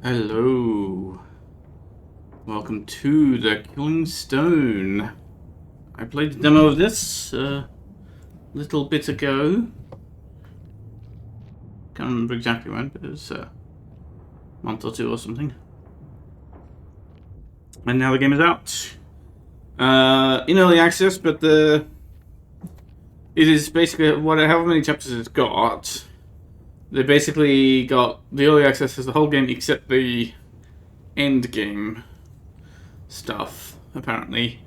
Hello. Welcome to the Killing Stone. I played the demo of this a little bit ago. Can't remember exactly when, but it was a month or two or something. And now the game is out. In early access, but it is basically however many chapters it's got. They basically got the early access as the whole game except the end game stuff, apparently,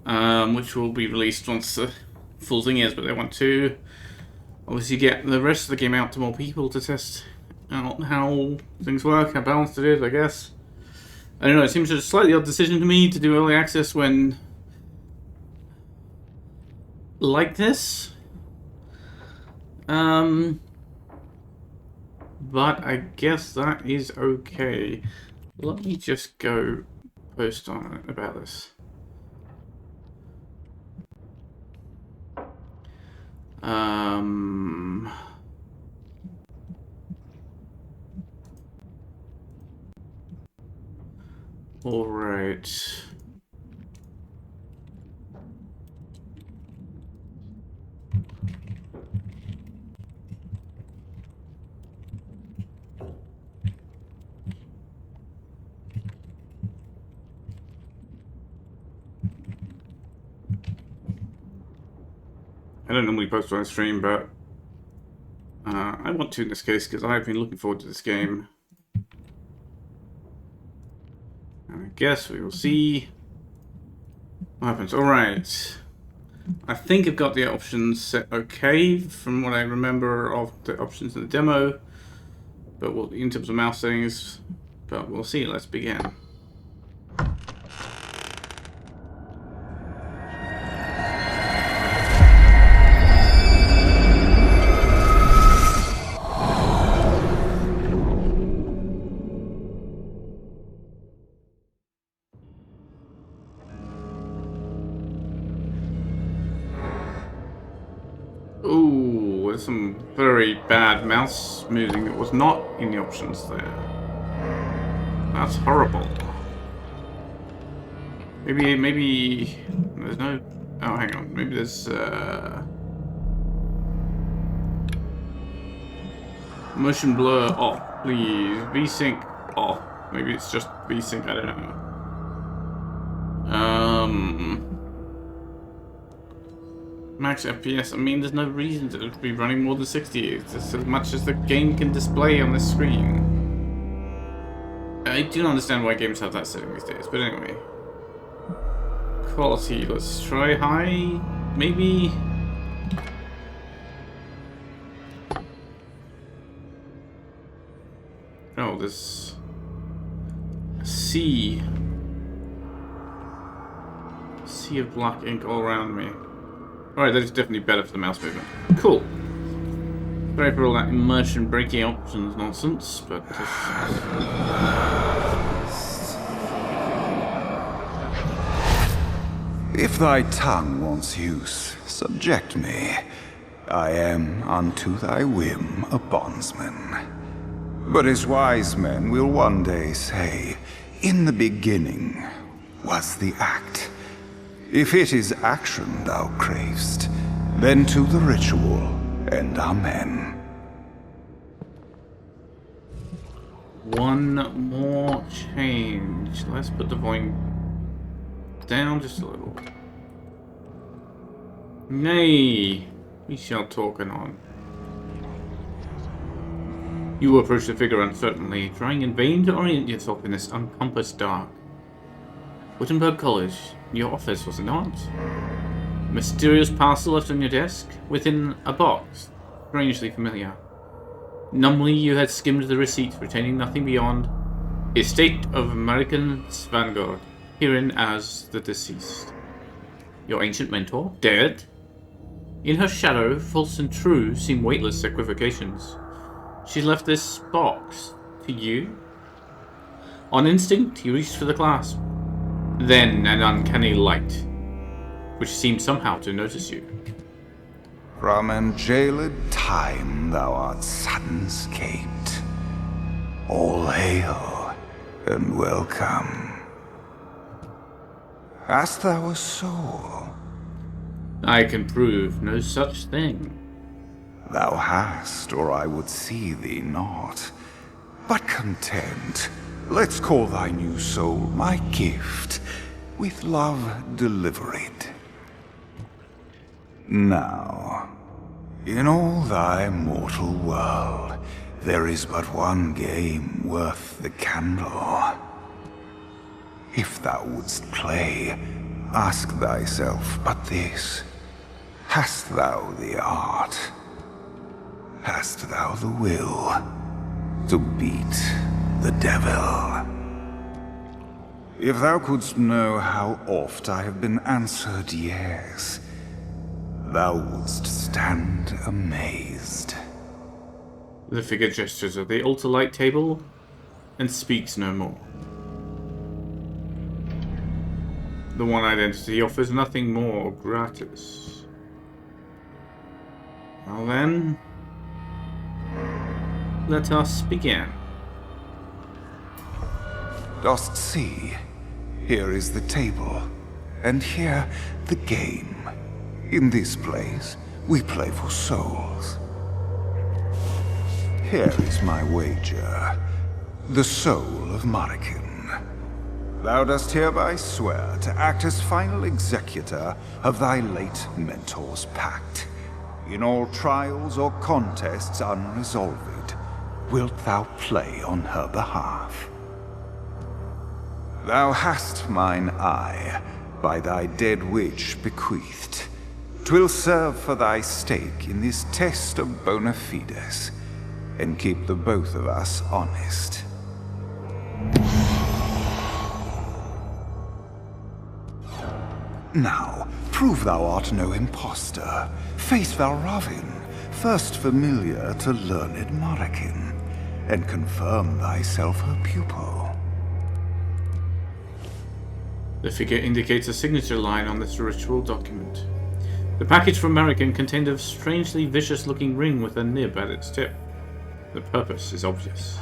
which will be released once the full thing is. But they want to obviously get the rest of the game out to more people to test out how things work, how balanced it is, I guess. I don't know, it seems a slightly odd decision to me to do early access when like this. But I guess that is okay. Let me just go post on it about this. All right. I don't normally post on stream, but I want to in this case because I've been looking forward to this game. And I guess we will see what happens. Alright. I think I've got the options set okay from what I remember of the options in the demo. But in terms of mouse settings, but we'll see. Let's begin. Ooh, there's some very bad mouse moving that was not in the options there. That's horrible. Maybe there's no. Oh, hang on. Maybe there's motion blur off, please. VSync off. Maybe it's just VSync. I don't know. Max FPS, I mean, there's no reason to be running more than 60. It's as much as the game can display on the screen. I do not understand why games have that setting these days, but anyway. Quality, let's try high, maybe? Oh, this sea of black ink all around me. Alright, that is definitely better for the mouse movement. Cool. Sorry for all that immersion breaking options nonsense, but If thy tongue wants use, subject me. I am unto thy whim a bondsman. But as wise men will one day say, in the beginning was the act. If it is action thou cravest, then to the ritual, and amen. One more change. Let's put the volume down just a little. Nay, we shall talk anon. You approach the figure uncertainly, trying in vain to orient yourself in this uncompassed dark. Wittenberg College, your office, was it not? Mysterious parcel left on your desk, within a box, strangely familiar. Numbly you had skimmed the receipt, retaining nothing beyond Estate of American Svangard, herein as the deceased. Your ancient mentor, dead? In her shadow, false and true seem weightless equivocations. She left this box to you? On instinct, you reached for the clasp. Then an uncanny light, which seemed somehow to notice you. From unjailed time thou art sudden scaped. All hail, and welcome. Hast thou a soul? I can prove no such thing. Thou hast, or I would see thee not. But content, let's call thy new soul my gift, with love delivered. Now, in all thy mortal world, there is but one game worth the candle. If thou wouldst play, ask thyself but this: hast thou the art? Hast thou the will to beat the devil? If thou couldst know how oft I have been answered yes, thou wouldst stand amazed. The figure gestures at the altar light table and speaks no more. The one identity offers nothing more gratis. Well then, let us begin. Dost see? Here is the table, and here the game. In this place, we play for souls. Here is my wager. The soul of Marikin. Thou dost hereby swear to act as final executor of thy late mentor's pact. In all trials or contests unresolved, wilt thou play on her behalf? Thou hast mine eye, by thy dead witch bequeathed. 'Twill serve for thy stake in this test of bona fides, and keep the both of us honest. Now, prove thou art no impostor. Face Valravin, first familiar to learned Marikin, and confirm thyself her pupil. The figure indicates a signature line on this ritual document. The package from Marikin contained a strangely vicious-looking ring with a nib at its tip. The purpose is obvious.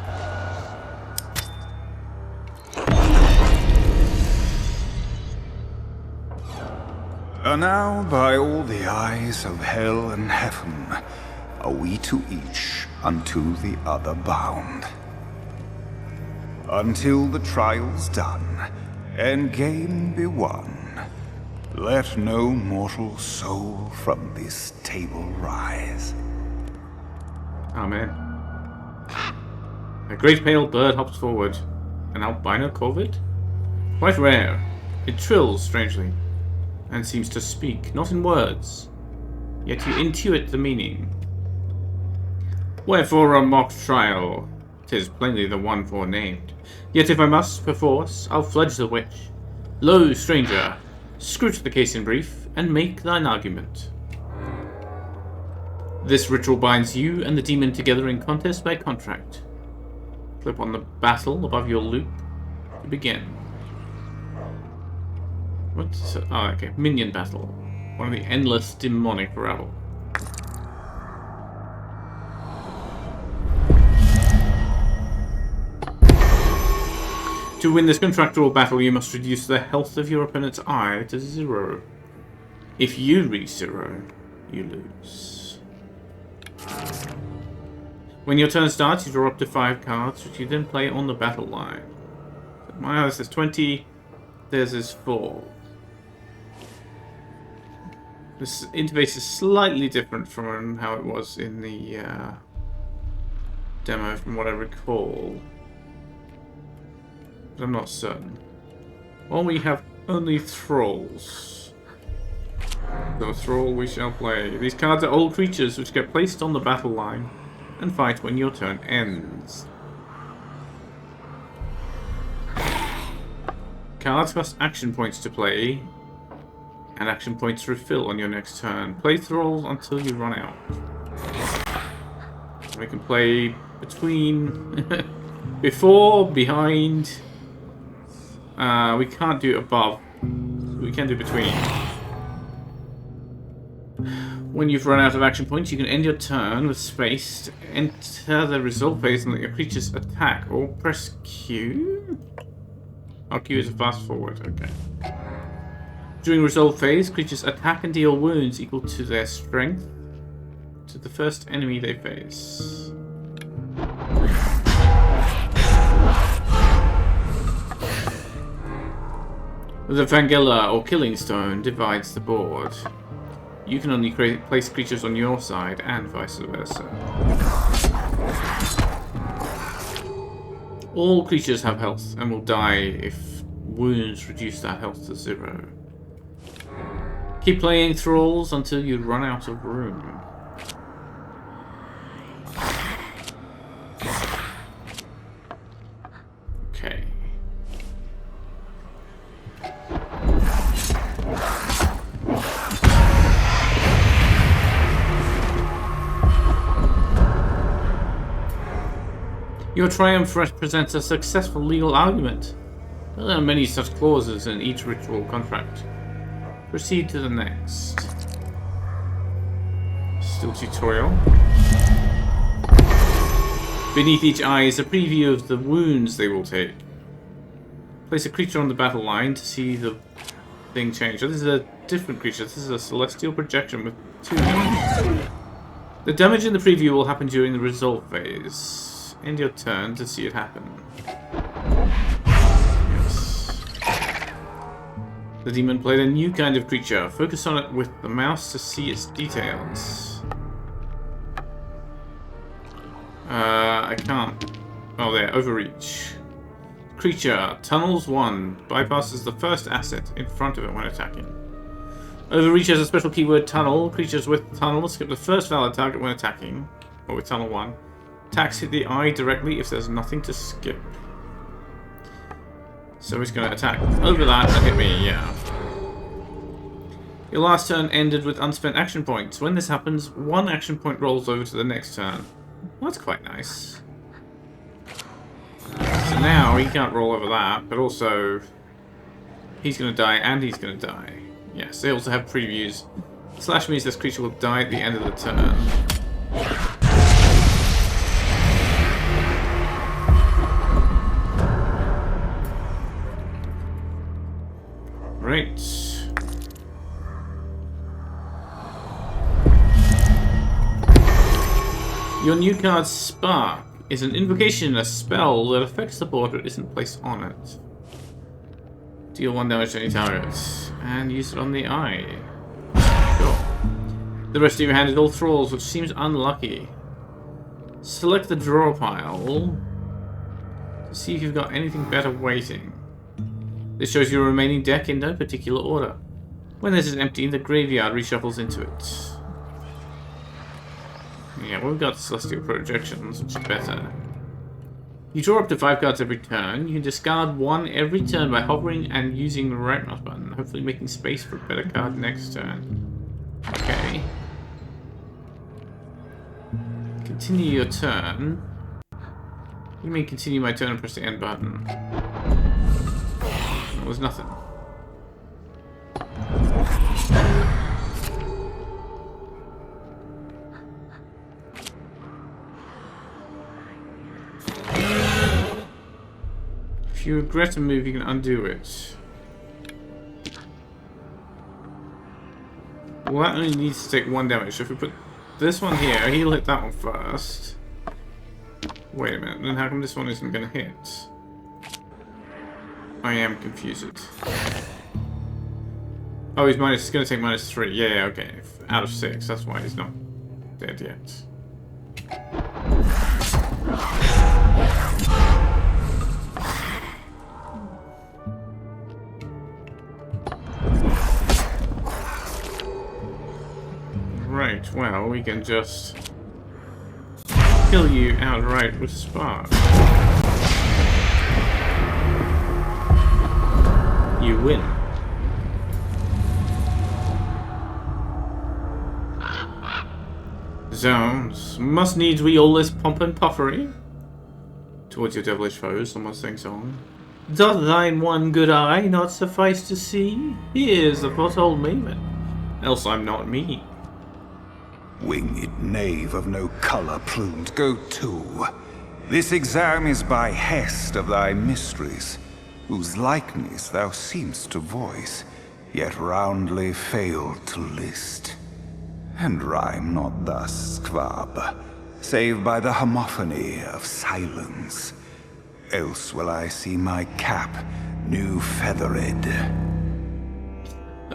And now, by all the eyes of hell and heaven, are we to each unto the other bound. Until the trial's done, and game be won, let no mortal soul from this table rise. Amen. A great pale bird hops forward. An albino corvid? Quite rare. It trills strangely, and seems to speak, not in words, yet you intuit the meaning. Wherefore a mock trial? 'Tis plainly the one forenamed. Yet if I must, perforce, I'll fledge the witch. Lo, stranger, scrute the case in brief, and make thine argument. This ritual binds you and the demon together in contest by contract. Clip on the battle above your loop to begin. What's... oh, okay. Minion battle. One of the endless demonic rabble. To win this contractual battle, you must reduce the health of your opponent's eye to 0. If you reach 0, you lose. When your turn starts, you draw up to 5 cards, which you then play on the battle line. My eyes is 20, theirs is 4. This interface is slightly different from how it was in the demo, from what I recall. But I'm not certain. Well, we have only thralls. So thrall we shall play. These cards are old creatures which get placed on the battle line and fight when your turn ends. Cards cost action points to play, and action points refill on your next turn. Play thralls until you run out. We can play between, before, behind. We can't do above. We can do between. When you've run out of action points, you can end your turn with space to enter the resolve phase and let your creatures attack, or press Q? Oh, Q is a fast forward, okay. During resolve phase, creatures attack and deal wounds equal to their strength to the first enemy they face. The Vangela or Killing Stone divides the board. You can only place creatures on your side and vice versa. All creatures have health and will die if wounds reduce that health to 0. Keep playing Thralls until you run out of room. Okay. Your triumph represents a successful legal argument. There are many such clauses in each ritual contract. Proceed to the next. Still tutorial. Beneath each eye is a preview of the wounds they will take. Place a creature on the battle line to see the thing change. So this is a different creature. This is a celestial projection with 2 damage. The damage in the preview will happen during the resolve phase. End your turn to see it happen. Yes. The demon played a new kind of creature. Focus on it with the mouse to see its details. I can't. Oh, there. Overreach. Creature. Tunnels 1. Bypasses the first asset in front of it when attacking. Overreach has a special keyword tunnel. Creatures with tunnel skip the first valid target when attacking. Or with tunnel 1. Attacks hit the eye directly if there's nothing to skip. So he's going to attack over that and hit me, yeah. Your last turn ended with unspent action points. When this happens, 1 action point rolls over to the next turn. Well, that's quite nice. So now he can't roll over that, but also he's going to die and he's going to die. Yes, they also have previews. Slash means this creature will die at the end of the turn. Right. Your new card, Spark, is an invocation, a spell that affects the board but isn't placed on it. Deal 1 damage to any target, and use it on the eye. Sure. The rest of your hand is all Thralls, which seems unlucky. Select the draw pile to see if you've got anything better waiting. This shows your remaining deck in no particular order. When this is empty, the graveyard reshuffles into it. Yeah, we've got Celestial Projections, which is better. You draw up to 5 cards every turn. You can discard 1 every turn by hovering and using the right mouse button, hopefully making space for a better card next turn. Okay. Continue your turn. What do you mean continue my turn and press the end button? It was nothing. If you regret a move, you can undo it. Well, that only needs to take 1 damage. So if we put this one here, he'll hit that one first. Wait a minute, then how come this one isn't going to hit? I am confused. Oh, he's going to take -3. Yeah, okay. Out of 6, that's why he's not dead yet. Right, well, we can just kill you outright with Spark. You win. Zounds. Must needs we all this pomp and puffery? Towards your devilish foes, someone sings on. Doth thine one good eye not suffice to see? Here's the foretold maven, else I'm not me. Winged knave of no colour plumed, go to. This exam is by hest of thy mysteries, whose likeness thou seem'st to voice, yet roundly failed to list. And rhyme not thus, Squab, save by the homophony of silence. Else will I see my cap new feathered.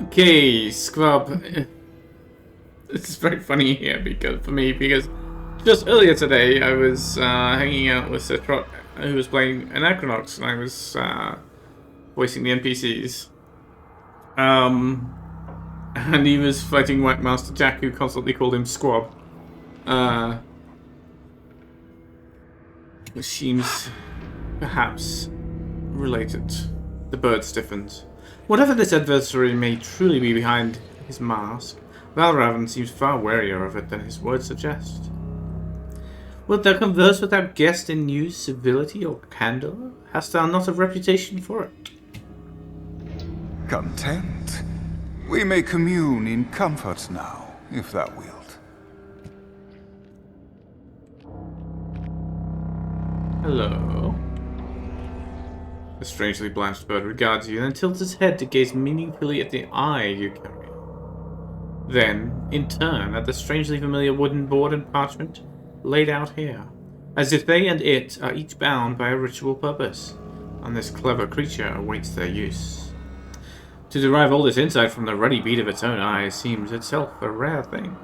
Okay, Scrub. This is very funny here because just earlier today I was hanging out with Sir Trot, who was playing Anachronox, and I was voicing the NPCs. And he was fighting White Master Jack, who constantly called him Squab. Which seems perhaps related. The bird stiffens. Whatever this adversary may truly be behind his mask, Valravan seems far warier of it than his words suggest. Wilt thou converse with our guest in new civility or candour? Hast thou not a reputation for it? Content. We may commune in comfort now, if thou wilt. Hello. The strangely blanched bird regards you, and then tilts its head to gaze meaningfully at the eye you carry. Then, in turn, at the strangely familiar wooden board and parchment laid out here, as if they and it are each bound by a ritual purpose, and this clever creature awaits their use. To derive all this insight from the ruddy beat of its own eyes seems itself a rare thing.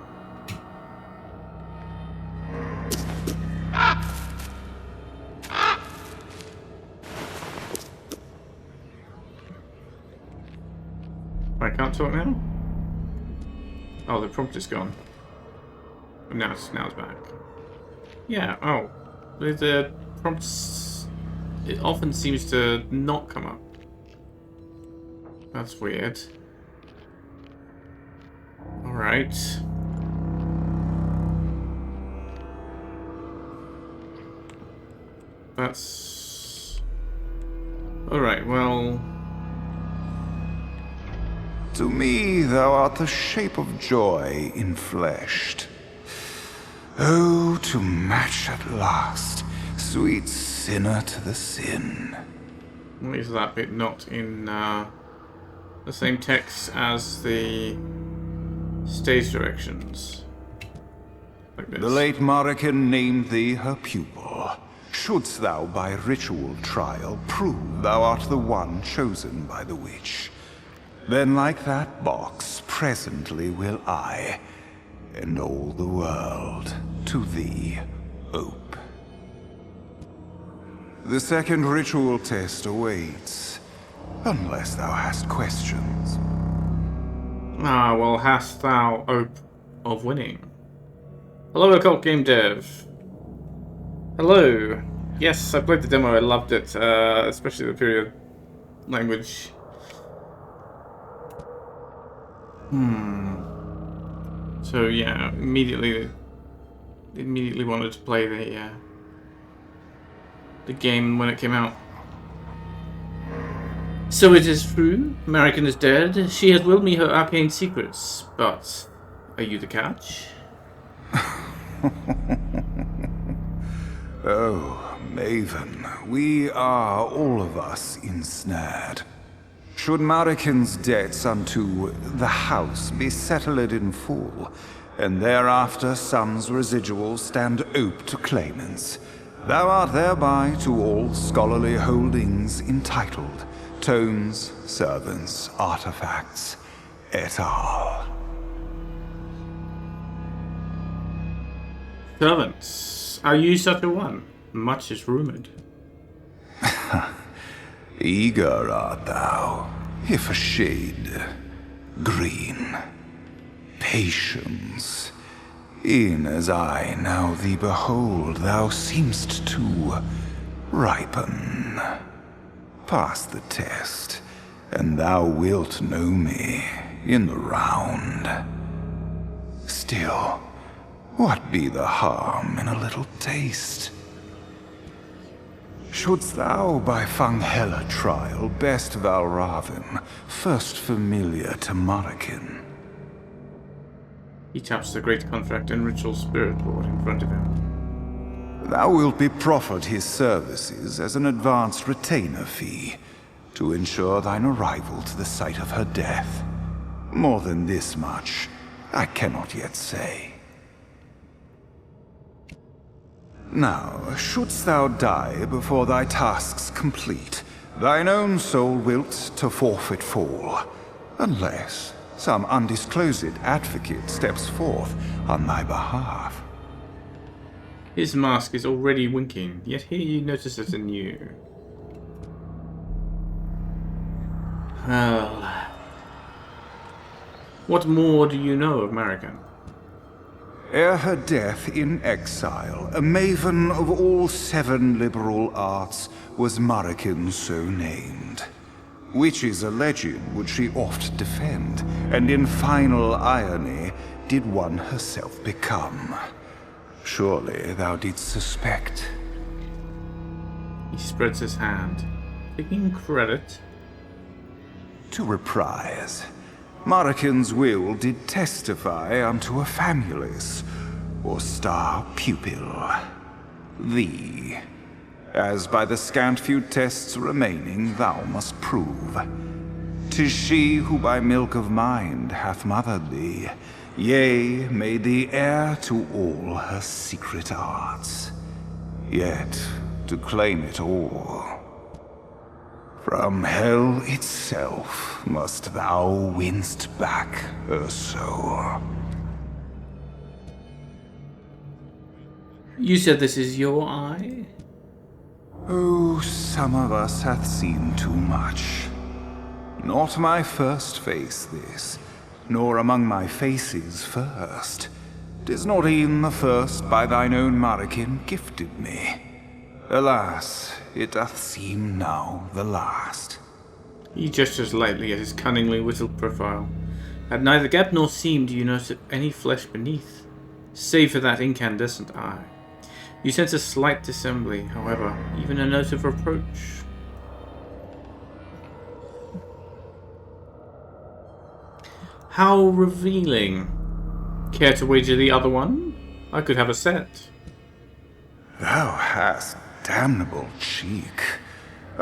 I can't talk now? Oh, the prompt is gone. Oh, now it's back. Yeah, oh. The prompts... It often seems to not come up. That's weird. Alright. That's... Alright, well... To me, thou art the shape of joy infleshed. Oh, to match at last, sweet sinner to the sin. What is that bit not in the same text as the stage directions? Like this. The late Marican named thee her pupil. Shouldst thou by ritual trial prove thou art the one chosen by the witch, then like that box presently will I, and all the world, to thee ope. The second ritual test awaits, unless thou hast questions. Ah, well, hast thou hope of winning? Hello, Occult Game Dev. Hello. Yes, I played the demo, I loved it, especially the period language. So yeah, immediately wanted to play the game when it came out. So it is true, Marican is dead. She has willed me her arcane secrets, but are you the catch? Oh, Maven, we are all of us ensnared. Should Marican's debts unto the house be settled in full, and thereafter sums residual stand ope to claimants, thou art thereby to all scholarly holdings entitled, tomes, servants, artifacts, et al. Servants, are you such a one? Much is rumoured. Eager art thou, if a shade green. Patience, e'en as I now thee behold, thou seem'st to ripen. Pass the test, and thou wilt know me in the round. Still, what be the harm in a little taste? Shouldst thou by Fanghella trial best Valravan, first familiar to Marican? He taps the great contract and ritual spirit board in front of him. Thou wilt be proffered his services as an advanced retainer fee to ensure thine arrival to the site of her death. More than this much, I cannot yet say. Now, shouldst thou die before thy tasks complete, thine own soul wilt to forfeit fall, unless some undisclosed advocate steps forth on thy behalf. His mask is already winking, yet here you notice it anew. Well, what more do you know of Marican? Ere her death in exile, a maven of all 7 liberal arts was Marican so named. Witches alleged would she oft defend, and in final irony did one herself become. Surely thou didst suspect. He spreads his hand, taking credit. To reprise, Marican's will did testify unto a famulus, or star pupil, thee, as by the scant few tests remaining thou must prove. 'Tis she who by milk of mind hath mothered thee, yea, made thee heir to all her secret arts. Yet, to claim it all, from hell itself must thou winst back her soul. You said this is your eye? Oh, some of us hath seen too much. Not my first face this, nor among my faces first. 'Tis not e'en the first by thine own Marican gifted me. Alas, it doth seem now the last. He gestures lightly at his cunningly whittled profile. At neither gap nor seam do you notice any flesh beneath, save for that incandescent eye. You sense a slight dissembly, however, even a note of reproach. How revealing. Care to wager the other one? I could have a set. Thou hast damnable cheek.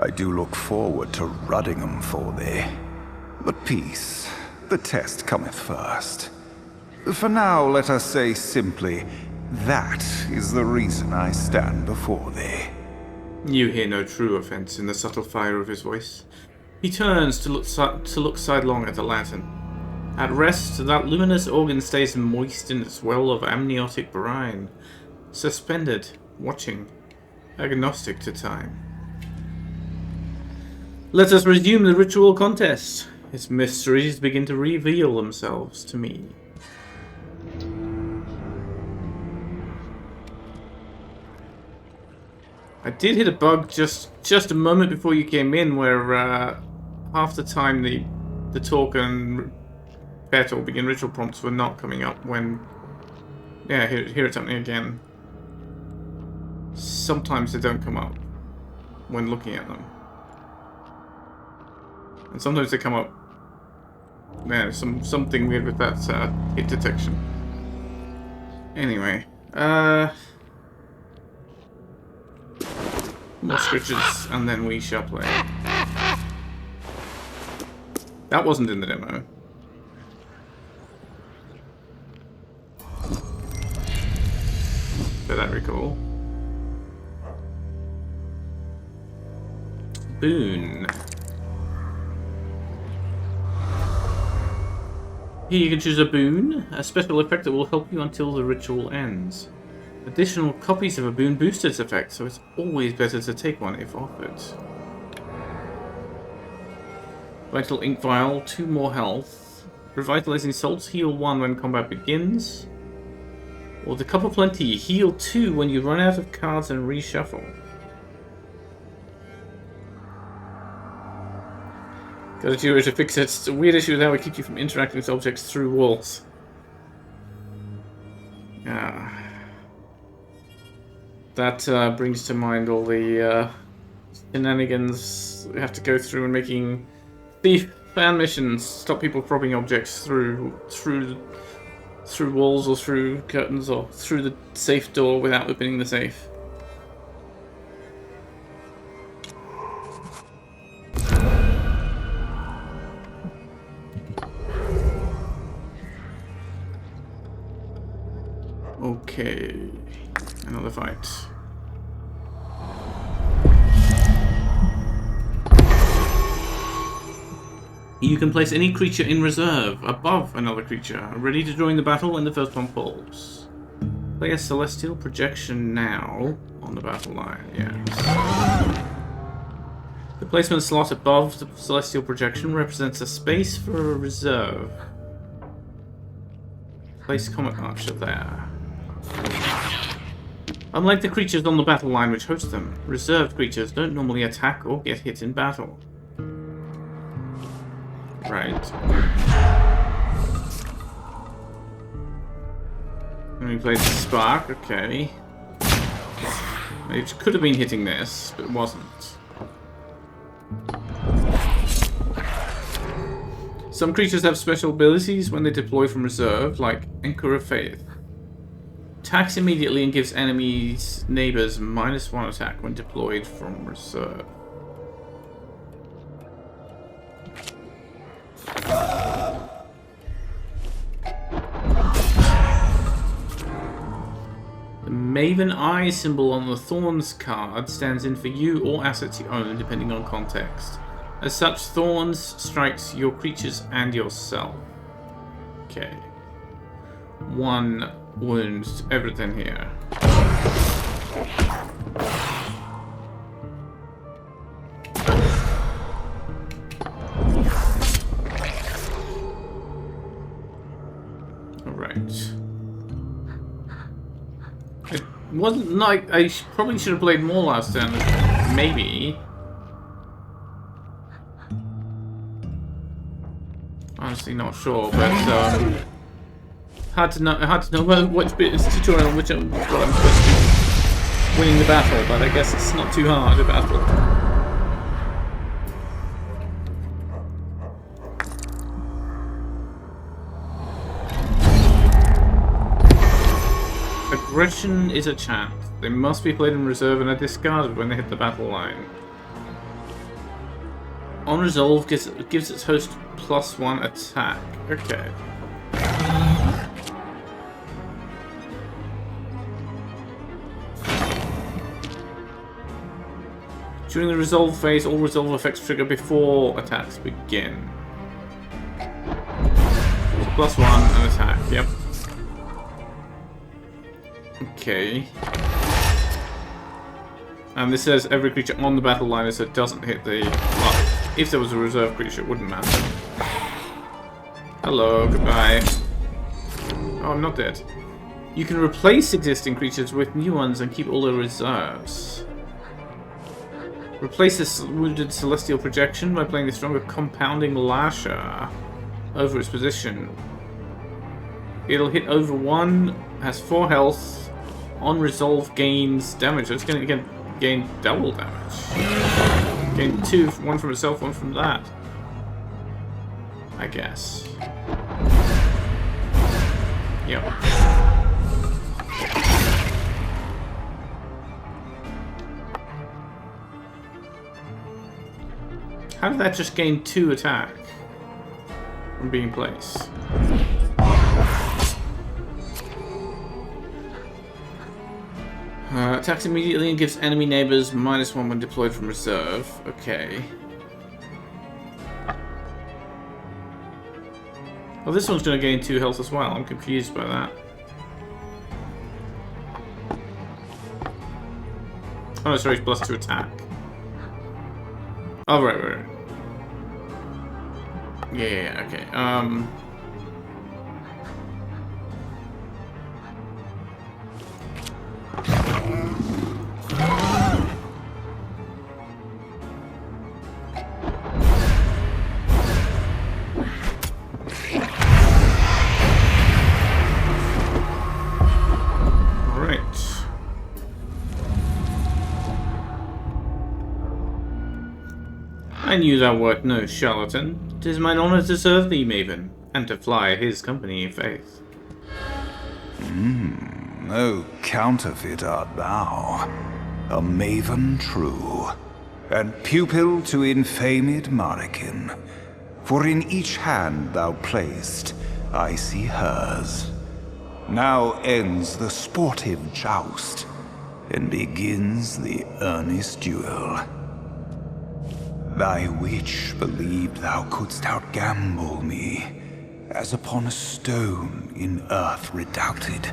I do look forward to rudding 'em for thee. But peace, the test cometh first. For now, let us say simply, that is the reason I stand before thee. You hear no true offense in the subtle fire of his voice. He turns to look sidelong at the lantern. At rest, that luminous organ stays moist in its well of amniotic brine, suspended, watching, agnostic to time. Let us resume the ritual contest. Its mysteries begin to reveal themselves to me. I did hit a bug just a moment before you came in, where half the time the talk and pet or begin ritual prompts were not coming up when... Yeah, here it's happening again. Sometimes they don't come up when looking at them. And sometimes they come up... Man, something weird with that hit detection. Anyway, more scritches, and then we shall play. That wasn't in the demo. Did that recall? Boon. Here you can choose a boon, a special effect that will help you until the ritual ends. Additional copies of a boon boost its effect, so it's always better to take one if offered. Vital Ink Vial, 2 more health. Revitalizing Salts, heal 1 when combat begins. Or the Cup of Plenty, heal 2 when you run out of cards and reshuffle. Gotta do it to fix it. It's a weird issue with how it keeps you from interacting with objects through walls. That brings to mind all the shenanigans we have to go through in making thief fan missions, stop people dropping objects through through walls or through curtains or through the safe door without opening the safe. Okay, another fight. You can place any creature in reserve above another creature, ready to join the battle when the first one falls. Play a celestial projection now on the battle line, yes. The placement slot above the celestial projection represents a space for a reserve. Place Comet Archer there. Unlike the creatures on the battle line which host them, reserved creatures don't normally attack or get hit in battle. Right. And we played Spark, okay. It could have been hitting this, but it wasn't. Some creatures have special abilities when they deploy from reserve, like Anchor of Faith. Attacks immediately and gives enemies' neighbors -1 attack when deployed from reserve. The Maven Eye symbol on the Thorns card stands in for you or assets you own, depending on context. As such, Thorns strikes your creatures and yourself. Okay. 1 wound to everything here. Alright. It wasn't like I probably should have played more last turn. Maybe. Honestly, not sure, but hard to know which bit is tutorial and which what I'm supposed to be winning the battle. But I guess it's not too hard a battle. Aggression is a chant. They must be played in reserve and are discarded when they hit the battle line. Unresolved gives its host +1 attack. Okay. During the resolve phase, all resolve effects trigger before attacks begin. So +1 and attack, yep. Okay. And this says every creature on the battle line, so it doesn't hit the... Well, if there was a reserve creature, it wouldn't matter. Hello, goodbye. Oh, I'm not dead. You can replace existing creatures with new ones and keep all the reserves. Replace this wounded celestial projection by playing the stronger compounding lasher over its position. It'll hit over 1, has 4 health, on resolve gains damage. So it's going to gain double damage. Gain 2, 1 from itself, 1 from that. I guess. Yep. How did that just gain 2 attack from being placed? Attacks immediately and gives enemy neighbors -1 when deployed from reserve. Okay. Well, this one's going to gain 2 health as well. I'm confused by that. Oh, sorry, it's +2 attack. Oh, right. Yeah, okay. I knew thou wert no charlatan. 'Tis mine honour to serve thee, Maven, and to fly his company in faith. No counterfeit art thou, a maven true, and pupil to infamed Marikin. For in each hand thou placed, I see hers. Now ends the sportive joust, and begins the earnest duel. Thy witch believed thou couldst outgamble me, as upon a stone in earth redoubted,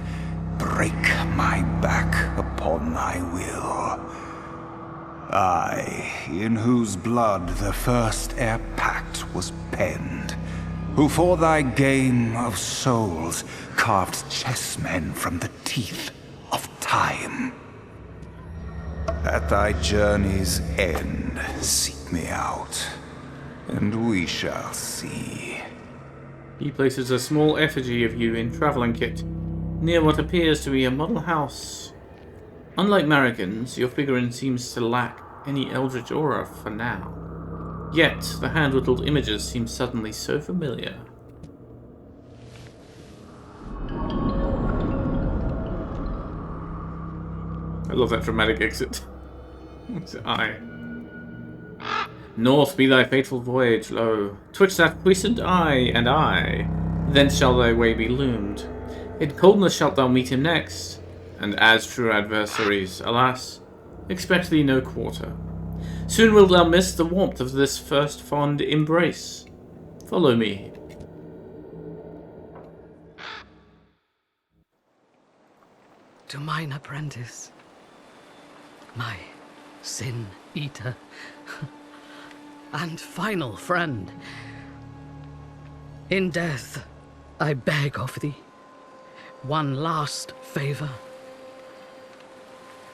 break my back upon thy will. I, in whose blood the first ere pact was penned, who for thy game of souls carved chessmen from the teeth of time. At thy journey's end, seek me out, and we shall see. He places a small effigy of you in travelling kit, near what appears to be a model house. Unlike Marigans, your figurine seems to lack any eldritch aura for now. Yet, the hand-whittled images seem suddenly so familiar. I love that dramatic exit. What's it? Aye. North be thy fateful voyage, lo. Twixt that puissant eye and I, thence shall thy way be loomed. In coldness shalt thou meet him next, and as true adversaries, alas, expect thee no quarter. Soon wilt thou miss the warmth of this first fond embrace. Follow me. To mine apprentice, my sin eater, and final friend. In death, I beg of thee, one last favor.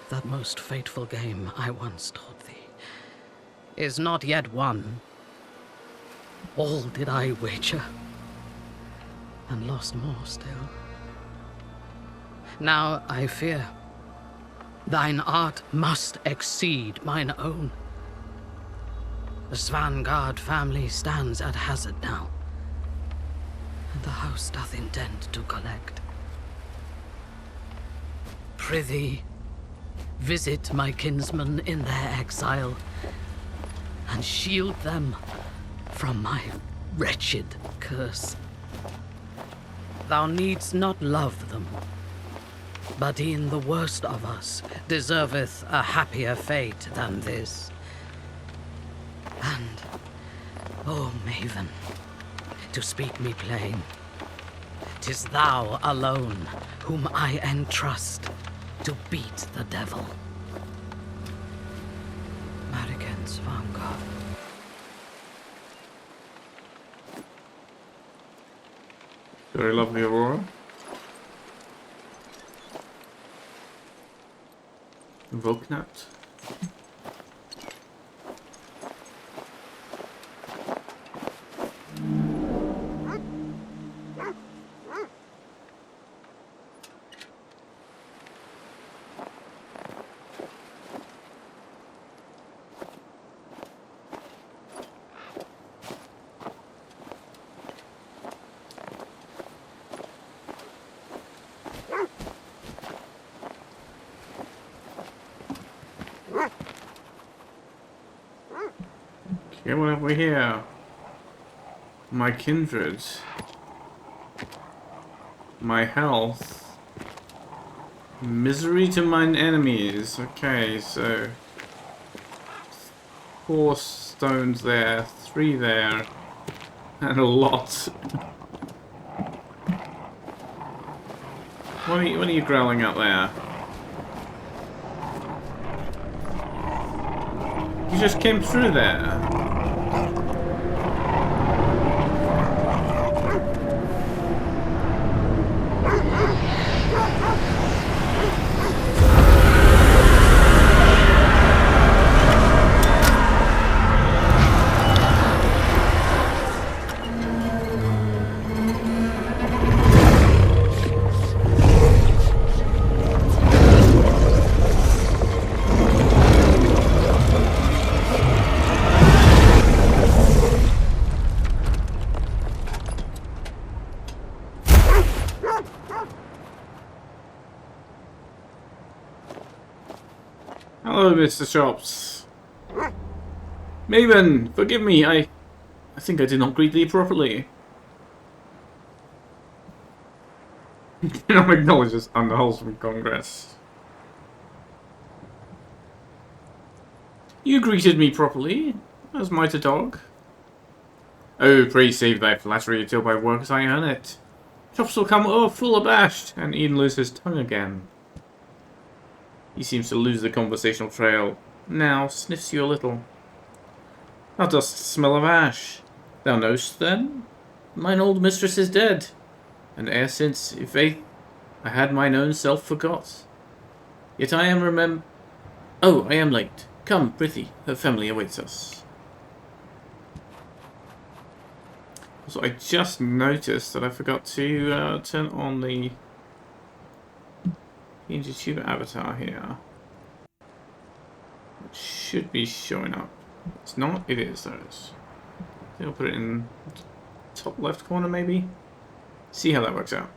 That most fateful game I once taught thee is not yet won. All did I wager, and lost more still. Now I fear thine art must exceed mine own. The Svanguard family stands at hazard now, and the house doth intend to collect. Prithee, visit my kinsmen in their exile, and shield them from my wretched curse. Thou needst not love them, but e'en the worst of us deserveth a happier fate than this. And, oh Maven, to speak me plain, 'tis thou alone whom I entrust to beat the devil. Mariken Svanguard. Very lovely Aurora. Volknat. Okay, what have we here? My kindred. My health. Misery to mine enemies. Okay, so 4 stones there, 3 there, and a lot. What are you growling out there? You just came through there. Hello, Mr. Chops. Maven, forgive me, I think I did not greet thee properly. Cannot acknowledge this unwholesome congress. You greeted me properly, as might a dog. Oh, pray save thy flattery until by works I earn it. Chops will come full abashed, and e'en lose his tongue again. He seems to lose the conversational trail. Now sniffs you a little. Thou dost smell of ash. Thou know'st then? Mine old mistress is dead, and ere since, i' faith, I had mine own self forgot. Yet I am Oh, I am late. Come, prithee, her family awaits us. So I just noticed that I forgot to turn on the YouTube avatar here. It should be showing up. It's not? It is, though. I think I'll put it in top left corner, maybe? See how that works out.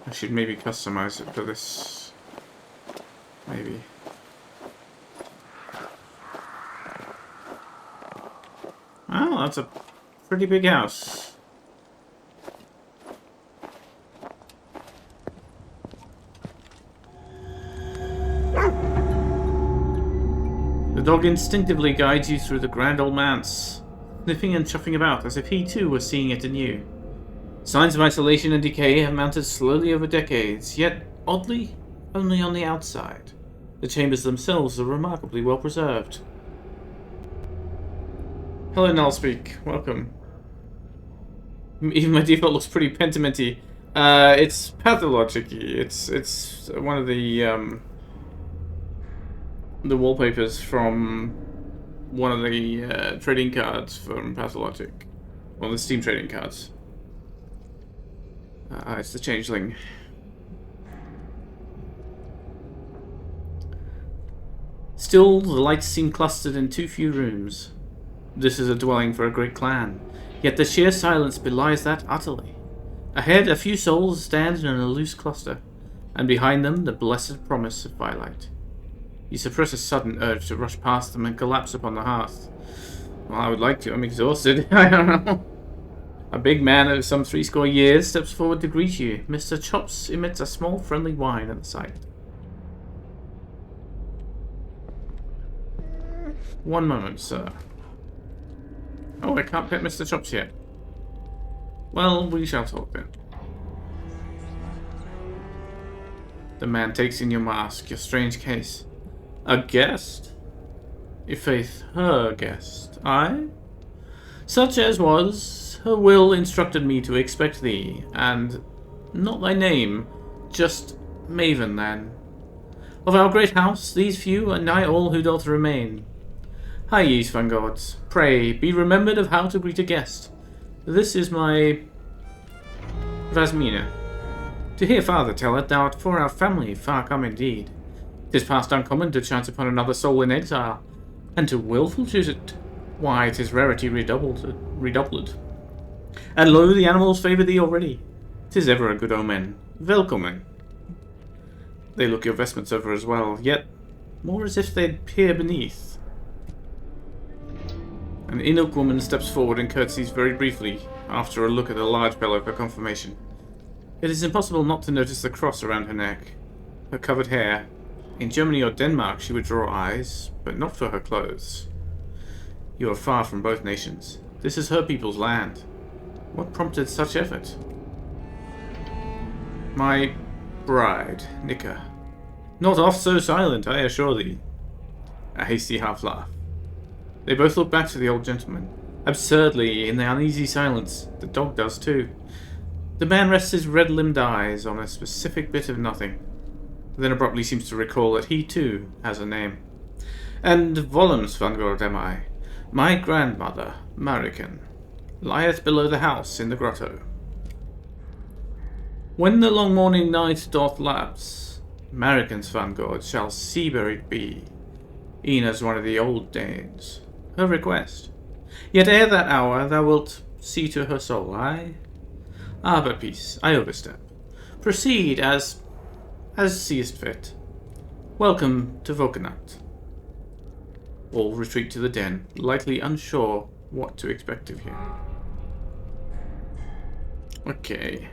I should maybe customize it for this. Maybe. Oh, that's a pretty big house. The dog instinctively guides you through the grand old manse, sniffing and chuffing about as if he too were seeing it anew. Signs of isolation and decay have mounted slowly over decades, yet, oddly, only on the outside. The chambers themselves are remarkably well preserved. Hello, Nullspeak. Welcome. Even my default looks pretty Pentiment-y. It's pathologic-y. It's one of the wallpapers from one of the trading cards from Pathologic. One of the Steam trading cards. It's the Changeling. Still, the lights seem clustered in too few rooms. This is a dwelling for a great clan, yet the sheer silence belies that utterly. Ahead, a few souls stand in a loose cluster, and behind them the blessed promise of firelight. You suppress a sudden urge to rush past them and collapse upon the hearth. Well, I would like to. I'm exhausted. I don't know. A big man of some 70 years steps forward to greet you. Mr. Chops emits a small friendly whine at the sight. One moment, sir. Oh, I can't pet Mr. Chops yet. Well, we shall talk then. The man takes in your mask, your strange case. A guest? I' faith, her guest. I? Such as was, her will instructed me to expect thee, and not thy name, just Maven then. Of our great house, these few, and nigh all who doth remain. Hie ye, Svangods, pray, be remembered of how to greet a guest. This is my Rasmina. To hear father tell it, thou art for our family far come indeed. 'Tis past uncommon to chance upon another soul in exile, and to wilful choose it, why, 'tis rarity redoubled. And lo, the animals favour thee already. 'Tis ever a good omen. Welcome. They look your vestments over as well, yet more as if they'd peer beneath. An Inuk woman steps forward and curtsies very briefly, after a look at the large fellow for confirmation. It is impossible not to notice the cross around her neck, her covered hair. In Germany or Denmark she would draw eyes, but not for her clothes. You are far from both nations. This is her people's land. What prompted such effort? My bride, Nika. Not oft so silent, I assure thee. A hasty half-laugh. They both look back to the old gentleman. Absurdly, in the uneasy silence, the dog does too. The man rests his red-limbed eyes on a specific bit of nothing, then abruptly seems to recall that he too has a name. And Volum Svangord am I. My grandmother, Marican, lieth below the house in the grotto. When the long morning night doth lapse, American's vanguard shall sea-buried be, e'en as one of the old Danes. Her request. Yet ere that hour thou wilt see to her soul, aye? Ah, but peace, I overstep. Proceed as seest fit. Welcome to Vokanat. All retreat to the den, likely unsure what to expect of you. Okay.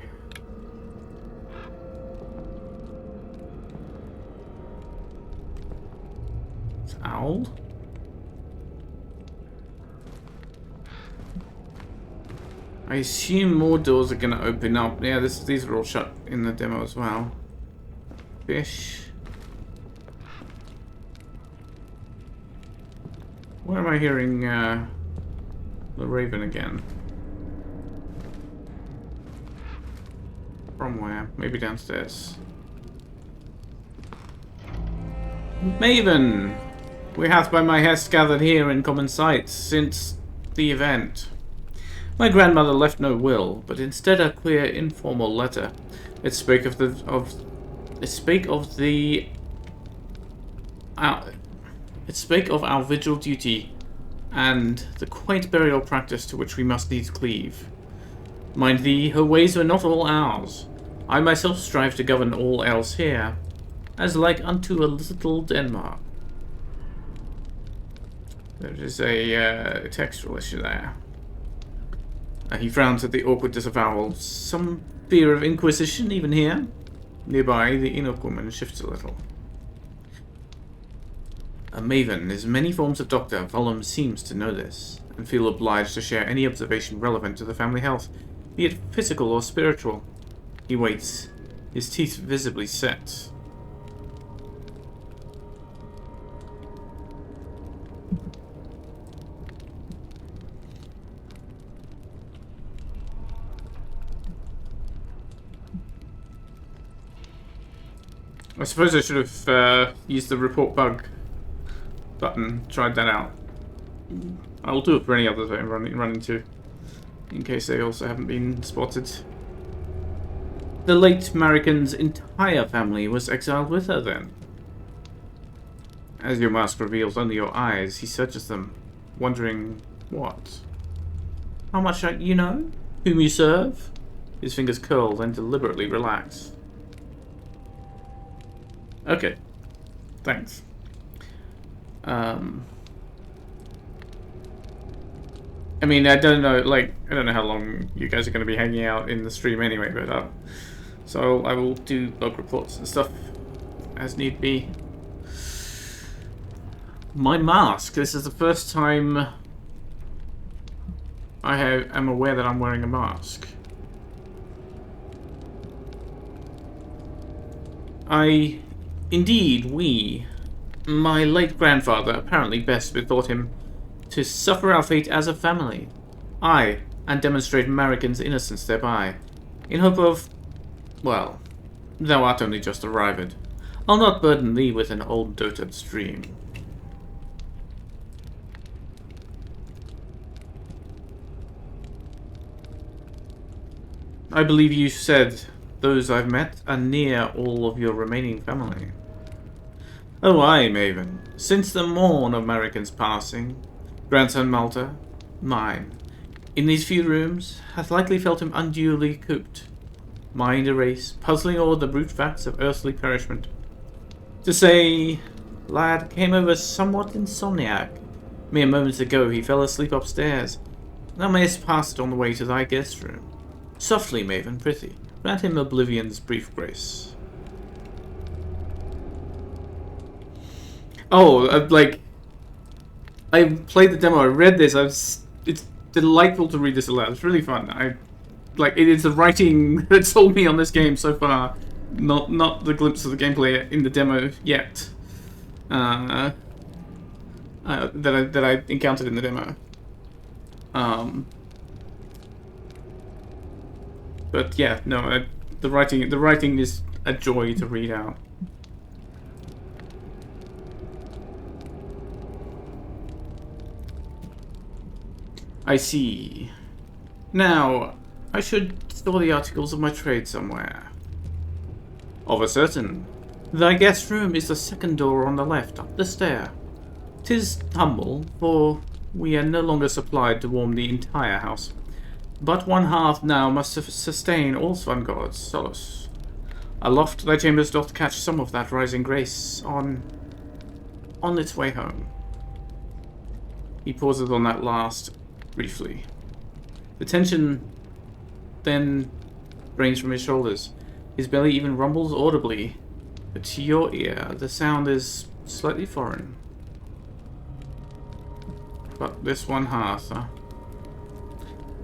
It's Owl. I assume more doors are going to open up. Yeah, these are all shut in the demo as well. Fish. Where am I hearing the raven again? From where? Maybe downstairs. Maven! We hath by my hest gathered here in common sight since the event. My grandmother left no will, but instead a queer informal letter. It spake of our vigil duty and the quaint burial practice to which we must needs cleave. Mind thee, her ways were not all ours. I myself strive to govern all else here, as like unto a little Denmark. There is a textual issue there. He frowns at the awkward disavowal. Some fear of inquisition even here? Nearby, the Enoch woman shifts a little. A maven is many forms of doctor. Volum seems to know this, and feel obliged to share any observation relevant to the family health, be it physical or spiritual. He waits, his teeth visibly set. I suppose I should have used the report bug button, tried that out. I'll do it for any others I run into, in case they also haven't been spotted. The late American's entire family was exiled with her then. As your mask reveals only your eyes, he searches them, wondering what? How much you know? Whom you serve? His fingers curl, then deliberately relax. Okay. Thanks. I mean, I don't know how long you guys are going to be hanging out in the stream anyway, but so I will do bug reports and stuff as need be. My mask. This is the first time I am aware that I'm wearing a mask. My late grandfather apparently best bethought him to suffer our fate as a family, aye, and demonstrate American's innocence thereby, in hope of, well, thou art only just arrived. I'll not burden thee with an old dotard stream. I believe you said those I've met are near all of your remaining family. Oh, aye, Maven. Since the morn of American's passing, grandson Malta, mine, in these few rooms, hath likely felt him unduly cooped, mind erased, puzzling o'er the brute facts of earthly perishment. To say, lad came over somewhat insomniac. Mere moments ago he fell asleep upstairs. Thou mayest pass it on the way to thy guest room. Softly, Maven, prithee, grant him oblivion's brief grace. Oh, I played the demo, I read this, it's delightful to read this aloud, it's really fun. It is the writing that sold me on this game so far, not the glimpse of the gameplay in the demo yet, that I encountered in the demo. But yeah, no, the writing is a joy to read out. I see. Now, I should store the articles of my trade somewhere. Of a certain. Thy guest room is the second door on the left, up the stair. 'Tis humble, for we are no longer supplied to warm the entire house. But one hearth now must sustain all Svangod's solace. Aloft thy chambers doth catch some of that rising grace on its way home. He pauses on that last briefly. The tension then drains from his shoulders. His belly even rumbles audibly, but to your ear, the sound is slightly foreign. But this one hearth, huh?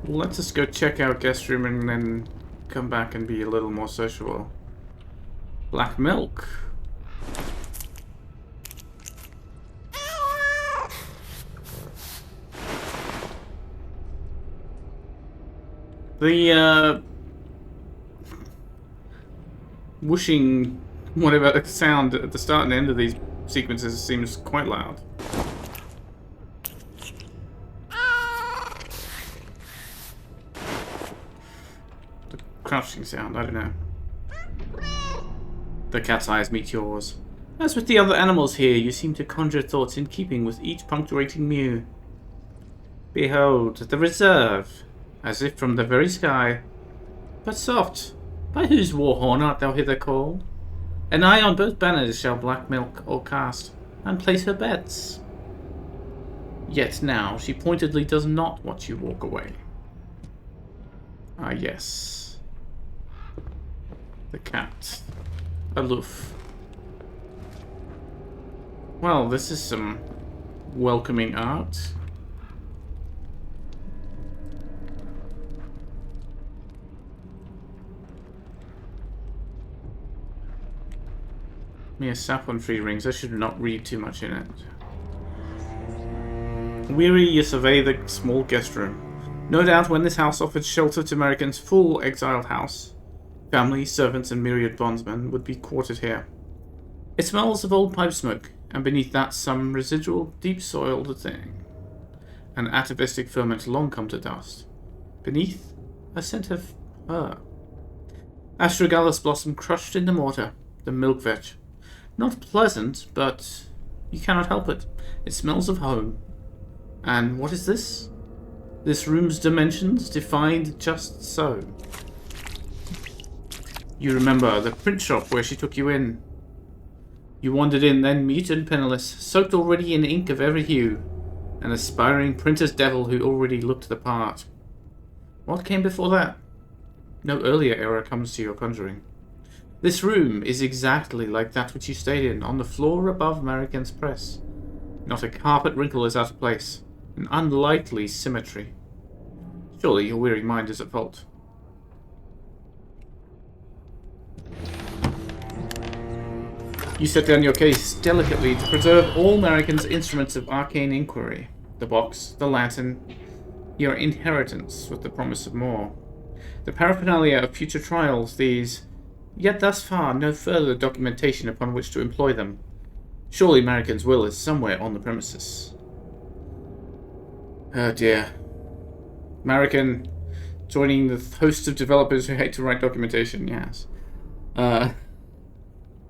Let's just go check out guest room and then come back and be a little more sociable. Black milk. The whooshing, whatever sound at the start and end of these sequences seems quite loud. The crouching sound, I don't know. The cat's eyes meet yours. As with the other animals here, you seem to conjure thoughts in keeping with each punctuating mew. Behold, the reserve, as if from the very sky. But soft, by whose war horn art thou hither called? An eye on both banners shall black milk or cast, and place her bets. Yet now she pointedly does not watch you walk away. Ah, yes. The cat. Aloof. Well, this is some welcoming art. Mere saffron tree rings. I should not read too much in it. Weary, you survey the small guest room. No doubt when this house offered shelter to Americans' full exiled house, family, servants, and myriad bondsmen would be quartered here. It smells of old pipe smoke, and beneath that some residual deep-soiled thing. An atavistic ferment long come to dust. Beneath, a scent of her. Astragalus blossom crushed in the mortar, the milk vetch. Not pleasant, but you cannot help it. It smells of home. And what is this? This room's dimensions defined just so. You remember the print shop where she took you in. You wandered in then, mute and penniless, soaked already in ink of every hue, an aspiring printer's devil who already looked the part. What came before that? No earlier era comes to your conjuring. This room is exactly like that which you stayed in, on the floor above American's press. Not a carpet wrinkle is out of place. An unlikely symmetry. Surely your weary mind is at fault. You set down your case delicately to preserve all American's instruments of arcane inquiry. The box, the lantern, your inheritance with the promise of more. The paraphernalia of future trials, these... Yet thus far, no further documentation upon which to employ them. Surely American's will is somewhere on the premises. Oh dear. American joining the host of developers who hate to write documentation, yes. The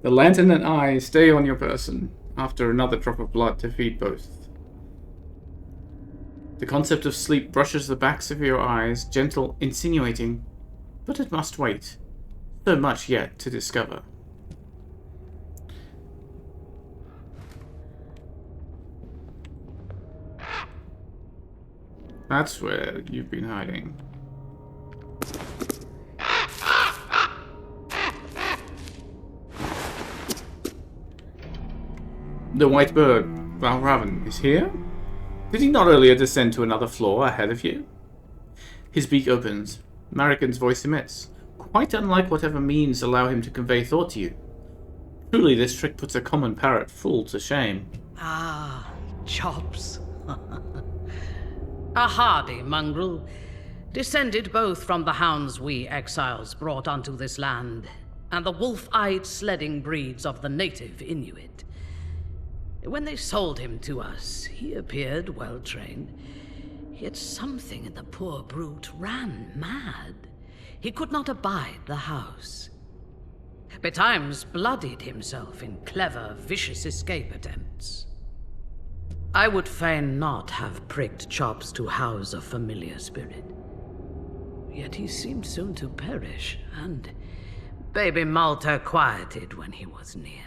lantern and eye stay on your person, after another drop of blood to feed both. The concept of sleep brushes the backs of your eyes, gentle, insinuating, but it must wait. So much yet to discover. That's where you've been hiding. The white bird, Valravan, is here? Did he not earlier descend to another floor ahead of you? His beak opens. American's voice emits. Quite unlike whatever means allow him to convey thought to you. Truly, this trick puts a common parrot full to shame. Ah, chops. A hardy mongrel, descended both from the hounds we exiles brought onto this land, and the wolf-eyed sledding breeds of the native Inuit. When they sold him to us, he appeared well-trained, yet something in the poor brute ran mad. He could not abide the house. betimes bloodied himself in clever, vicious escape attempts. I would fain not have pricked Chops to house a familiar spirit. Yet he seemed soon to perish, and baby Malta quieted when he was near.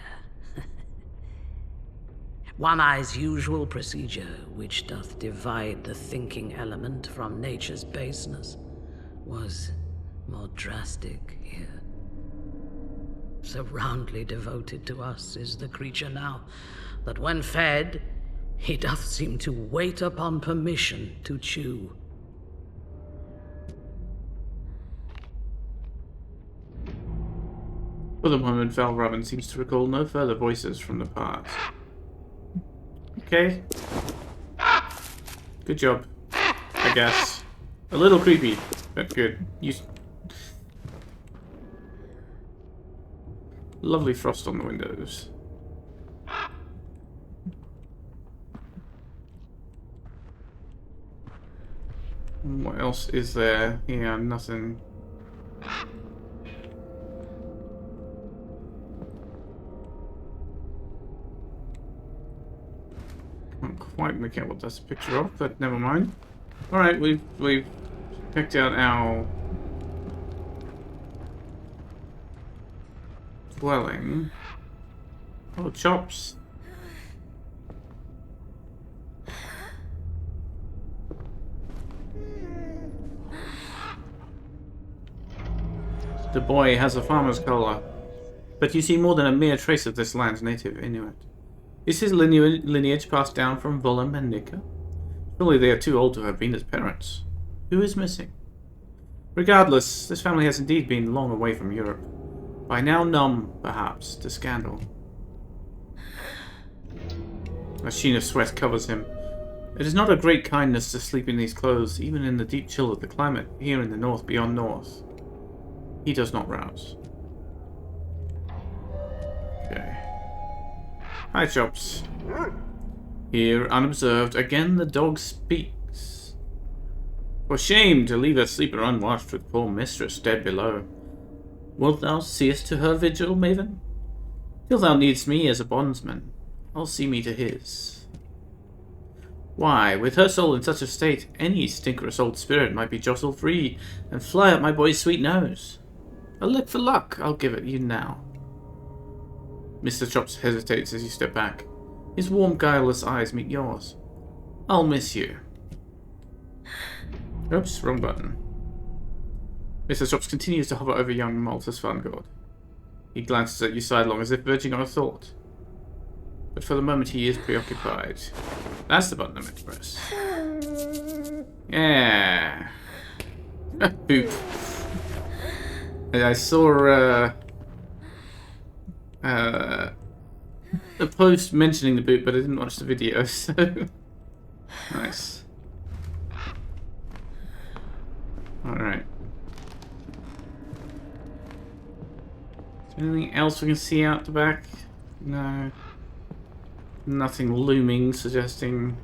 One Eye's usual procedure, which doth divide the thinking element from nature's baseness, was more drastic here. So roundly devoted to us is the creature now, that when fed, he doth seem to wait upon permission to chew. For the moment, Valravn seems to recall no further voices from the past. Okay. Good job, I guess. A little creepy, but good. Lovely frost on the windows. What else is there? Yeah, nothing. Can't quite make out what that's a picture of, but never mind. Alright, we've picked out our dwelling. Oh, Chops. The boy has a farmer's collar, but you see more than a mere trace of this land's native Inuit. Is his lineage passed down from Volum and Nika? Surely they are too old to have been his parents. Who is missing? Regardless, this family has indeed been long away from Europe. By now numb, perhaps, to scandal. A sheen of sweat covers him. It is not a great kindness to sleep in these clothes, even in the deep chill of the climate here in the north beyond north. He does not rouse. Okay. Hi, Chops. Here, unobserved, again the dog speaks. For shame to leave a sleeper unwatched with poor mistress dead below. Wilt thou see us to her vigil, Maven? Till thou needst me as a bondsman, I'll see me to his. Why, with her soul in such a state, any stinkerous old spirit might be jostled free and fly up my boy's sweet nose. A lick for luck, I'll give it you now. Mr. Chops hesitates as you step back. His warm, guileless eyes meet yours. I'll miss you. Oops, wrong button. Mr. Chops continues to hover over young Malta's Fungord. He glances at you sidelong as if verging on a thought. But for the moment he is preoccupied. That's the button I meant to press. Yeah. Boop. I saw a post mentioning the boot, but I didn't watch the video, so nice. Alright. Is there anything else we can see out the back? No. Nothing looming, suggesting...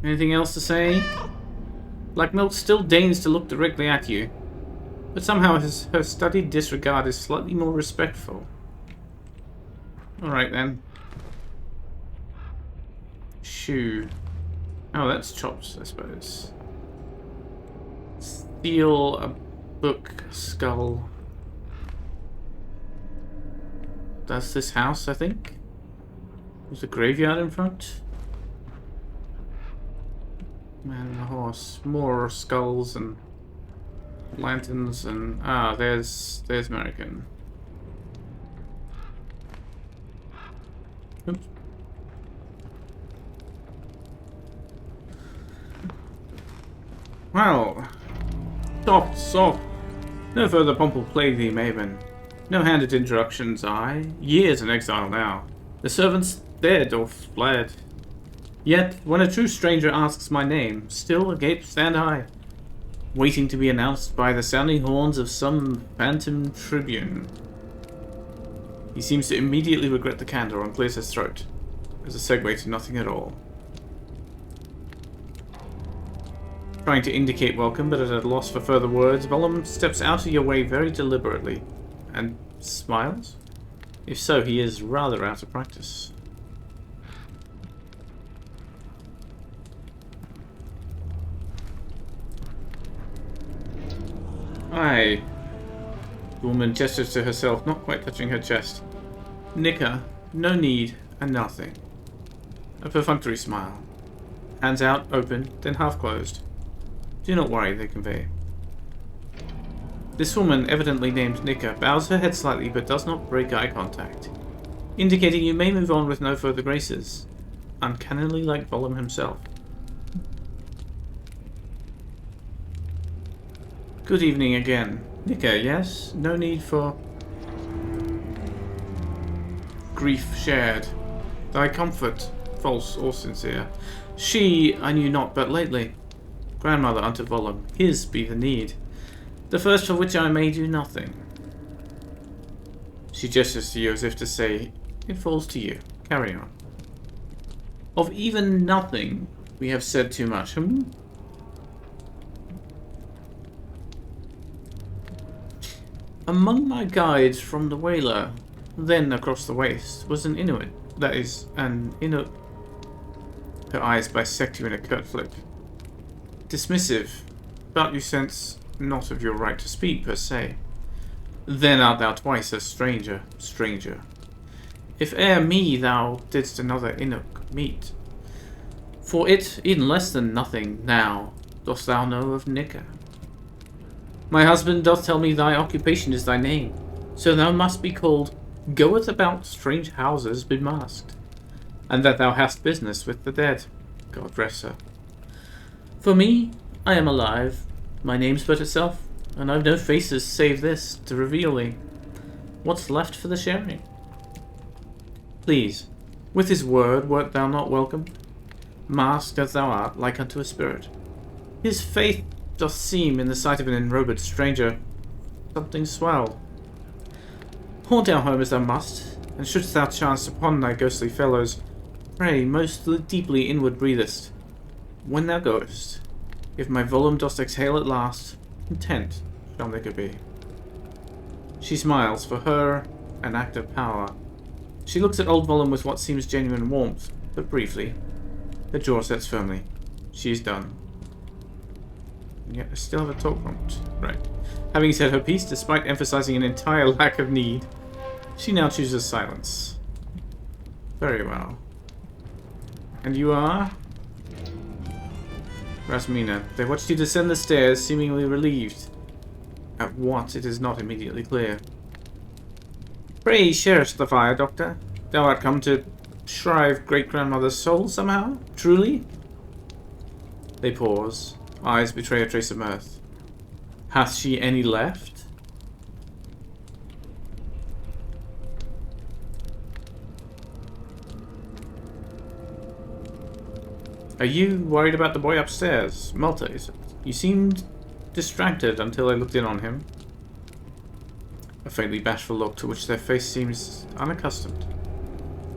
Anything else to say? Black Milk still deigns to look directly at you, but somehow her studied disregard is slightly more respectful. Alright then. Shoe. Oh, that's Chops, I suppose. Steal a book, skull. That's this house, I think. There's a graveyard in front. Man and a horse. More skulls and lanterns and... Ah, there's American. Oops. Well, soft. No further pomp will plague thee, Maven. No handed introductions, I. Years in exile now. The servants dead or fled. Yet, when a true stranger asks my name, still agape stand I, waiting to be announced by the sounding horns of some phantom tribune. He seems to immediately regret the candor and clears his throat, as a segue to nothing at all. Trying to indicate welcome, but at a loss for further words, Volum steps out of your way very deliberately. And smiles? If so, he is rather out of practice. Aye. The woman gestures to herself, not quite touching her chest. Nika, no need, and nothing. A perfunctory smile. Hands out, open, then half closed. Do not worry, they convey. This woman, evidently named Nika, bows her head slightly but does not break eye contact, indicating you may move on with no further graces, uncannily like Volum himself. Good evening again. Nika, yes? No need for grief shared. Thy comfort, false or sincere. She I knew not but lately. Grandmother unto Volum, his be the need. The first for which I may do nothing. She gestures to you as if to say, it falls to you. Carry on. Of even nothing we have said too much, Among my guides from the Whaler, then across the waste, was an Inuit. That is, an Inuit. Her eyes bisect you in a curt flip. Dismissive, but you sense not of your right to speak, per se. Then art thou twice a stranger, stranger. If ere me thou didst another Inuk meet. For it, in less than nothing, now, dost thou know of Nika. My husband doth tell me thy occupation is thy name, so thou must be called Goeth about strange houses bemasked, and that thou hast business with the dead. God rest her. For me, I am alive. My name's but itself, and I've no faces save this to reveal thee. What's left for the sharing? Please, with his word wert thou not welcome? Masked as thou art, like unto a spirit. His faith doth seem, in the sight of an enrobed stranger, something swell. Haunt our home as thou must, and shouldst thou chance upon thy ghostly fellows, pray most deeply inward breathest. When thou goest, if my Volum dost exhale at last, content shall Nika be. She smiles, for her an act of power. She looks at old Volum with what seems genuine warmth, but briefly. The jaw sets firmly. She is done. And yet I still have a talk prompt. Right. Having said her piece, despite emphasizing an entire lack of need, she now chooses silence. Very well. And you are? Rasmina. They watched you descend the stairs, seemingly relieved. At what, it is not immediately clear. Pray share the fire, Doctor. Thou art come to shrive great-grandmother's soul somehow? Truly? They pause. Eyes betray a trace of mirth. Hath she any left? Are you worried about the boy upstairs? Malta, is it? You seemed distracted until I looked in on him. A faintly bashful look to which their face seems unaccustomed.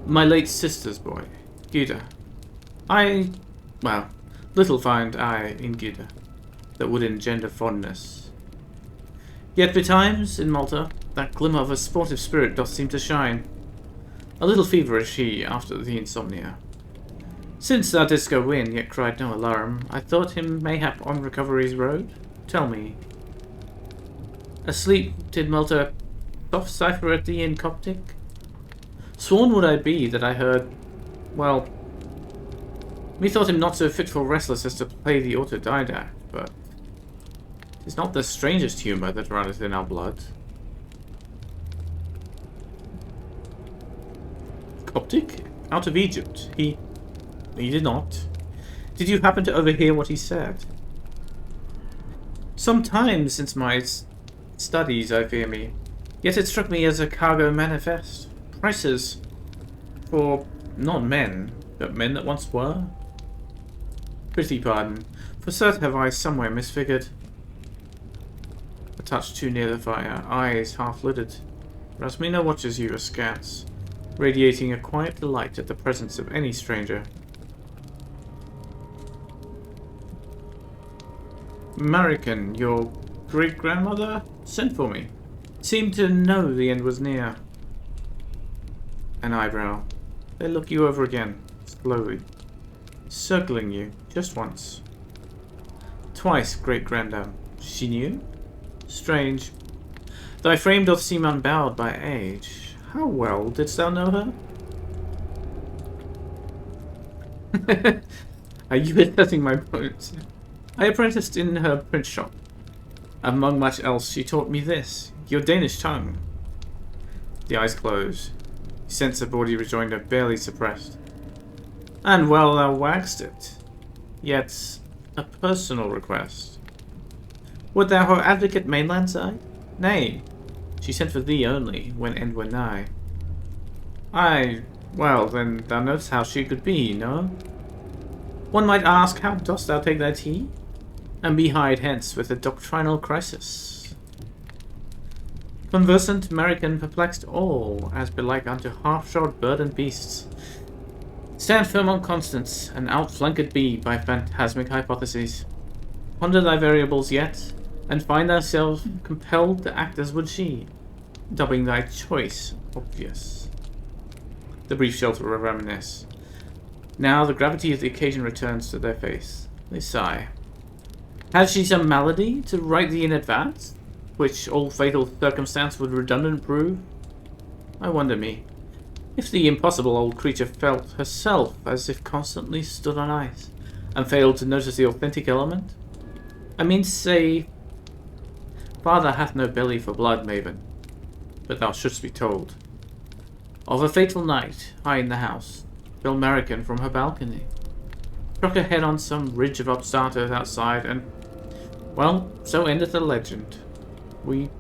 My late sister's boy, Gida. Well, little find I in Gida that would engender fondness. Yet betimes, in Malta, that glimmer of a sportive spirit doth seem to shine. A little feverish he after the insomnia. Since thou didst go in, yet cried no alarm, I thought him mayhap on recovery's road. Tell me. Asleep did Malta soft cipher at thee in Coptic? Sworn would I be that I heard, well, methought him not so fitful restless as to play the autodidact, but 'tis not the strangest humour that runneth in our blood. Coptic? Out of Egypt. He did not. Did you happen to overhear what he said? Some time since my studies, I fear me. Yet it struck me as a cargo manifest. Prices for not men, but men that once were. Prithee pardon, for certain have I somewhere misfigured. A touch too near the fire, eyes half-lidded. Rasmina watches you askance, radiating a quiet delight at the presence of any stranger. American, your great-grandmother sent for me. Seemed to know the end was near. An eyebrow. They look you over again, slowly. Circling you, just once. Twice, great-granddam. She knew? Strange. Thy frame doth seem unbowed by age. How well didst thou know her? Are you assessing my points? I apprenticed in her print shop. Among much else, she taught me this, your Danish tongue. The eyes close. You sense a body rejoinder barely suppressed. And well thou waxed it. Yet, a personal request. Would thou her advocate mainland side? Nay, she sent for thee only, when end were nigh. Aye, well, then thou know'st how she could be, no? One might ask, how dost thou take thy tea? And be hied hence with a doctrinal crisis. Conversant American perplexed all, as belike unto half-shod bird and beasts. Stand firm on constance, and outflanked be by phantasmic hypotheses. Ponder thy variables yet, and find thyself compelled to act as would she, dubbing thy choice obvious. The brief shelter reminisce. Now the gravity of the occasion returns to their face. They sigh. Has she some malady to write thee in advance, which all fatal circumstance would redundant prove? I wonder me, if the impossible old creature felt herself as if constantly stood on ice, and failed to notice the authentic element? I mean to say, father hath no belly for blood, maven, but thou shouldst be told. Of a fateful night, high in the house, fell American from her balcony, struck her head on some ridge of upstart earth outside, and, well, so endeth the legend. We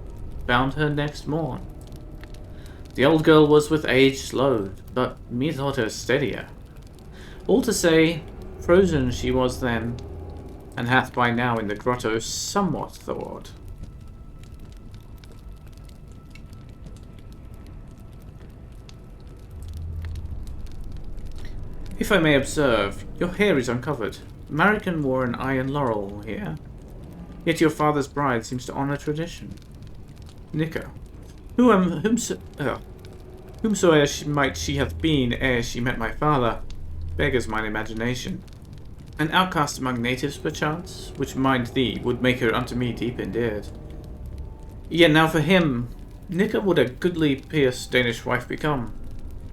found her next morn. The old girl was with age slowed, but methought her steadier. All to say, frozen she was then, and hath by now in the grotto somewhat thawed. If I may observe, your hair is uncovered. American wore an iron laurel here. Yet your father's bride seems to honor tradition. Nico, whomsoever might she hath been ere she met my father, beggars mine imagination. An outcast among natives, perchance, which mind thee would make her unto me deep endeared. Yet now for him, Nico would a goodly pierced Danish wife become.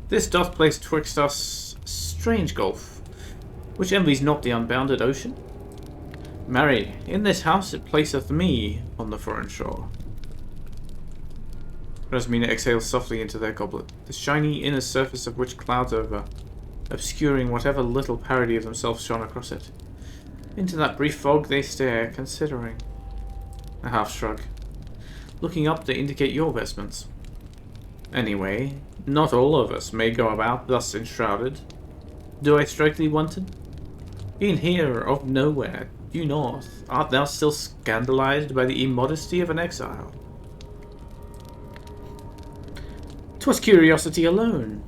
This doth place twixt us strange gulf, which envies not the unbounded ocean. Marry, in this house it placeth me on the foreign shore. Rasmina exhales softly into their goblet, the shiny inner surface of which clouds over, obscuring whatever little parody of themselves shone across it. Into that brief fog they stare, considering. A half shrug. Looking up to indicate your vestments. Anyway, not all of us may go about thus enshrouded. Do I strike thee wanton? Being here of nowhere, due north, art thou still scandalized by the immodesty of an exile? 'Twas curiosity alone.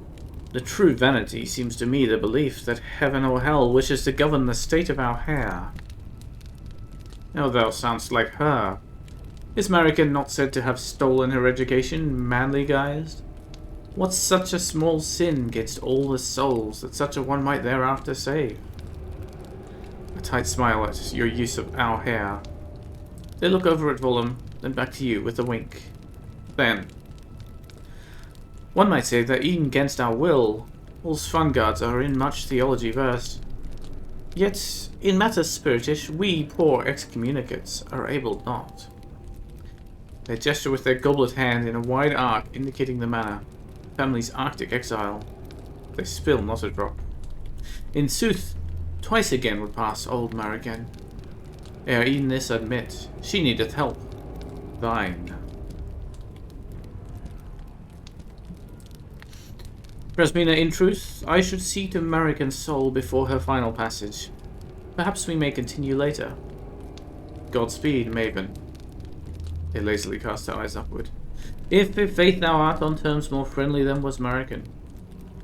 The true vanity seems to me the belief that heaven or hell wishes to govern the state of our hair. Oh, thou soundst like her. Is Marican not said to have stolen her education, manly guised? What's such a small sin against all the souls that such a one might thereafter save? A tight smile at your use of our hair. They look over at Volum, then back to you with a wink. Then, one might say that even against our will, all Svangards are in much theology versed. Yet, in matters spiritish, we poor excommunicates are able not. They gesture with their goblet hand in a wide arc, indicating the manner. Family's arctic exile. They spill not a drop. In sooth, twice again would pass old Marican. Ere e'en this admit, she needeth help. Thine. Rasmina, in truth, I should see to Marican's soul before her final passage. Perhaps we may continue later. Godspeed, Maven. They lazily cast their eyes upward. If faith thou art on terms more friendly than was Marican.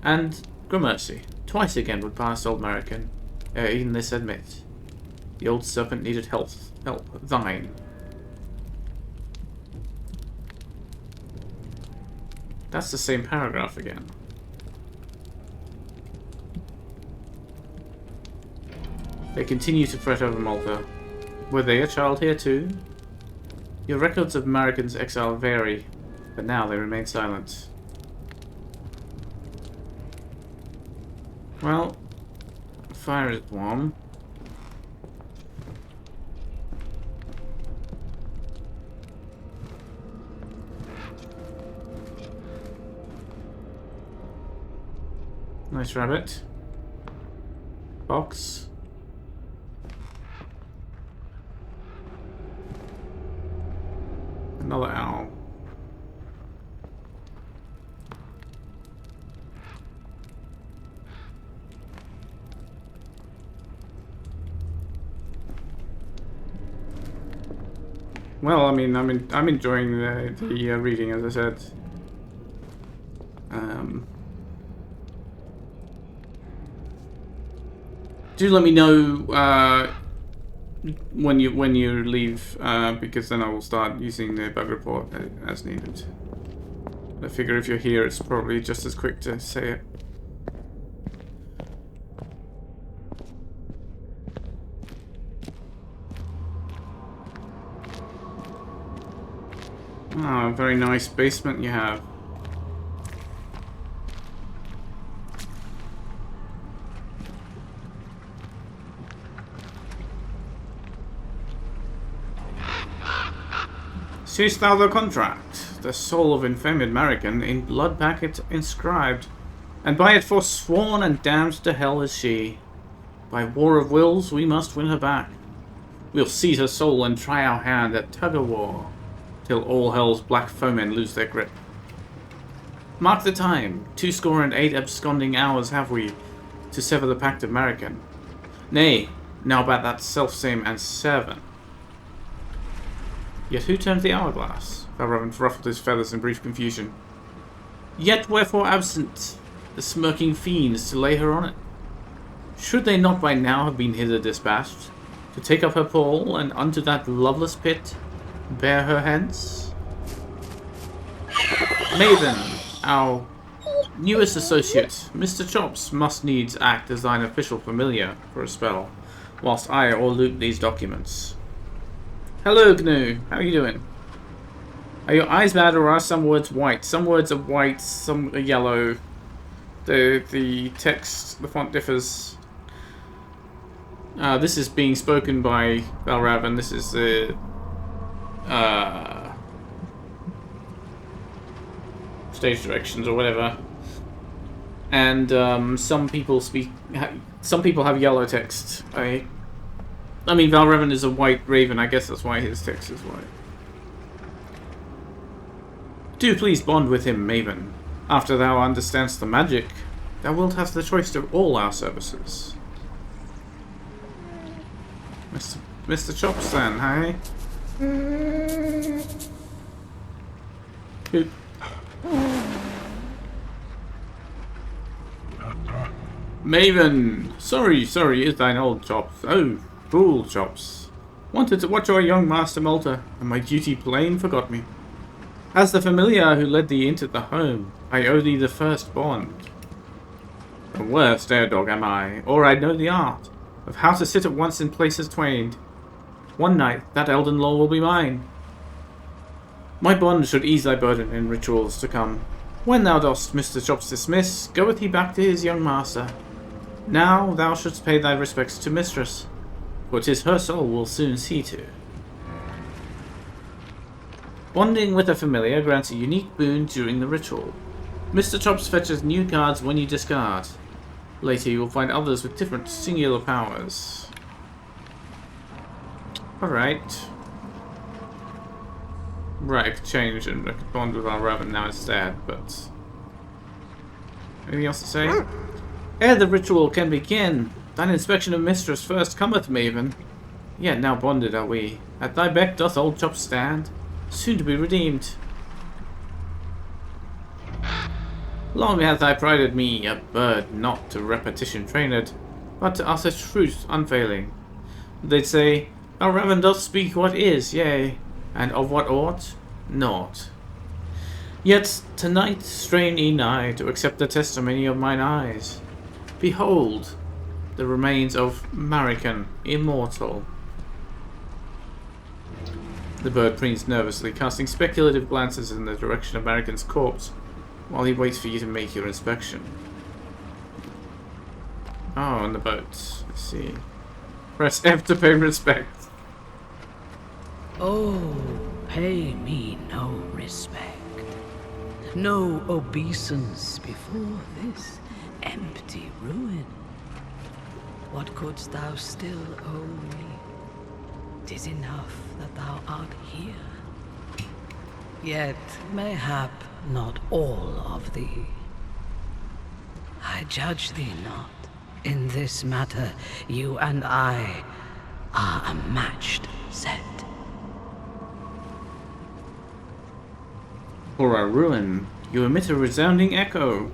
And, gramercy, twice again would pass old Marican, ere e'en this admit. The old serpent needed help thine. That's the same paragraph again. They continue to fret over Malta. Were they a child here too? Your records of Americans' exile vary, but now they remain silent. Well, fire is warm. Nice rabbit. Box. Another owl. Well, I mean, I'm enjoying the reading, as I said. Do let me know when you leave, because then I will start using the bug report as needed. I figure if you're here, it's probably just as quick to say it. Ah, very nice basement you have. Seest thou the contract? The soul of infame American in blood packet inscribed, and by it forsworn and damned to hell is she. By war of wills we must win her back. We'll seize her soul and try our hand at tug-of-war, till all hell's black foemen lose their grip. Mark the time, 28 absconding hours have we to sever the pact of American. Nay, now about that self-same and 7. Yet who turned the hourglass? Valravn ruffled his feathers in brief confusion. Yet wherefore absent the smirking fiends to lay her on it? Should they not by now have been hither dispatched, to take up her pall, and unto that loveless pit bear her hence? Maven, our newest associate, Mr. Chops, must needs act as thine official familiar for a spell, whilst I o'erloop these documents. Hello, Gnu. How are you doing? Are your eyes bad, or are some words white? Some words are white, some are yellow. The text, the font differs. This is being spoken by Valravn. This is the stage directions or whatever. And some people have yellow text. I mean, Valravn is a white raven. I guess that's why his text is white. Do please bond with him, Maven. After thou understandst the magic, thou wilt have the choice of all our services. Mr. Chops, then, hey? Boop. Maven! Sorry, is thine old Chops. Oh, fool, Chops. Wanted to watch our young master Malta, and my duty plain forgot me. As the familiar who led thee into the home, I owe thee the first bond. The worst air-dog am I, or I know the art of how to sit at once in places twain. One night that Elden law will be mine. My bond should ease thy burden in rituals to come. When thou dost Mr. Chops dismiss, goeth he back to his young master. Now thou shouldst pay thy respects to mistress, for 'tis her soul we'll soon see to. Bonding with a familiar grants a unique boon during the ritual. Mr. Chops fetches new cards when you discard. Later you will find others with different singular powers. Alright. Right, I could change and I could bond with our Raven now instead, but... anything else to say? Ere the ritual can begin, thine inspection of mistress first cometh, Maven. Yet now bonded are we. At thy beck doth old Chops stand, soon to be redeemed. Long hath I prided me, a bird not to repetition trained, but to utter truth unfailing. They'd say, "Our Reverend doth speak what is, yea, and of what ought, naught. Yet tonight strain ye nigh to accept the testimony of mine eyes. Behold, the remains of Marican, immortal." The bird preens nervously, casting speculative glances in the direction of Marican's corpse, while he waits for you to make your inspection. Oh, on the boat. I see. Press F to pay respect. Oh, pay me no respect. No obeisance before this empty ruin. What couldst thou still owe me? 'Tis enough that thou art here. Yet, mayhap, not all of thee. I judge thee not. In this matter, you and I are a matched set. For our ruin, you emit a resounding echo.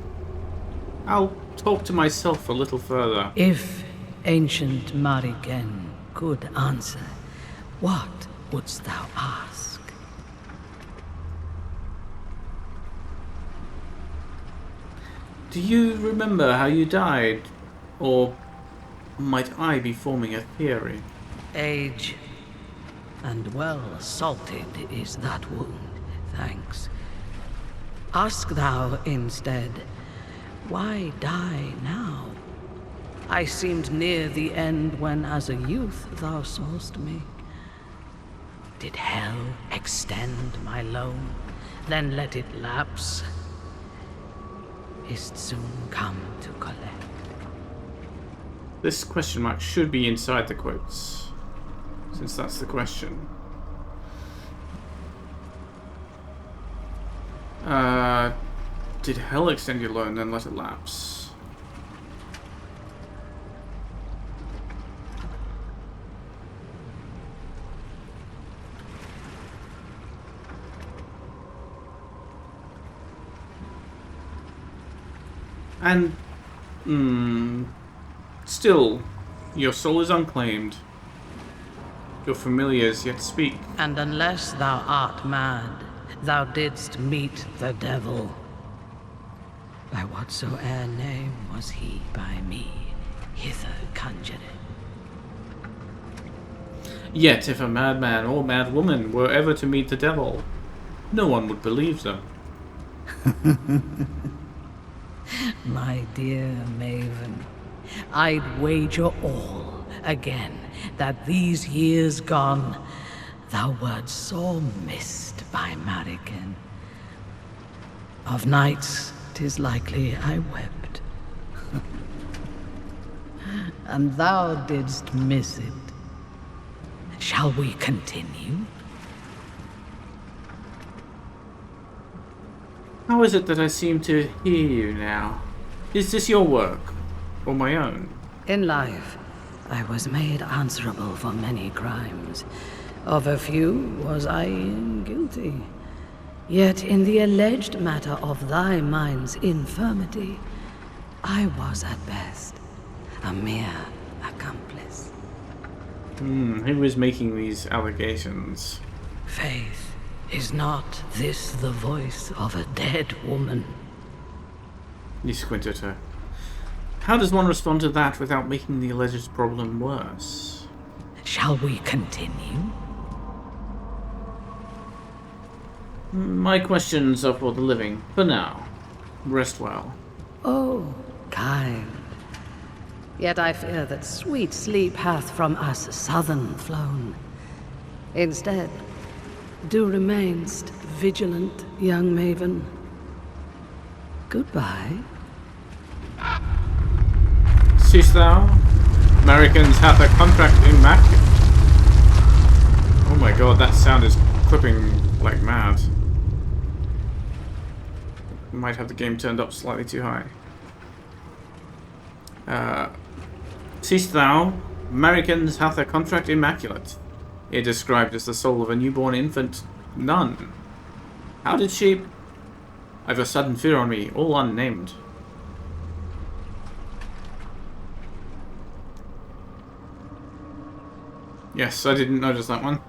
I'll talk to myself a little further. If ancient Mariken could answer, what wouldst thou ask? Do you remember how you died? Or might I be forming a theory? Age, and well salted is that wound, thanks. Ask thou instead, why die now? I seemed near the end when as a youth thou saw'st me. Did hell extend my loan, then let it lapse? Is't soon come to collect? This question mark should be inside the quotes, since that's the question. Did hell extend your loan, then let it lapse? And, still, your soul is unclaimed. Your familiars yet speak. And unless thou art mad, thou didst meet the devil. By whatsoe'er name was he by me hither conjured. Yet if a madman or mad woman were ever to meet the devil, no one would believe them. My dear Maven, I'd wager all again that these years gone, thou wert sore missed by Mariken. Of nights, 'tis likely I wept. And thou didst miss it. Shall we continue? How is it that I seem to hear you now? Is this your work, or my own? In life, I was made answerable for many crimes. Of a few was I guilty. Yet in the alleged matter of thy mind's infirmity, I was at best a mere accomplice. Who is making these allegations? Faith, is not this the voice of a dead woman? You squint at her. How does one respond to that without making the alleged problem worse? Shall we continue? My questions are for the living, for now. Rest well. Oh, kind. Yet I fear that sweet sleep hath from us southern flown. Instead, do remainst vigilant, young Maven. Goodbye. Seest thou? Americans hath a contract in Mac. Oh my god, that sound is clipping like mad. Might have the game turned up slightly too high. Seest thou? Americans hath a contract immaculate. It described as the soul of a newborn infant nun. How did she... I've a sudden fear on me, all unnamed. Yes, I didn't notice that one.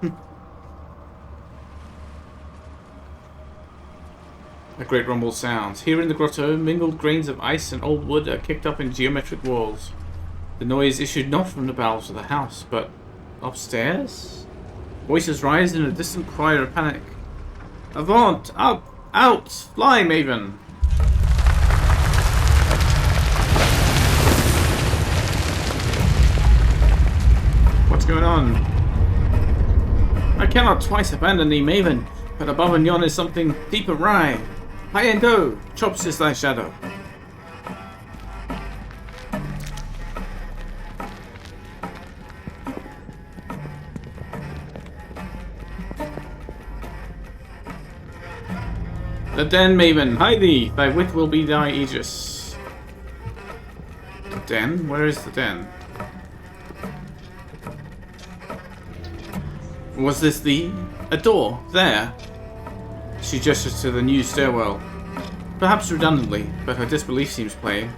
A great rumble sounds. Here in the grotto, mingled grains of ice and old wood are kicked up in geometric walls. The noise issued not from the bowels of the house, but upstairs? Voices rise in a distant cry of panic. Avaunt! Up! Out! Fly, Maven! What's going on? I cannot twice abandon thee, Maven, but above and yon is something deep awry. High and go! Chops is thy shadow. The den, Maven, hide thee! Thy wit will be thy aegis. The den? Where is the den? Was this the... a door? There. She gestures to the new stairwell. Perhaps redundantly, but her disbelief seems plain.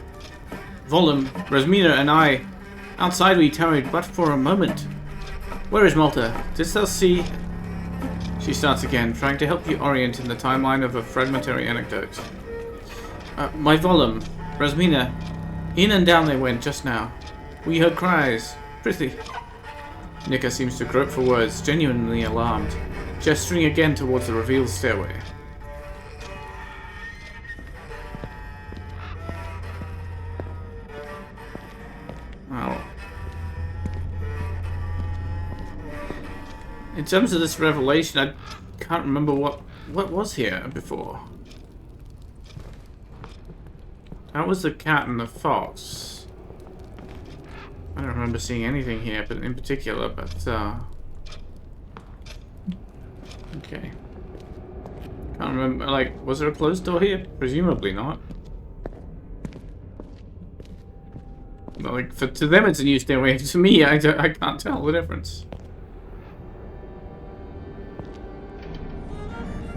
Volum, Rasmina, and I... outside we tarried but for a moment. Where is Malta? Didst thou see... She starts again, trying to help you orient in the timeline of a fragmentary anecdote. My Volum, Rasmina, in and down they went just now. We heard cries. Prithee. Nika seems to grope for words, genuinely alarmed, gesturing again towards the revealed stairway. Well, in terms of this revelation, I can't remember what was here before. That was the cat and the fox. I don't remember seeing anything here, but in particular, but okay. Can't remember. Like, was there a closed door here? Presumably not. Like, to them it's a new stairway. To me, I can't tell the difference.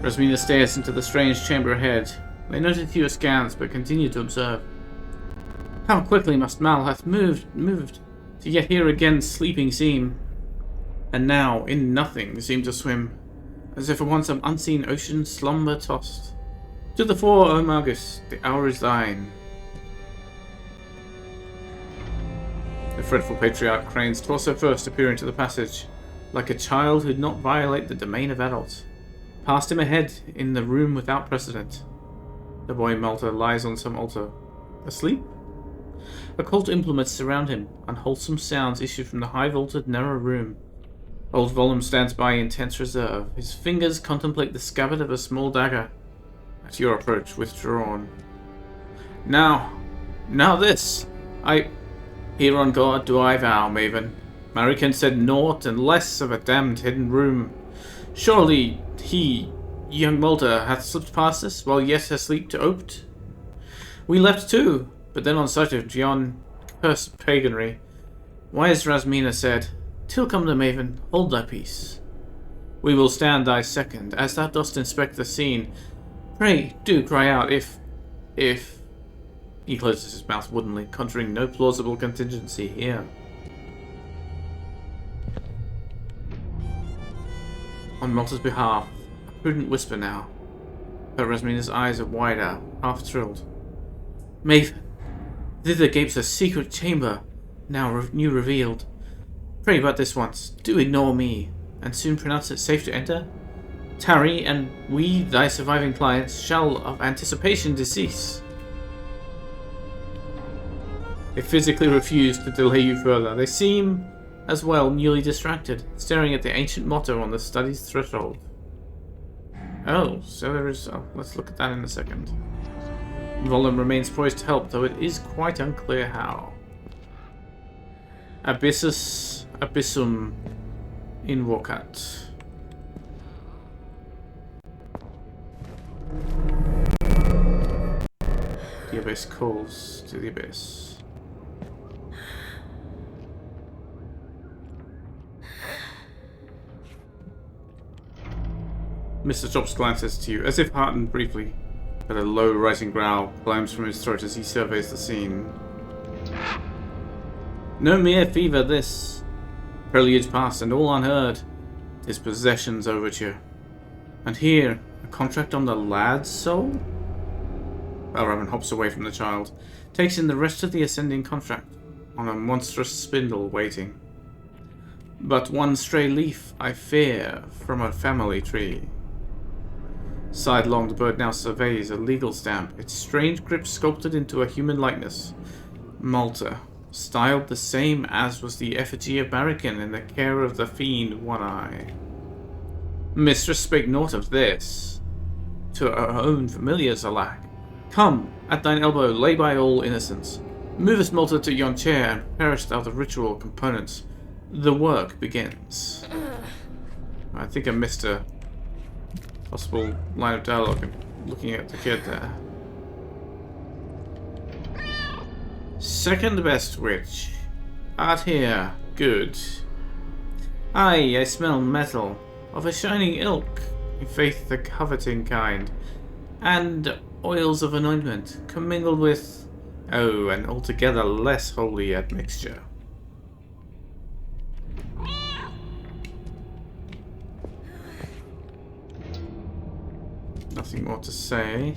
Rasmina stares into the strange chamber ahead. They noted fewer scans, but continue to observe. How quickly must Mal hath moved, to yet here again sleeping seem, and now in nothing seem to swim, as if upon some unseen ocean slumber tossed. To the fore, O Magus, the hour is thine. The fretful patriarch cranes torso first, appear into the passage, like a child who'd not violate the domain of adults. Past him ahead, in the room without precedent. The boy Malta lies on some altar. Asleep? Occult implements surround him. Unwholesome sounds issue from the high-vaulted, narrow room. Old Volum stands by in tense reserve. His fingers contemplate the scabbard of a small dagger. At your approach, withdrawn. Now this! Here on God do I vow, Maven. Marican said naught and less of a damned hidden room. Surely he, young Malta, hath slipped past us while yet asleep to opt? We left too, but then on sight of yon cursed paganry, wise Rasmina said, Till come the Maven, hold thy peace. We will stand thy second, as thou dost inspect the scene. Pray, do cry out if... He closes his mouth woodenly, conjuring no plausible contingency here. On Malta's behalf, a prudent whisper now. But Rasmina's eyes are wider, half-thrilled. Maven, thither gapes a secret chamber, now new revealed. Pray but this once, do ignore me, and soon pronounce it safe to enter. Tarry, and we, thy surviving clients, shall of anticipation decease. They physically refuse to delay you further. They seem, as well, newly distracted, staring at the ancient motto on the study's threshold. Oh, so there is... Oh, let's look at that in a second. Volum remains poised to help, though it is quite unclear how. Abyssus Abyssum Invocat. The abyss calls to the abyss. Mr. Chops glances to you, as if heartened briefly, but a low rising growl climbs from his throat as he surveys the scene. No mere fever this. Preludes past and all unheard. His possessions overture. And here, a contract on the lad's soul? Valravn hops away from the child, takes in the rest of the ascending contract, on a monstrous spindle waiting. But one stray leaf, I fear, from a family tree. Sidelong, the bird now surveys a legal stamp, its strange grip sculpted into a human likeness. Malta, styled the same as was the effigy of Barakin in the care of the fiend One Eye. Mistress spake naught of this. To her own familiars, alack. Come, at thine elbow, lay by all innocence. Movest Malta to yon chair, and perish thou the ritual components. The work begins. I think I missed a possible line of dialogue looking at the kid there. Second best witch. Art here. Good. Aye, I smell metal. Of a shining ilk, in faith the coveting kind. And oils of anointment, commingled with, oh, an altogether less holy admixture. Nothing more to say.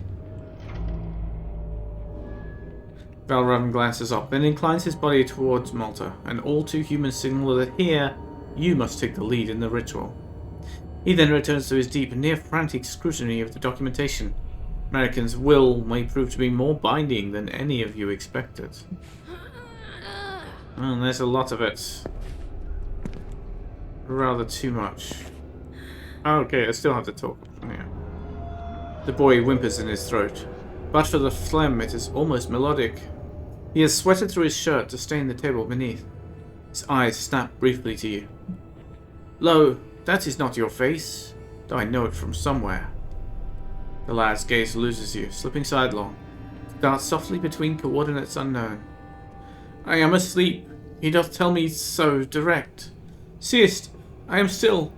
Valravn glances up, then inclines his body towards Malta, an all too human signal that here, you must take the lead in the ritual. He then returns to his deep, near-frantic scrutiny of the documentation. American's will may prove to be more binding than any of you expected. And there's a lot of it. Rather too much. Okay, I still have to talk. Yeah. The boy whimpers in his throat. But for the phlegm, it is almost melodic. He has sweated through his shirt to stain the table beneath. His eyes snap briefly to you. Lo, that is not your face, though I know it from somewhere. The lad's gaze loses you, slipping sidelong. Darts softly between coordinates unknown. I am asleep. He doth tell me so direct. Seest, I am still,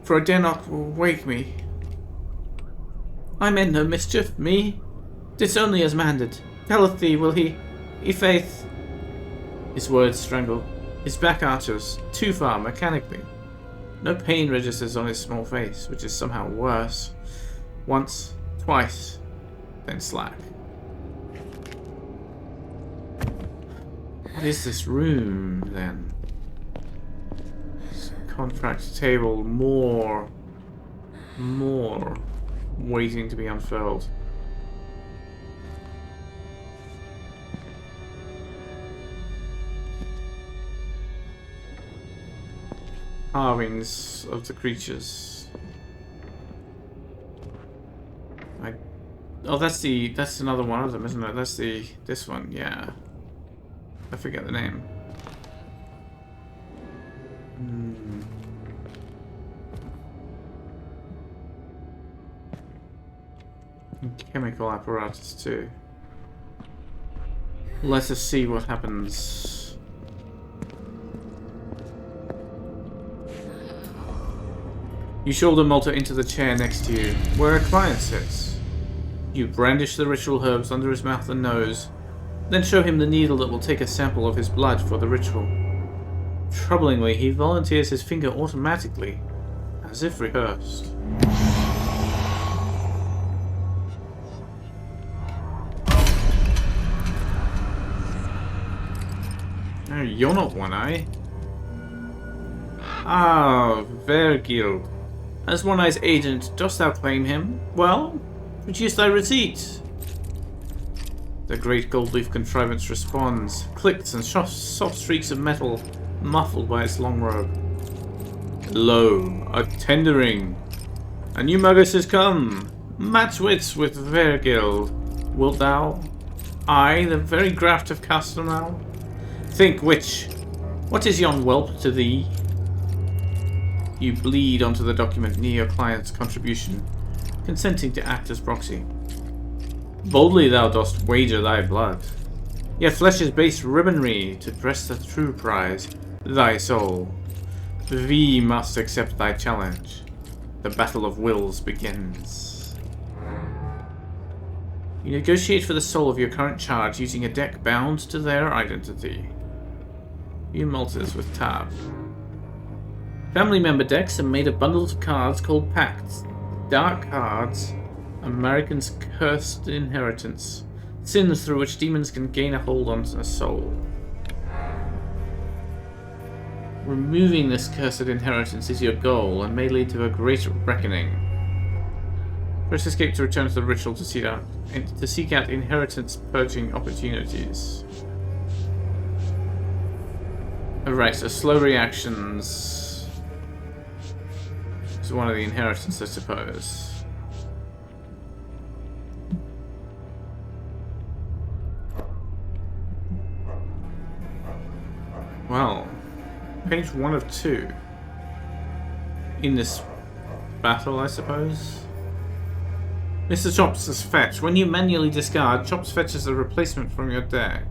for I dare not wake me. I meant no mischief, me. Didst only as manded. Telleth thee, will he, faith. His words strangle. His back arches, too far mechanically. No pain registers on his small face, which is somehow worse. Once, twice, then slack. What is this room, then? Contract table, more waiting to be unfurled. Carvings of the creatures. Oh, that's another one of them, isn't it? That's this one, yeah. I forget the name. And chemical apparatus too. Let us see what happens. You shoulder Malta into the chair next to you, where a client sits. You brandish the ritual herbs under his mouth and nose, then show him the needle that will take a sample of his blood for the ritual. Troublingly, he volunteers his finger automatically, as if rehearsed. No, you're not One Eye. Ah, Vergil. As One Eye's agent, dost thou claim him? Well, produce thy receipt. The great gold leaf contrivance responds, clicks and soft streaks of metal, muffled by its long robe. Lo, a tendering. A new Magus has come. Match wits with Vergil. Wilt thou? I, the very graft of Castelnau? Think which. What is yon whelp to thee? You bleed onto the document near your client's contribution, consenting to act as proxy. Boldly thou dost wager thy blood. Yet flesh is base ribbonry to dress the true prize, thy soul. We must accept thy challenge. The battle of wills begins. You negotiate for the soul of your current charge using a deck bound to their identity. You multis with Tab. Family member decks are made of bundles of cards called pacts. Dark cards, Americans' cursed inheritance. Sins through which demons can gain a hold on a soul. Removing this cursed inheritance is your goal and may lead to a great reckoning. First escape to return to the ritual to seek out inheritance purging opportunities. Alright, so slow reactions is one of the inheritance, I suppose. Well, page 1 of 2 in this battle, I suppose. Mr. Chops' fetch. When you manually discard, Chops fetches a replacement from your deck.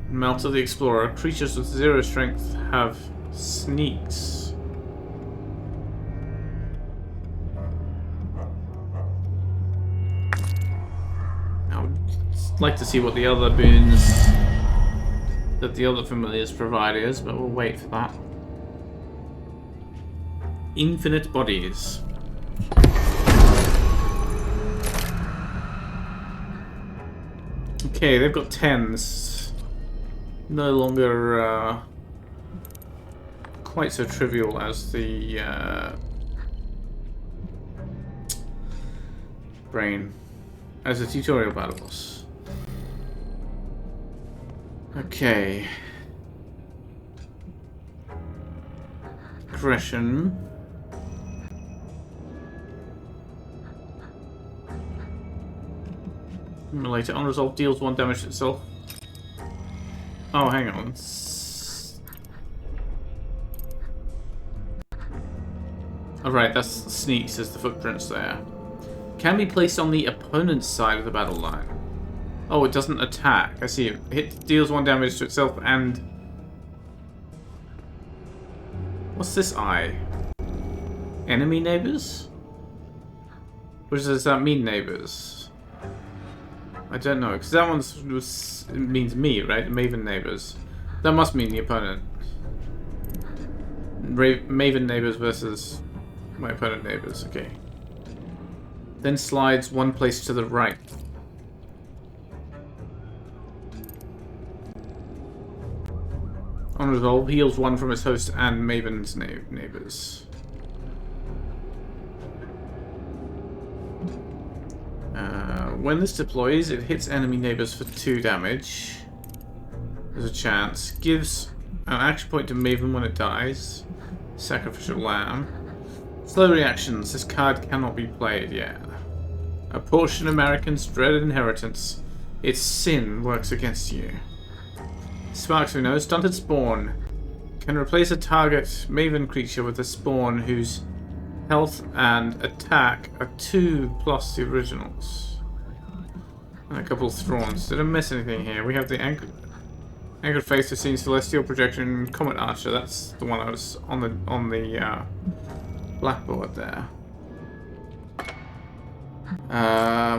Melt of the Explorer. Creatures with 0 strength have sneaks. I would like to see what the other boons that the other familiars provide is, but we'll wait for that. Infinite bodies. Okay, they've got 10s. No longer quite so trivial as the brain, as a tutorial battle boss. Okay. Aggression. Later, unresolved deals 1 damage to itself. Oh, hang on. Alright, that's sneaks as the footprints there. Can be placed on the opponent's side of the battle line. Oh, it doesn't attack. I see it. Deals 1 damage to itself and... What's this eye? Enemy neighbors? What does that mean, neighbors? I don't know, because that one means me, right? Maven neighbors. That must mean the opponent. Maven neighbors versus my opponent neighbors. Okay. Then slides 1 place to the right. On resolve, heals 1 from his host and Maven's neighbors. When this deploys, it hits enemy neighbors for 2 damage. There's a chance. Gives an action point to Maven when it dies. Sacrificial Lamb. Slow reactions. This card cannot be played yet. A portion of Americans' dreaded inheritance. Its sin works against you. Sparks, we know. Stunted Spawn. Can replace a target Maven creature with a spawn whose health and attack are 2 plus the originals. And a couple of Thrawns. Did I miss anything here? We have the Anchored Face, the Seen Celestial Projection, Comet Archer. That's the one I was on the blackboard there.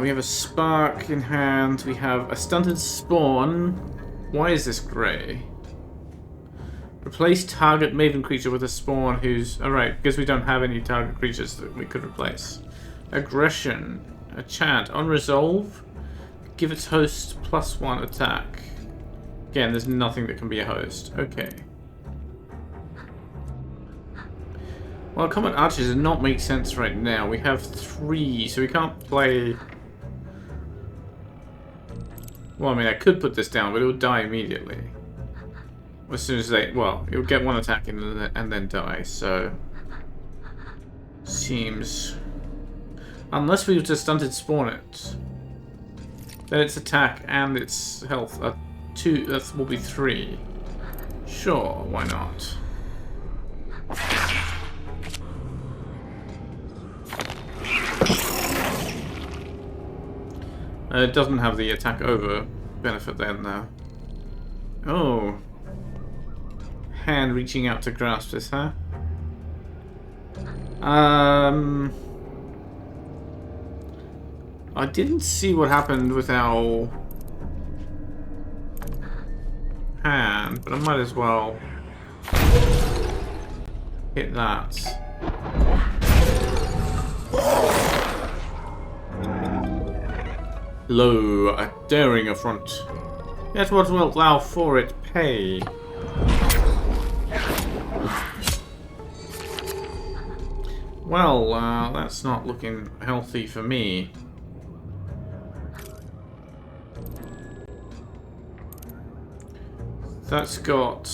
We have a Spark in hand. We have a Stunted Spawn. Why is this grey? Replace target Maven creature with a spawn who's... Alright, because we don't have any target creatures that we could replace. Aggression. A chant. On resolve, give its host +1 attack. Again, there's nothing that can be a host. Okay. Well, Comet Archers does not make sense right now. We have 3, so we can't play... Well, I mean, I could put this down, but it would die immediately. As soon as they... Well, it would get 1 attack in and then die, so... Seems... Unless we just Stunted Spawn it. Then its attack and its health are 2... That will be 3. Sure, why not? It doesn't have the attack over benefit then, though. Oh. Hand reaching out to grasp this, huh? I didn't see what happened with our hand, but I might as well. hit that. Lo, a daring affront. Yet what wilt thou for it pay? Well, that's not looking healthy for me. That's got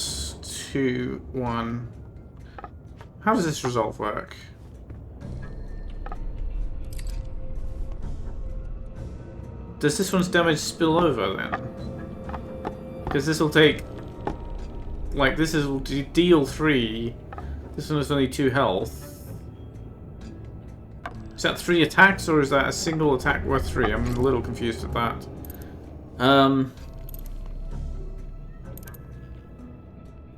2, 1. How does this resolve work? Does this one's damage spill over then? Because this will take... Like, this will deal 3. This one has only 2 health. Is that 3 attacks, or is that a single attack worth 3? I'm a little confused with that.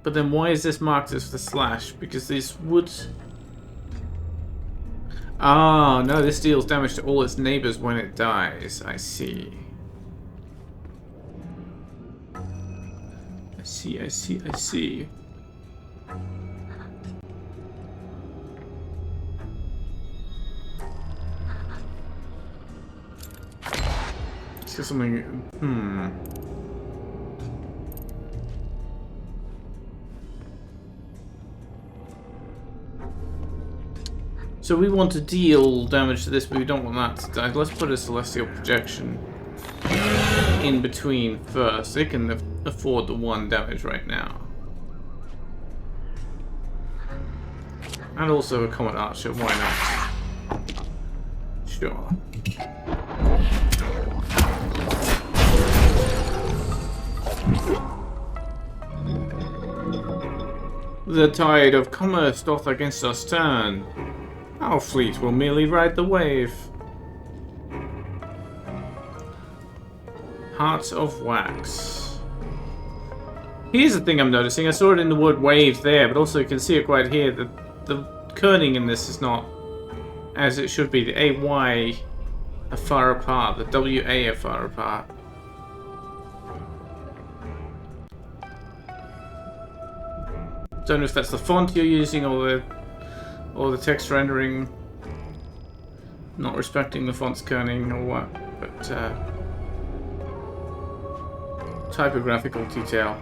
But then why is this marked as the slash? Because this would... Ah, no, this deals damage to all its neighbors when it dies. I see. I see. Is something... So we want to deal damage to this, but we don't want that to die. Let's put a Celestial Projection in between first. They can afford the 1 damage right now. And also a Comet Archer, why not? Sure. The tide of commerce doth against us turn. Our fleet will merely ride the wave. Hearts of Wax. Here's the thing I'm noticing. I saw it in the word wave there, but also you can see it quite here. The kerning in this is not as it should be. The AY are far apart. The WA are far apart. Don't know if that's the font you're using or the text rendering not respecting the font's kerning or what, but typographical detail.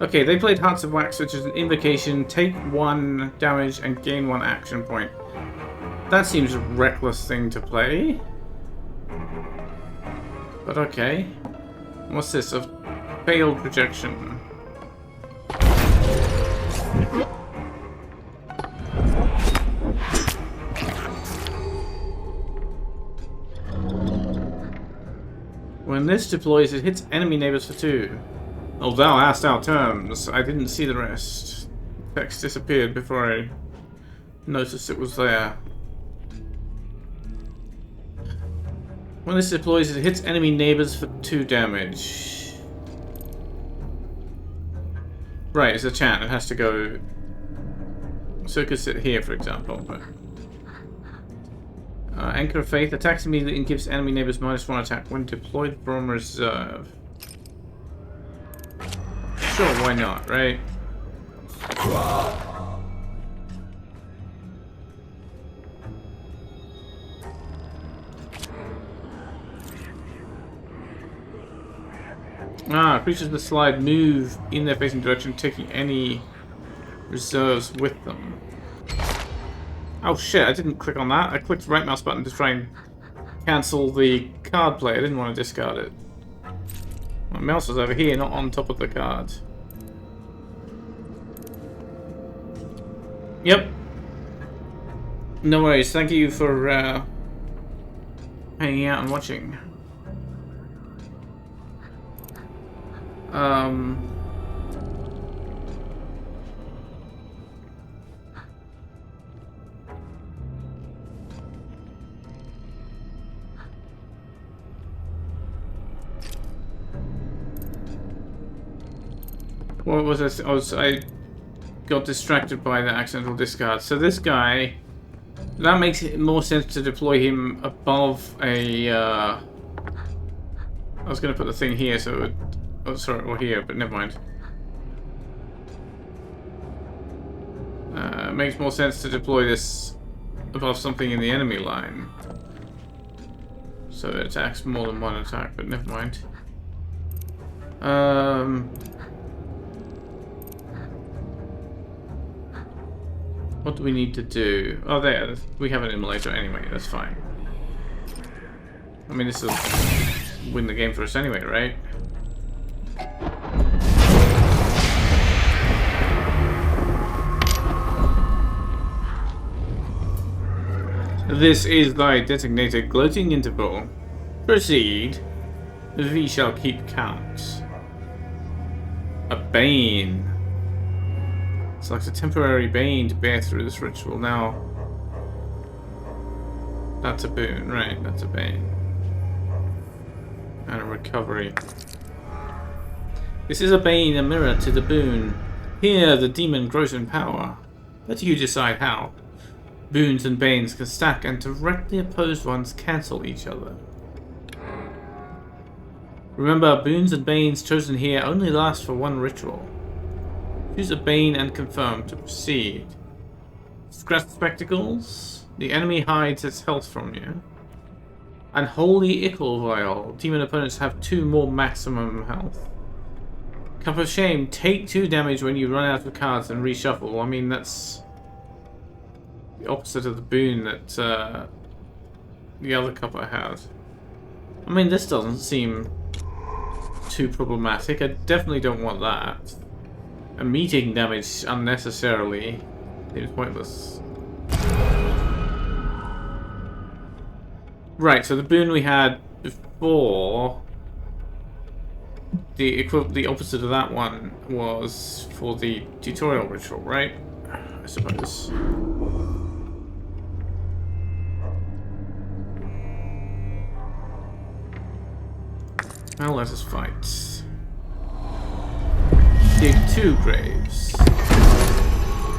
Okay, they played Hearts of Wax, which is an invocation, take 1 damage and gain 1 action point. That seems a reckless thing to play. But okay. What's this? A failed projection. When this deploys, it hits enemy neighbors for 2. Oh, thou asked our terms. I didn't see the rest. Text disappeared before I noticed it was there. When this deploys, it hits enemy neighbors for 2 damage. Right, it's a chant. It has to go... So it could sit here, for example, but... Anchor of Faith attacks immediately and gives enemy neighbors -1 attack when deployed from reserve. Sure, why not, right? Creatures with slide move in their facing direction, taking any reserves with them. Oh shit, I didn't click on that. I clicked the right mouse button to try and cancel the card play. I didn't want to discard it. My mouse was over here, not on top of the card. Yep. No worries. Thank you for hanging out and watching. What was this? I got distracted by the accidental discard. So this guy, that makes it more sense to deploy him above a... I was going to put the thing here, so it would... Oh, sorry, or here, but never mind. Makes more sense to deploy this above something in the enemy line. So it attacks more than one attack, but never mind. What do we need to do? Oh, there. We have an immolator anyway. That's fine. I mean, this will win the game for us anyway, right? This is thy designated gloating interval. Proceed. We shall keep count. A bane. Select a temporary bane to bear through this ritual. Now, that's a boon, right? That's a bane. And a recovery. This is a bane, a mirror to the boon. Here, the demon grows in power. Let you decide how. Boons and banes can stack, and directly opposed ones cancel each other. Remember, boons and banes chosen here only last for one ritual. Choose a bane and confirm to proceed. Scratch spectacles. The enemy hides its health from you. And Holy Ickle Vial. Demon opponents have 2 more maximum health. Cup of Shame. Take 2 damage when you run out of cards and reshuffle. I mean, that's the opposite of the boon that the other cup I had. I mean, this doesn't seem too problematic. I definitely don't want that. And meeting damage unnecessarily seems pointless. Right, so the boon we had before, the opposite of that one was for the tutorial ritual, right? I suppose. Well, let us fight. Dig 2 graves.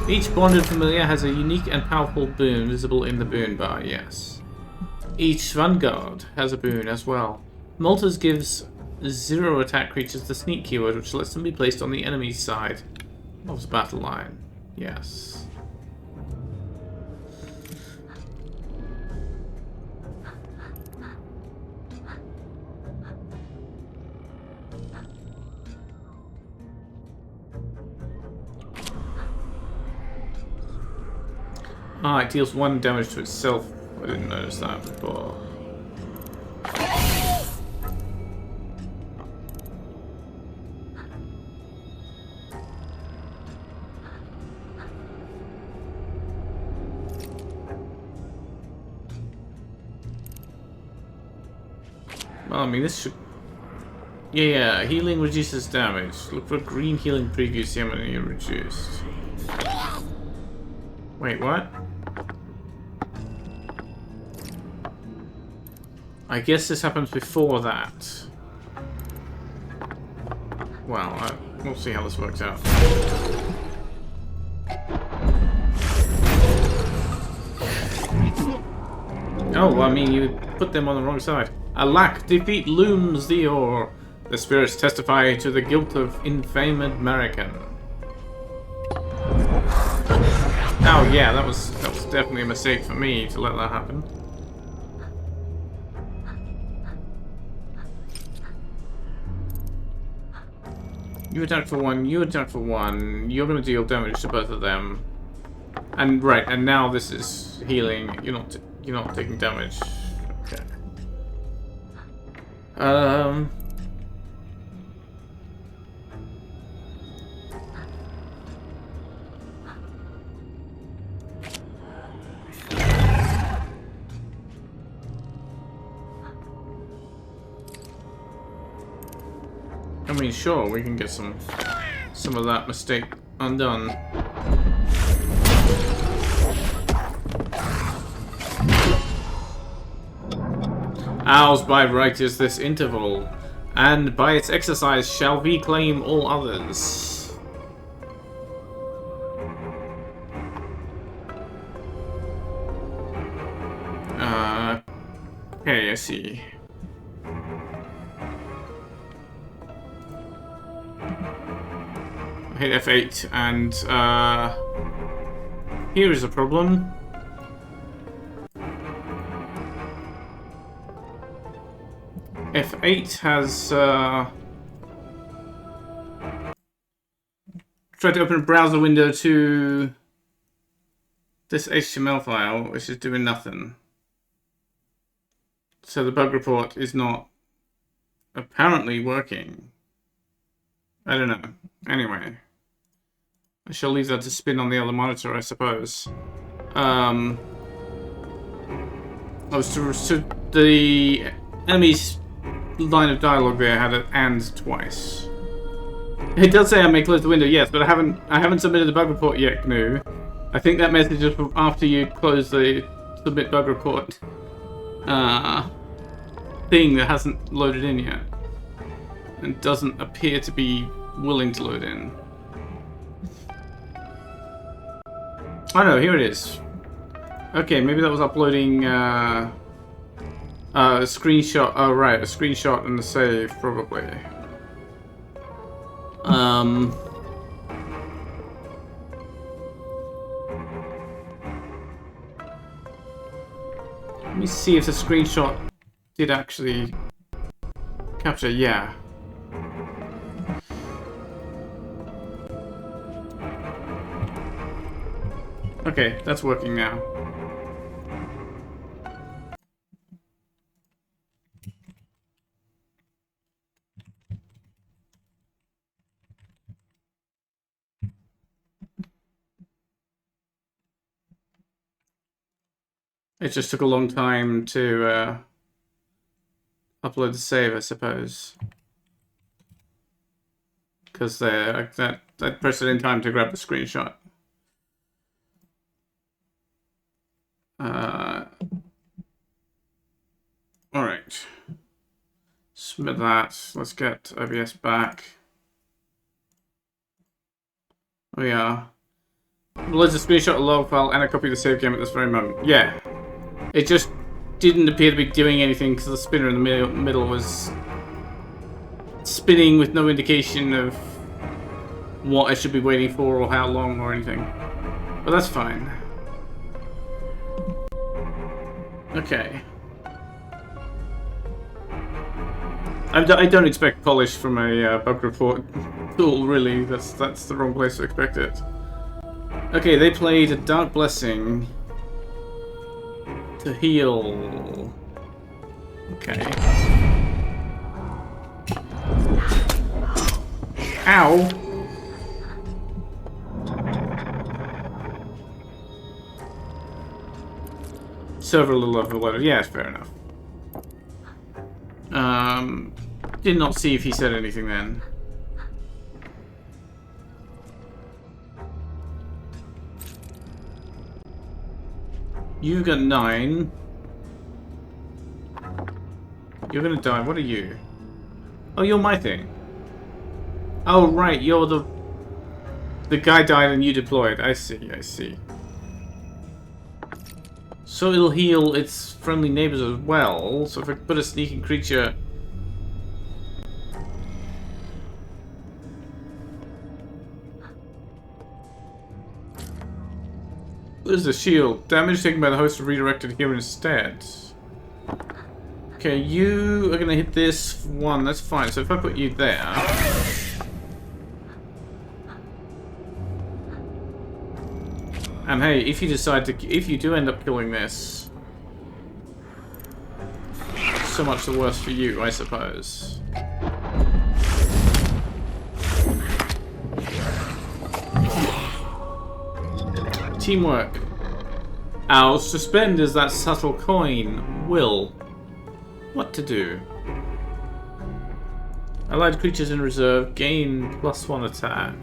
Each bonded familiar has a unique and powerful boon visible in the boon bar, yes. Each vanguard has a boon as well. Malta's gives 0 attack creatures the sneak keyword, which lets them be placed on the enemy's side of the battle line. Yes. Ah, it deals 1 damage to itself. I didn't notice that before. Well, I mean, this should... Yeah, healing reduces damage. Look for green healing preview, see how many are reduced. Wait, what? I guess this happens before that. Well, we'll see how this works out. Oh, I mean, you put them on the wrong side. Alack, defeat looms thee o'er. The spirits testify to the guilt of infamed American. Oh yeah, that was definitely a mistake for me to let that happen. You attack for 1, you attack for 1. You're gonna deal damage to both of them. And right, and now this is healing. You're not taking damage. Okay. I mean, sure, we can get some of that mistake undone. Ours by right is this interval, and by its exercise shall we claim all others. Okay, I see. I hit F8 and here is a problem. F8 has tried to open a browser window to this HTML file, which is doing nothing. So the bug report is not apparently working. I don't know. Anyway, I shall leave that to spin on the other monitor, I suppose. Oh, so the enemy's line of dialogue there had an "and" twice. It does say I may close the window, yes, but I haven't submitted the bug report yet, GNU. I think that message is after you close the submit bug report thing that hasn't loaded in yet, and doesn't appear to be willing to load in. Oh no, here it is. Okay, maybe that was uploading a screenshot. Oh right, a screenshot and a save, probably. Let me see if the screenshot did actually capture. Yeah. Okay, that's working now. It just took a long time to upload the save, I suppose. Because that pressed it in time to grab the screenshot. Alright. Submit that. Let's get OBS back. We are. Loads of screenshot a log file and a copy of the save game at this very moment. Yeah. It just didn't appear to be doing anything because the spinner in the middle was spinning with no indication of what I should be waiting for or how long or anything. But that's fine. Okay. I don't expect polish from a bug report tool, really. That's the wrong place to expect it. Okay, they played a Dark Blessing to heal. Okay. Ow! Several little letters. Yeah, fair enough. Did not see if he said anything then. You've got 9. You're gonna die. What are you? Oh, you're my thing. Oh, right. You're the guy died and you deployed. I see. I see. So it'll heal its friendly neighbors as well. So if I put a sneaking creature... There's the shield. Damage taken by the host are redirected here instead. Okay, you are going to hit this one. That's fine. So if I put you there... And hey, if you decide to... If you do end up killing this... So much the worse for you, I suppose. Teamwork. Our suspend is that subtle coin. Will. What to do? Allied creatures in reserve gain +1 attack.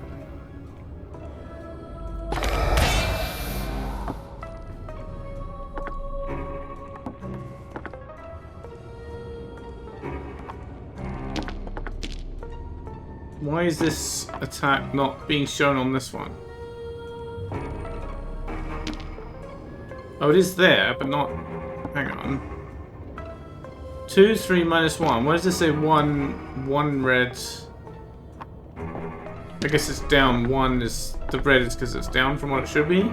Why is this attack not being shown on this one? Oh, it is there, but not... Hang on. 2, 3, -1. Why does this say 1 red? I guess it's down. 1 is... The red is because it's down from what it should be?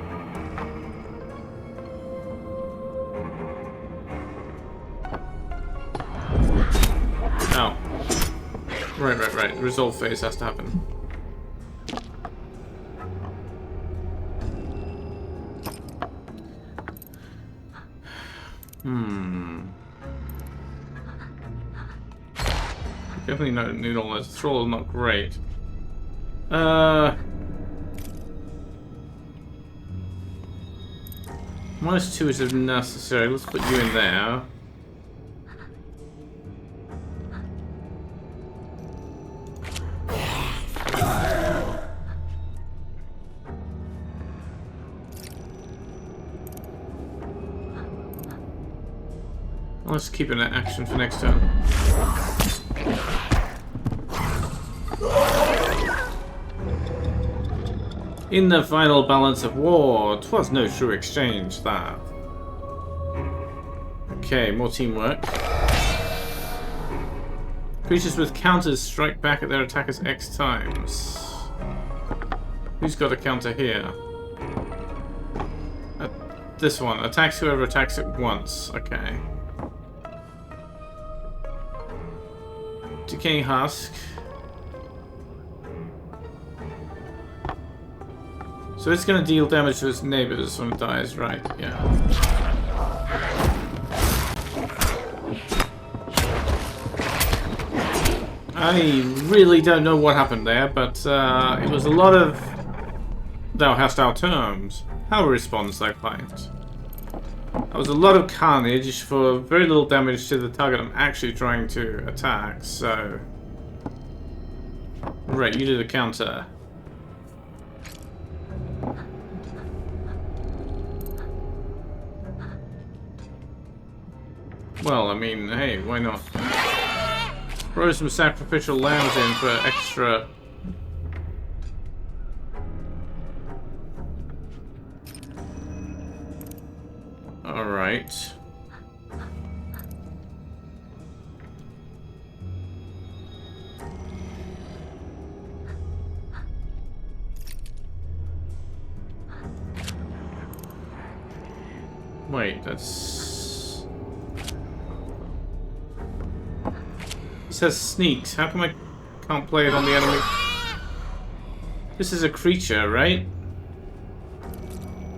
resolve phase has to happen. Definitely no need all this. Thrall not great. -2 is if necessary. Let's put you in there. Let's keep it in action for next turn. In the final balance of war, 'twas no true exchange, that. Okay, more teamwork. Creatures with counters strike back at their attackers X times. Who's got a counter here? This one. Attacks whoever attacks it once. Okay. Decaying Husk. So it's gonna deal damage to its neighbors when it dies, right? Yeah. I really don't know what happened there, but it was a lot of thou hast our terms. How responds thy client? That was a lot of carnage for very little damage to the target I'm actually trying to attack, so... Right, you did a counter. Well, I mean, hey, why not? Throw some sacrificial lambs in for extra... Alright. Wait, that's... It says sneaks. How come I can't play it on the enemy? This is a creature, right?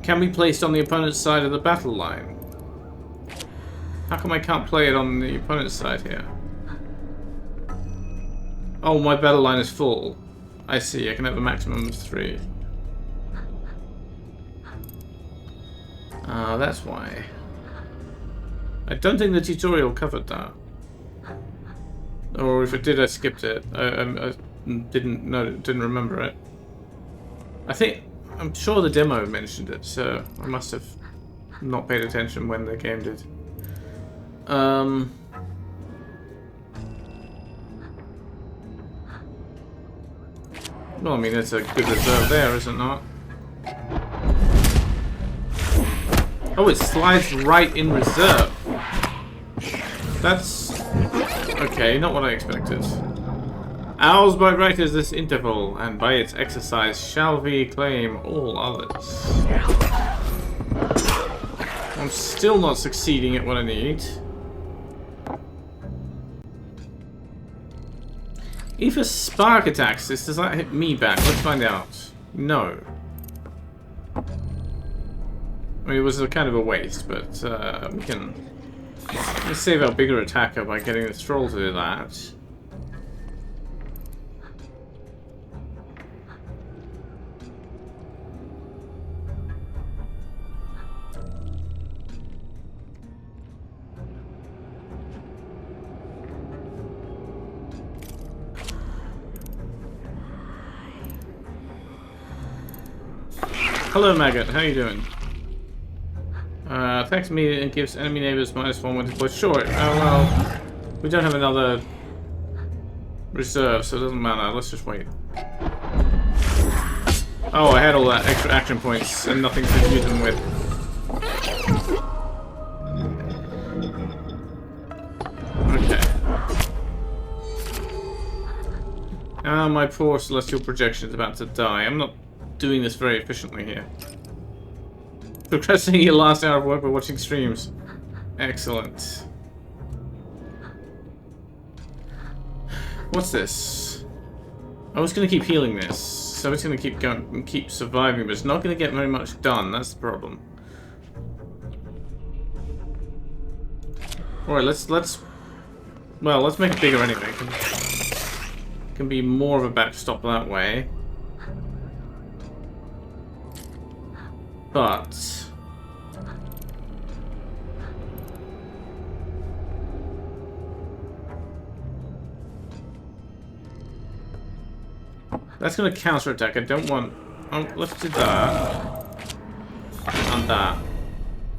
Can be placed on the opponent's side of the battle line. How come I can't play it on the opponent's side here? Oh, my battle line is full. I see, I can have a maximum of 3. That's why. I don't think the tutorial covered that. Or if it did, I skipped it. I didn't remember it. I'm sure the demo mentioned it, so I must have not paid attention when the game did. Well, I mean, it's a good reserve there, is it not? Oh, it slides right in reserve. That's... okay, not what I expected. Ours by right is this interval, and by its exercise shall we claim all others. I'm still not succeeding at what I need. If a spark attacks this, does that hit me back? Let's find out. No. I mean, it was a kind of a waste, but we can... Let's save our bigger attacker by getting the Thrall to do that. Hello, Maggot. How you doing? Attacks me and gives enemy neighbors -1 when deployed. Sure. Oh, well, we don't have another reserve, so it doesn't matter. Let's just wait. Oh, I had all that extra action points and nothing to use them with. Okay. Ah, my poor celestial projection is about to die. I'm not doing this very efficiently here. Procrastinating your last hour of work by watching streams. Excellent. What's this? I was going to keep healing this, so it's going to keep going and keep surviving, but it's not going to get very much done. That's the problem. All right, let's make it bigger anyway. It can be more of a backstop that way. But that's going to counterattack. I don't want... Oh, let's do that. And that,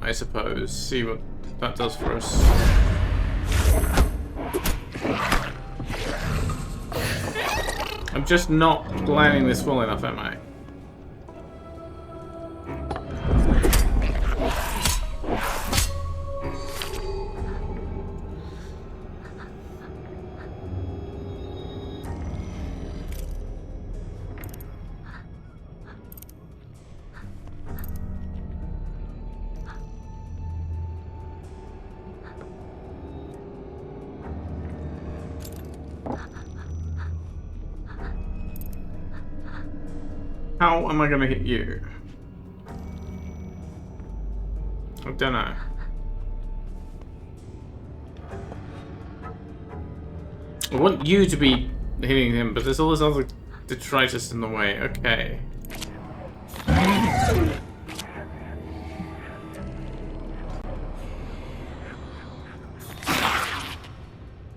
I suppose. See what that does for us. I'm just not planning this well enough, am I? How am I going to hit you? I don't know. I want you to be hitting him, but there's all this other detritus in the way. Okay.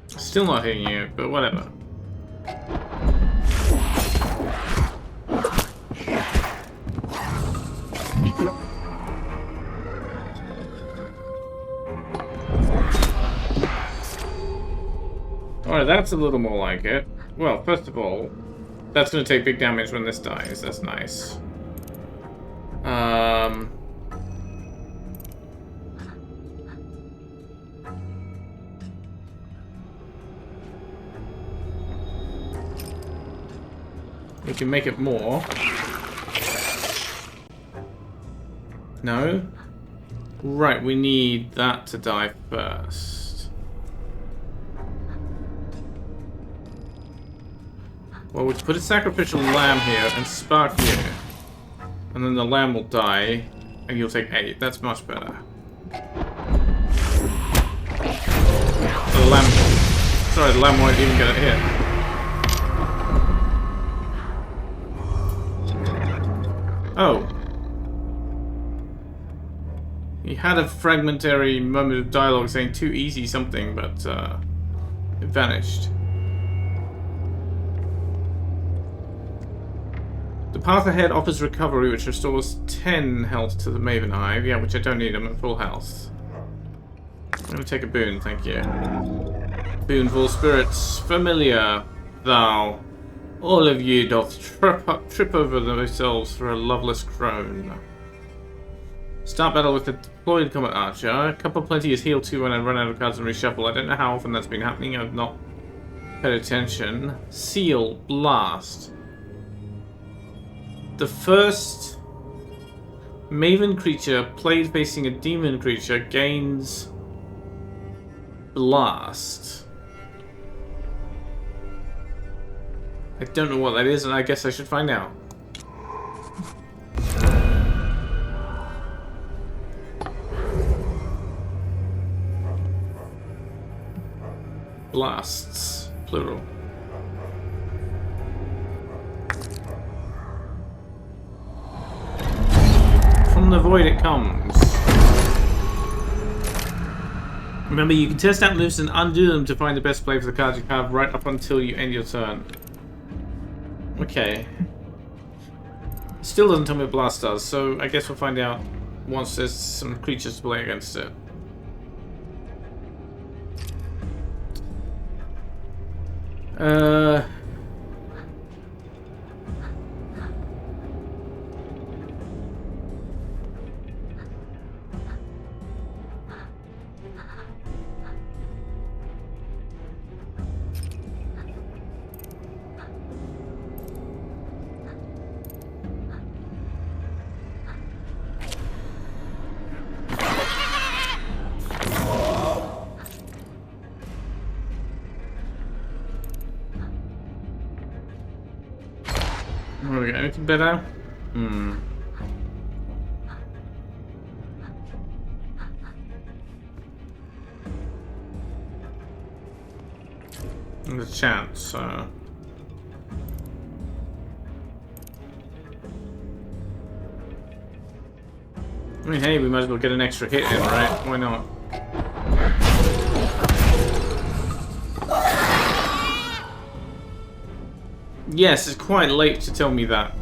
Still not hitting you, but whatever. Alright, that's a little more like it. Well, first of all, that's going to take big damage when this dies. That's nice. We can make it more. No? Right, we need that to die first. Well, we put a sacrificial lamb here and spark here. And then the lamb will die, and you'll take 8. That's much better. So the lamb... Sorry, the lamb won't even get a hit. Oh. He had a fragmentary moment of dialogue saying too easy something, but it vanished. The path ahead offers recovery, which restores 10 health to the Maven Hive. Yeah, which I don't need, I'm at full health. I'm going to take a boon, thank you. Boonful spirits, familiar, thou. All of you doth trip over themselves for a loveless crone. Start battle with the deployed combat archer. A couple plenty is healed too when I run out of cards and reshuffle. I don't know how often that's been happening. I've not paid attention. Seal, blast. The first Maven creature played facing a demon creature gains blast. I don't know what that is, and I guess I should find out. Blasts, plural. From the void it comes. Remember, you can test out moves and undo them to find the best play for the cards you have right up until you end your turn. Okay. Still doesn't tell me what blast does, so I guess we'll find out once there's some creatures to play against it. Have we got anything better? There's a chance, so... I mean, hey, we might as well get an extra hit in, right? Why not? Yes, it's quite late to tell me that,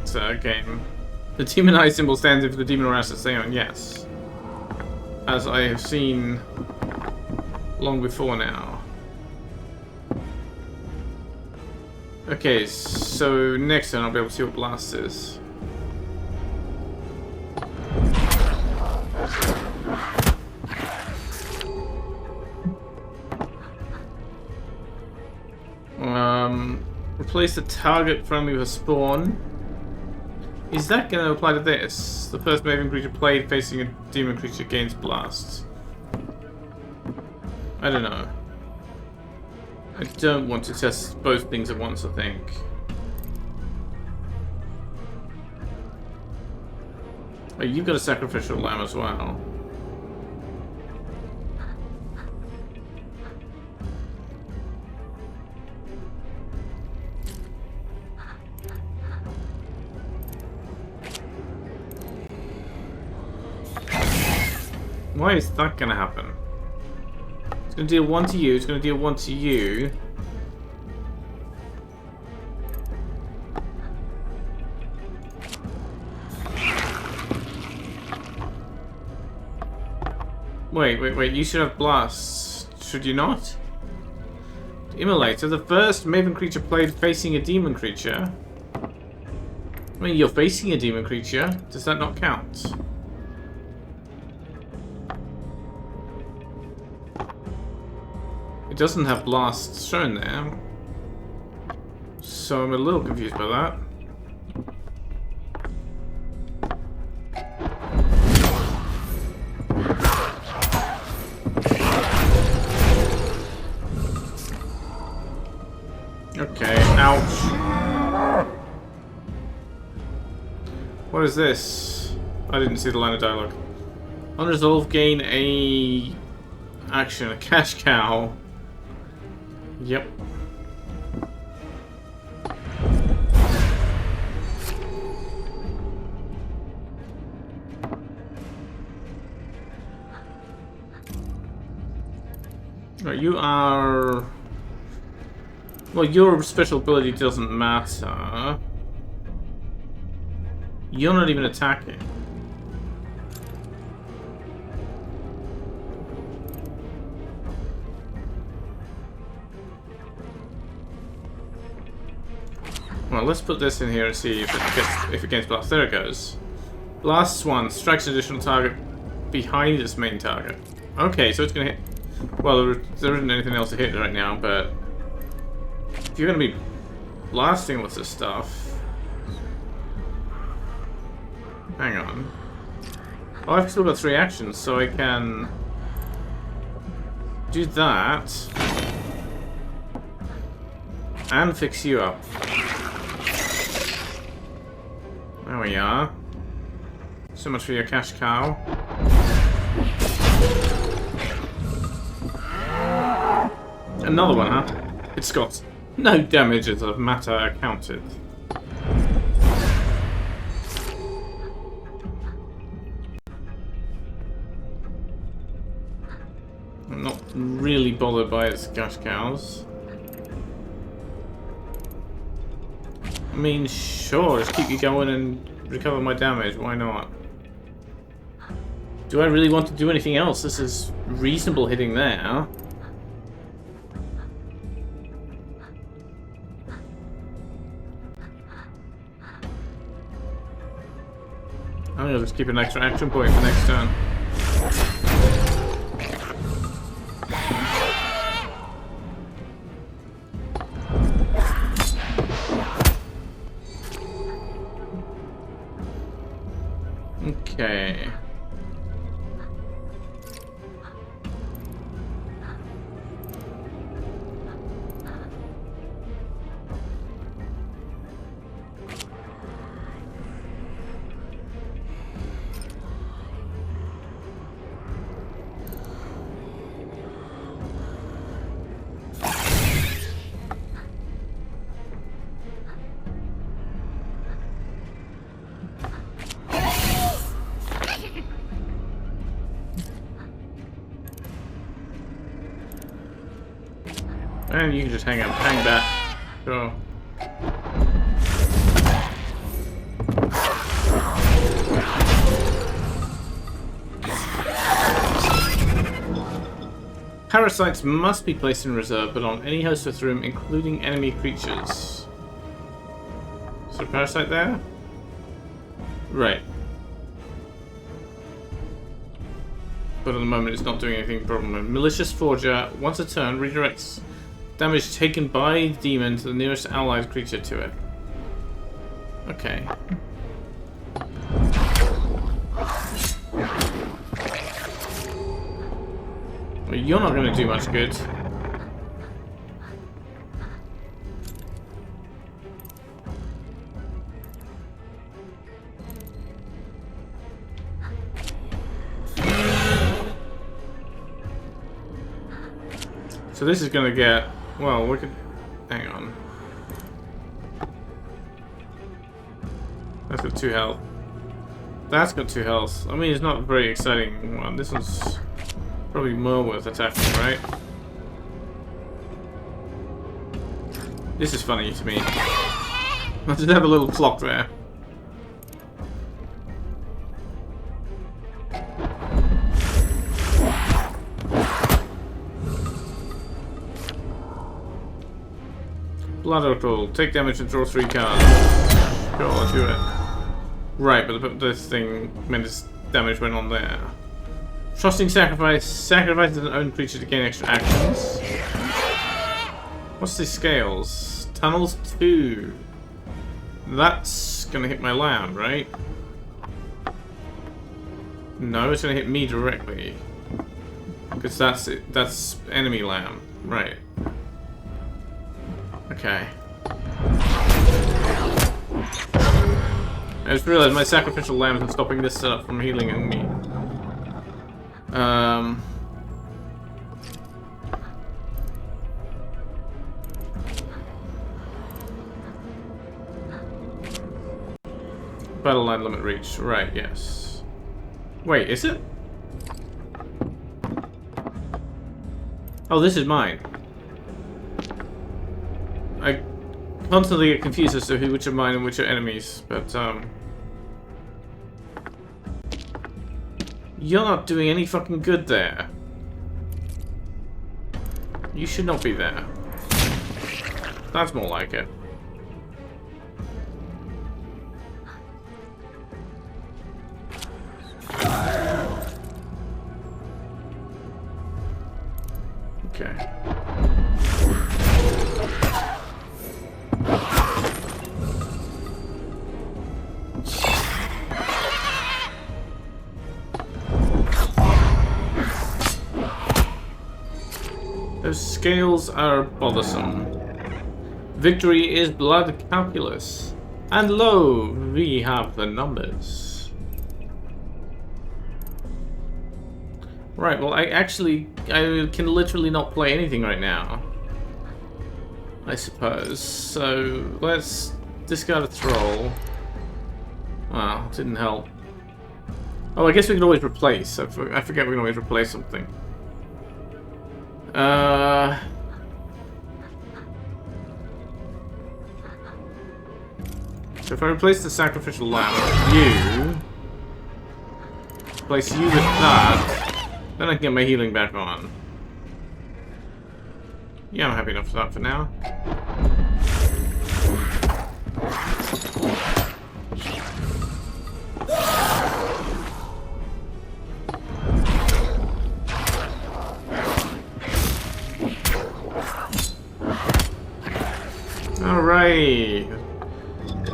game. The demon eye symbol stands in for the demon or asset Theon, yes. As I have seen long before now. Okay, so next turn I'll be able to see what blast is. Replace the target friendly with a spawn. Is that going to apply to this? The first Maven creature played facing a demon creature gains blasts. I don't know. I don't want to test both things at once, I think. Oh, you've got a sacrificial lamb as well. Why is that gonna happen? It's gonna deal 1 to you, it's gonna deal 1 to you. Wait, you should have blasts, should you not? Immolator, the first Maven creature played facing a demon creature. I mean, you're facing a demon creature, does that not count? It doesn't have blasts shown there, so I'm a little confused by that. Okay, ouch. What is this? I didn't see the line of dialogue. Unresolved, gain a action, a cash cow. Yep. Right, you are... Well, your special ability doesn't matter. You're not even attacking. Well, let's put this in here and see if it gets blast. There it goes. Blasts 1, strikes an additional target behind its main target. Okay, so it's gonna hit. Well, there isn't anything else to hit right now, but if you're gonna be blasting lots of stuff, hang on. Oh, I've still got 3 actions, so I can do that and fix you up. There we are. So much for your cash cow. Another one, huh? It's got no damages of matter counted. I'm not really bothered by its cash cows. I mean, sure, just keep you going and recover my damage, why not? Do I really want to do anything else? This is reasonable hitting there. I'm gonna just keep an extra action point for next turn. Okay. And you can just hang back. Sure. Parasites must be placed in reserve, but on any hostess room, including enemy creatures. Is there a parasite there? Right. But at the moment, it's not doing anything problem. Malicious Forger, once a turn, redirects damage taken by the demon to the nearest allied creature to it. Okay. Well, you're not going to do much good. So this is going to get... Well, we could... Hang on. That's got 2 health. That's got 2 health. I mean, it's not a very exciting one. This one's probably more worth attacking, right? This is funny to me. I just have a little clock there. Blood Oracle. Take damage and draw 3 cards. Sure, I'll do it. Right, but this thing meant this damage went on there. Trusting Sacrifice. Sacrifices an own creature to gain extra actions. What's the scales? Tunnels 2. That's gonna hit my lamb, right? No, it's gonna hit me directly. Because that's it. That's enemy lamb. Right. Okay. I just realized my sacrificial lambs are stopping this setup from healing me. Battle line limit reached. Right, yes. Wait, is it? Oh, this is mine. I constantly get confused as to which are mine and which are enemies, but you're not doing any fucking good there. You should not be there. That's more like it. Okay. Those scales are bothersome. Victory is blood calculus. And lo, we have the numbers. Right, well I can literally not play anything right now. I suppose. So let's discard a Thrall. Well, didn't help. Oh, I guess we can always replace. I forget we can always replace something. So if I replace the sacrificial lamb with you, replace you with that, then I can get my healing back on. Yeah, I'm happy enough for that for now. Alright.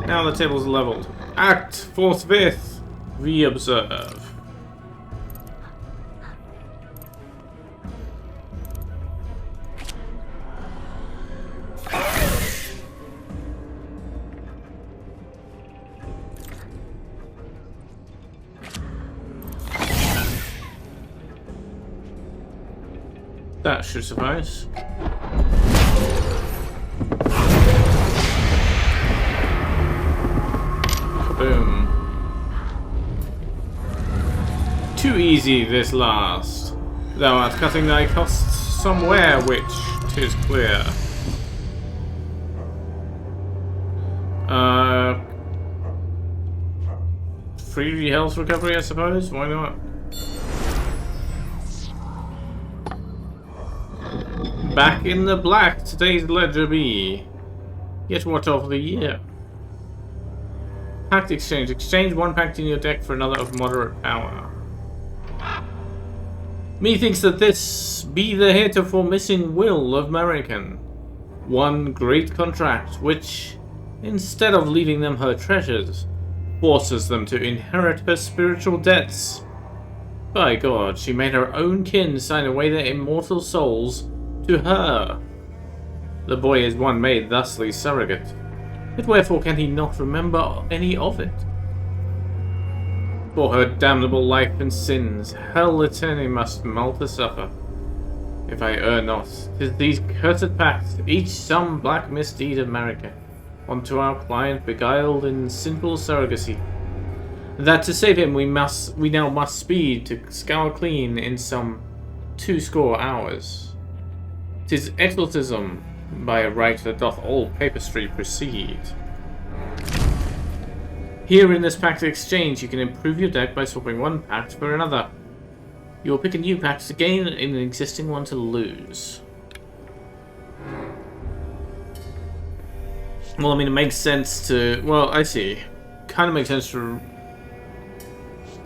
Now the table's leveled. Act forthwith. Reobserve. That should suffice. Boom. Too easy this last. Thou art cutting thy costs somewhere, witch. Tis clear. Free health recovery, I suppose? Why not? Back in the black, today's ledger be. Yet what of the year? Pact exchange. Exchange one pact in your deck for another of moderate power. Methinks that this be the heretofore missing will of American. One great contract, which, instead of leaving them her treasures, forces them to inherit her spiritual debts. By God, she made her own kin sign away their immortal souls to her. The boy is one made thusly surrogate, yet wherefore can he not remember any of it? For her damnable life and sins, hell eternally must Malta suffer. If I err not, 'tis these cursed pacts, each some black misdeed of America, unto our client beguiled in sinful surrogacy, that to save him we now must speed to scour clean in some 20 hours. 'Tis exorcism by a rite that doth all papistry precede. Here in this pact exchange you can improve your deck by swapping one pact for another. You will pick a new pact to gain and an existing one to lose. Well, I mean, it makes sense to... Well, I see. Kind of makes sense to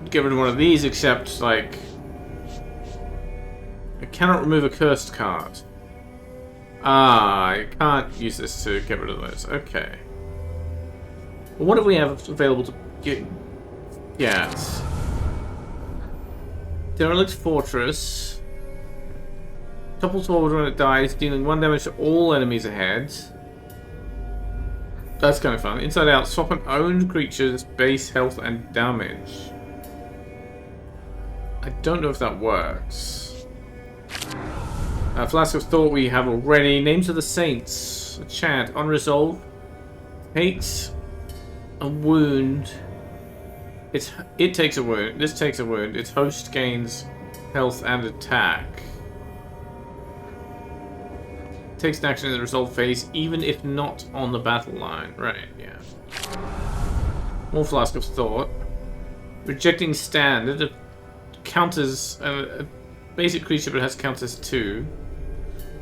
get rid of one of these, except, like... I cannot remove a cursed card. Ah, I can't use this to get rid of those. Okay. Well, what do we have available to get? Yes. Derelict Fortress. Topples forward when it dies, dealing 1 damage to all enemies ahead. That's kind of fun. Inside Out, swap an owned creature's base health and damage. I don't know if that works. Flask of Thought we have already. Names of the Saints. A chant. Unresolved. Hate. A wound. It takes a wound. This takes a wound. Its host gains health and attack. Takes an action in the resolve phase, even if not on the battle line. Right, yeah. More Flask of Thought. Rejecting Standard. It counters a basic creature, but has counters 2.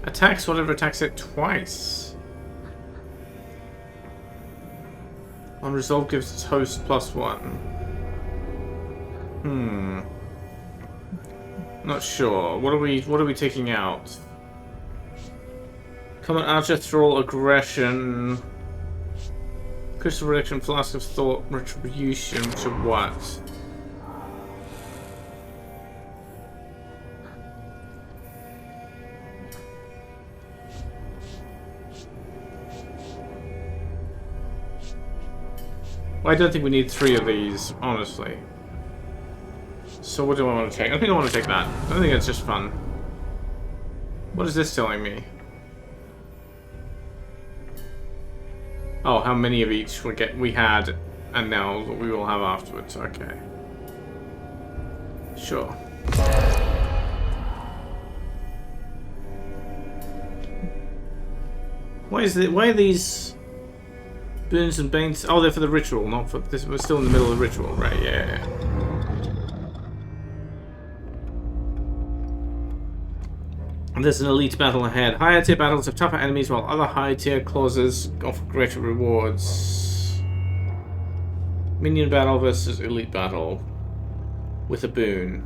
Attacks whatever attacks it twice. On resolve gives its host +1. Not sure. What are we taking out? Common Archer, Thrall, Aggression, Crystal Reduction, Flask of Thought, Retribution, which are what? Well, I don't think we need 3 of these, honestly. So what do I want to take? I think I want to take that. I think it's just fun. What is this telling me? Oh, how many of each we had, and now we will have afterwards. Okay. Sure. Why are these boons and banes? Oh, they're for the ritual, not for this. We're still in the middle of the ritual, right? Yeah. And there's an elite battle ahead. Higher tier battles have tougher enemies, while other high tier clauses offer greater rewards. Minion battle versus elite battle with a boon.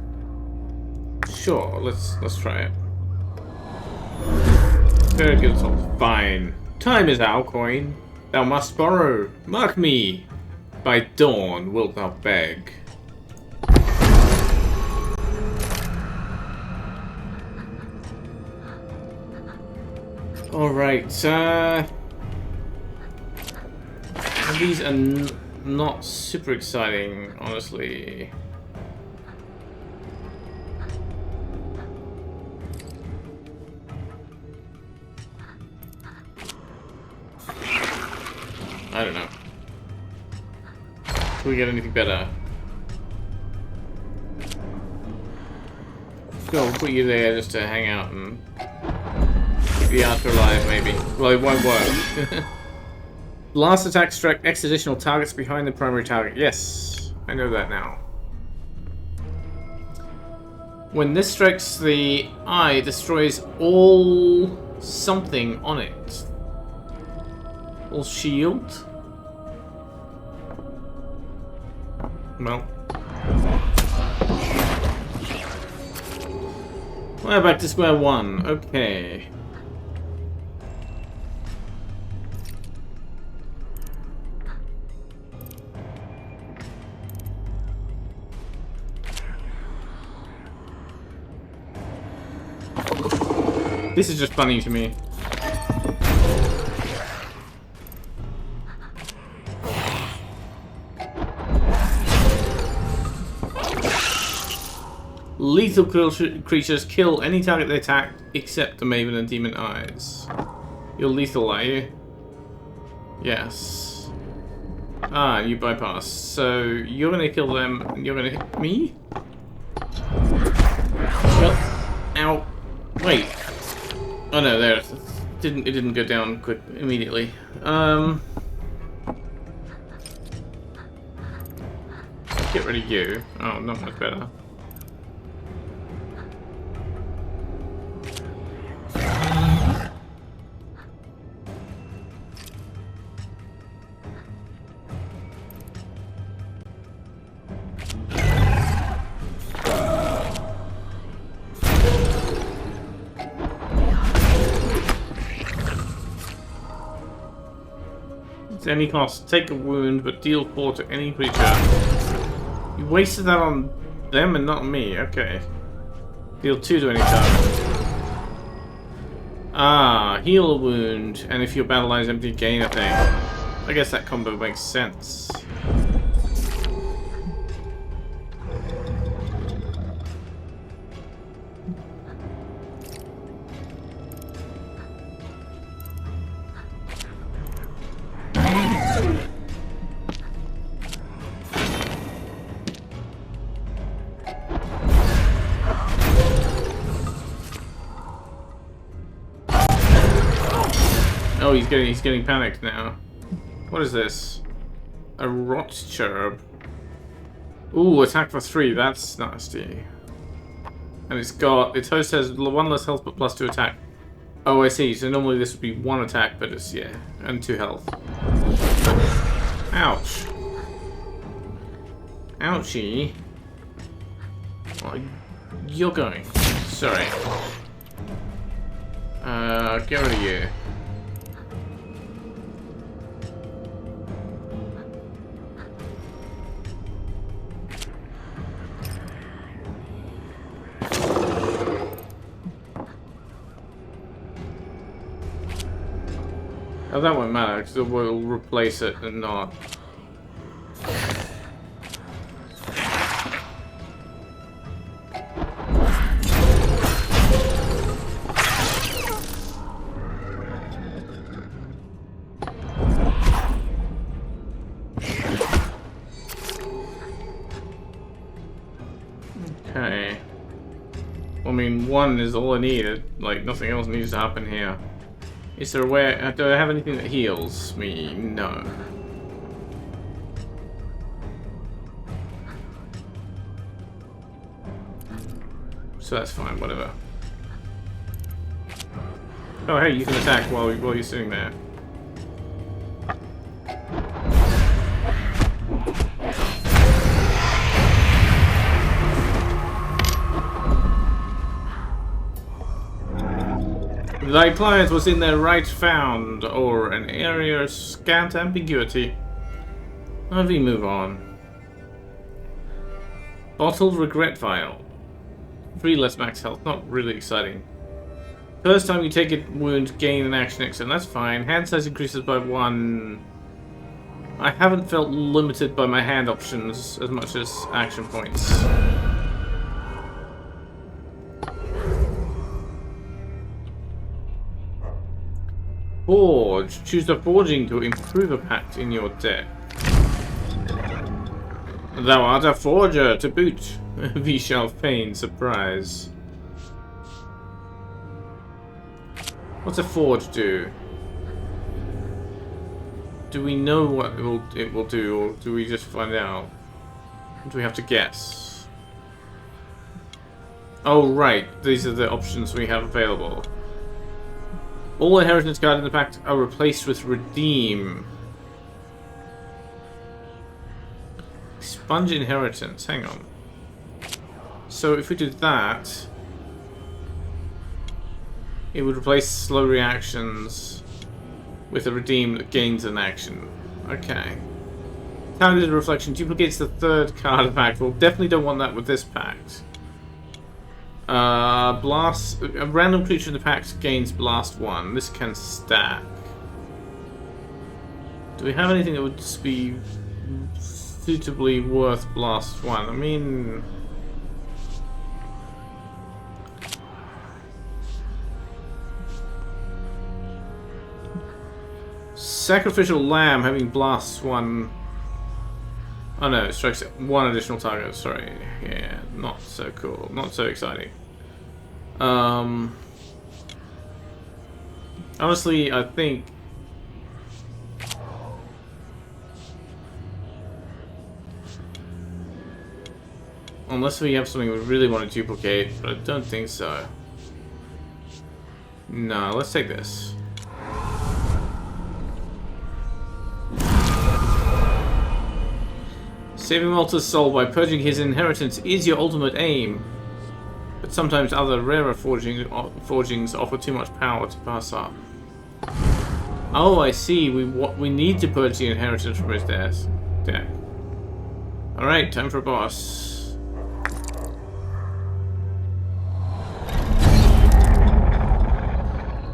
Sure, let's try it. Very good, fine. Time is our coin. Thou must borrow. Mark me. By dawn wilt thou beg. Alright, these are not super exciting, honestly. I don't know. Can we get anything better? Go, put you there just to hang out and... the afterlife, maybe. Well, it won't work. Last attack struck extra targets behind the primary target. Yes, I know that now. When this strikes the eye, it destroys all something on it. All shield? Well. We're back to square one. Okay. This is just funny to me. Lethal creatures kill any target they attack except the Maven and Demon Eyes. You're lethal, are you? Yes. Ah, you bypass. So you're gonna kill them and you're gonna hit me? Well, ow. Wait. Oh no, there. It didn't go down quick immediately. Get rid of you. Oh, not much better. At any cost, take a wound, but deal 4 to any creature. You wasted that on them and not me. Okay. Deal 2 to any target. Ah, heal a wound, and if your battle line is empty, gain a thing. I guess that combo makes sense. Oh, he's getting panicked now. What is this? A rot cherub. Ooh, attack for 3. That's nasty. And its host has 1 less health but +2 attack. Oh, I see. So normally this would be 1 attack, but it's and 2 health. Ouch. Ouchie. Oh, you're going. Sorry. Get rid of you. Oh, that won't matter, because we'll replace it and not. Okay. I mean, 1 is all I needed. Like, nothing else needs to happen here. Is there a way... do I have anything that heals me? No. So that's fine, whatever. Oh hey, you can attack while you're sitting there. Thy client was in their right found, or an area of scant ambiguity. Let me move on. Bottled regret vial. 3 less max health, not really exciting. First time you take a wound, gain an action action, that's fine. Hand size increases by 1. I haven't felt limited by my hand options as much as action points. Forge. Choose the forging to improve a pact in your deck. Thou art a forger to boot. We shall feign surprise. What's a forge do? Do we know what it will do, or do we just find out? Do we have to guess? Oh, right. These are the options we have available. All inheritance cards in the pact are replaced with redeem. Expunge inheritance. Hang on. So if we do that, it would replace slow reactions with a redeem that gains an action. Okay. Talented reflection duplicates the third card of the pact. Well, definitely don't want that with this pact. Blast. A random creature in the pact gains blast 1. This can stack. Do we have anything that would just be suitably worth blast 1? I mean, Sacrificial Lamb having blast 1. Oh no, it strikes 1 additional target. Sorry. Yeah, not so cool. Not so exciting. Honestly, I think unless we have something we really want to duplicate, but I don't think so. No, let's take this. Saving Malta's soul by purging his inheritance is your ultimate aim. But sometimes other rarer forgings offer too much power to pass up. Oh, I see. We need to purge the inheritance from his deck. Alright, time for a boss.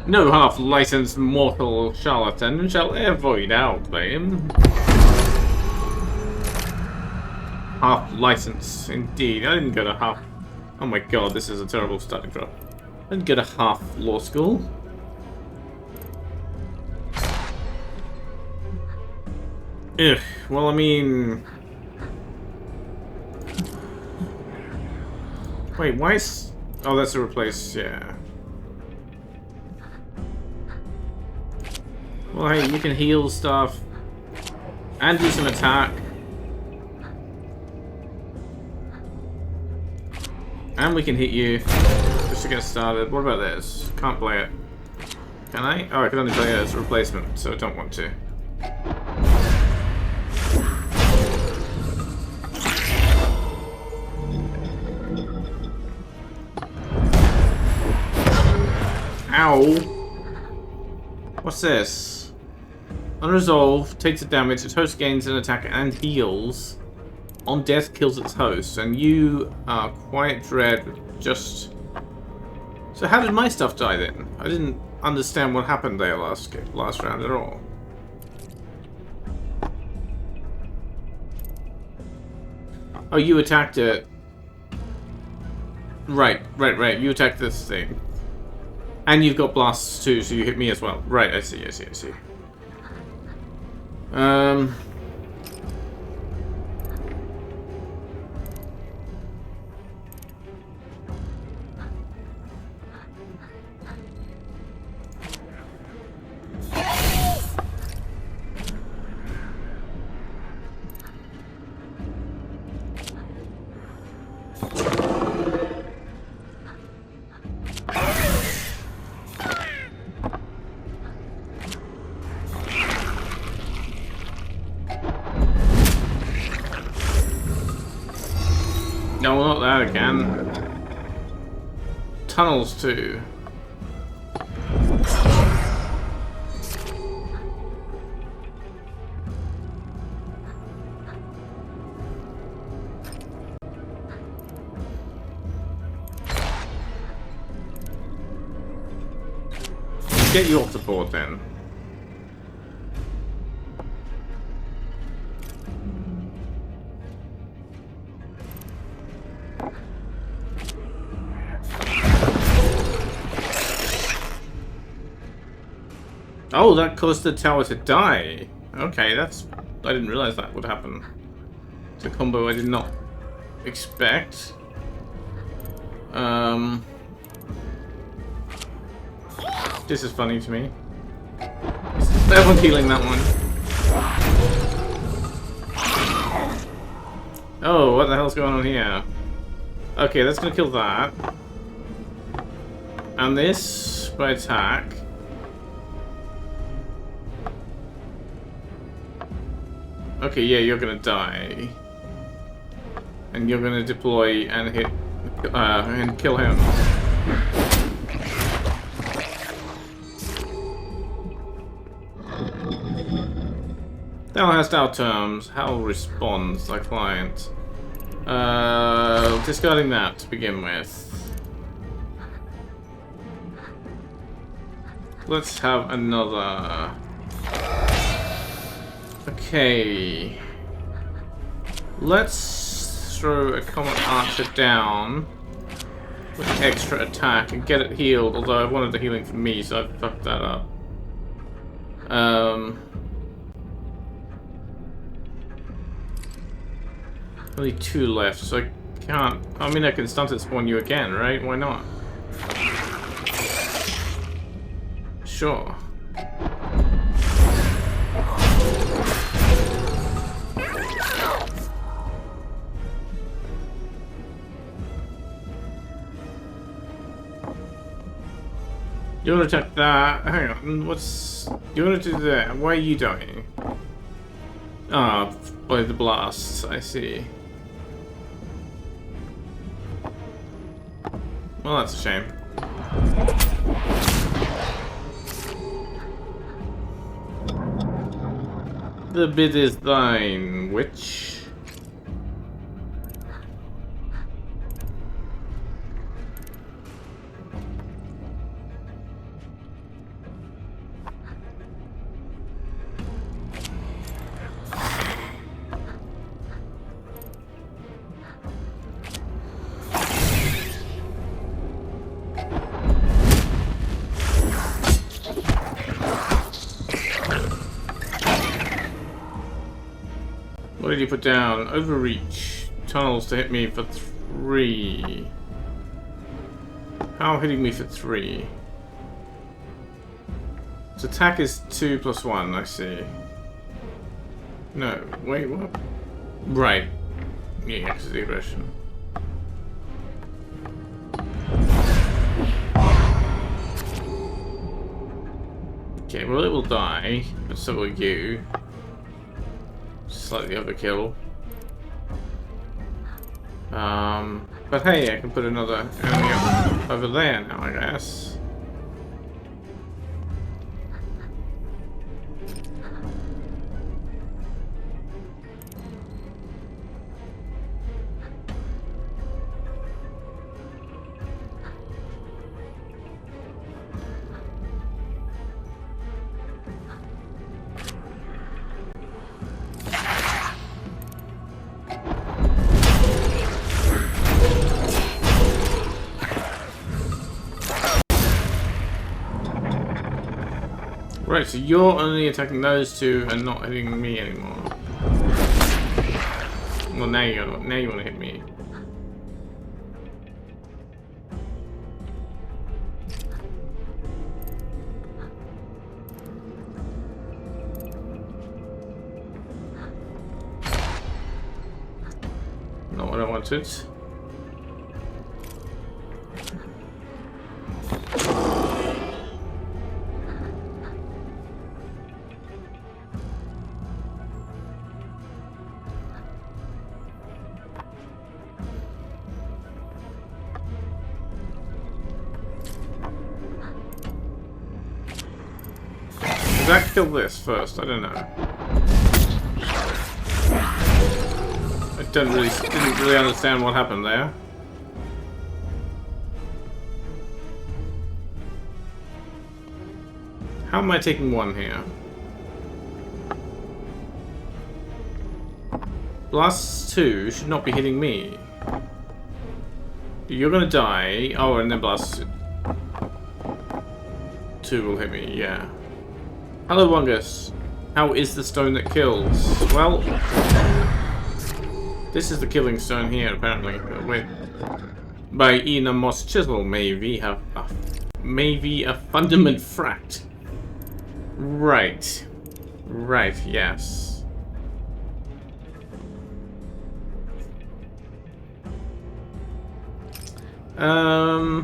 No half-licensed mortal charlatan shall ever outclaim. Half-license, indeed. I didn't go to half... Oh my god, this is a terrible starting drop. I didn't go to half law school. Ugh, well, I mean... Wait, why is... Oh, that's a replace, yeah. Well, hey, you can heal stuff. And do some attack. And we can hit you just to get started. What about this? Can't play it. Can I? Oh, I can only play it as a replacement, so I don't want to. Ow! What's this? Unresolved, takes a damage, its host gains an attack and heals. On death, kills its host, and you are Quiet Dread just... So how did my stuff die then? I didn't understand what happened there last round at all. Oh, you attacked it. Right. You attacked this thing. And you've got blasts too, so you hit me as well. Right, I see. No, not that again. Tunnels too. Get you off the board then. Oh, that caused the tower to die. Okay, that's... I didn't realize that would happen. It's a combo I did not expect. This is funny to me. Everyone's healing that one. Oh, what the hell's going on here? Okay, that's gonna kill that. And this by attack. Okay, yeah, you're gonna die. And you're gonna deploy and hit and kill him. Thou hast our terms. How responds thy client? Discarding that to begin with. Let's have another. Okay. Let's throw a common archer down with extra attack and get it healed, although I wanted the healing for me, so I fucked that up. Only 2 left, so I can't. I mean, I can stunt it spawn you again, right? Why not? Sure. You want to attack that? Hang on, what's... You want to do that? Why are you dying? Ah, by the blasts, I see. Well, that's a shame. The bid is thine, witch. What did you put down? Overreach. Tunnels to hit me for 3. How hitting me for 3? Its attack is 2 plus 1, I see. No, wait, what? Right. Yeah, because of the aggression. Okay, well it will die, but so will you. Slightly overkill. But hey, I can put another enemy over there now, I guess. Right, so you're only attacking those 2 and not hitting me anymore. Well, now you want to hit me. Not what I wanted. Did I kill this first? I don't know. I didn't really understand what happened there. How am I taking 1 here? Blast 2 should not be hitting me. You're gonna die. Oh, and then blast 2 will hit me, yeah. Hello, Wongus. How is the stone that kills? Well, this is the killing stone here, apparently. Wait. By Ina Moss Chisel, may we have maybe a fundament fract. Right. Right, yes. I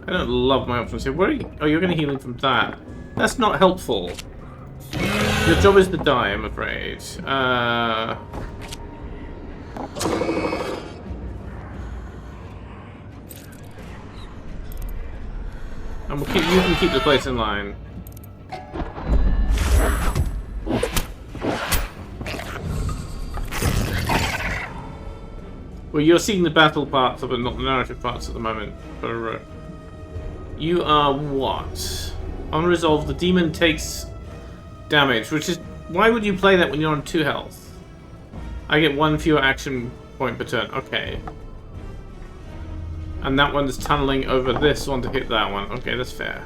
don't love my options here. Where are you? Oh, you're going to healing from that. That's not helpful. Your job is to die, I'm afraid. And you can keep the place in line. Well, you're seeing the battle parts of it, not the narrative parts at the moment. But you are what? Unresolved. The demon takes damage, which is why would you play that when you're on 2 health? I get 1 fewer action point per turn. Okay. And that one's tunneling over this one to hit that one. Okay, that's fair.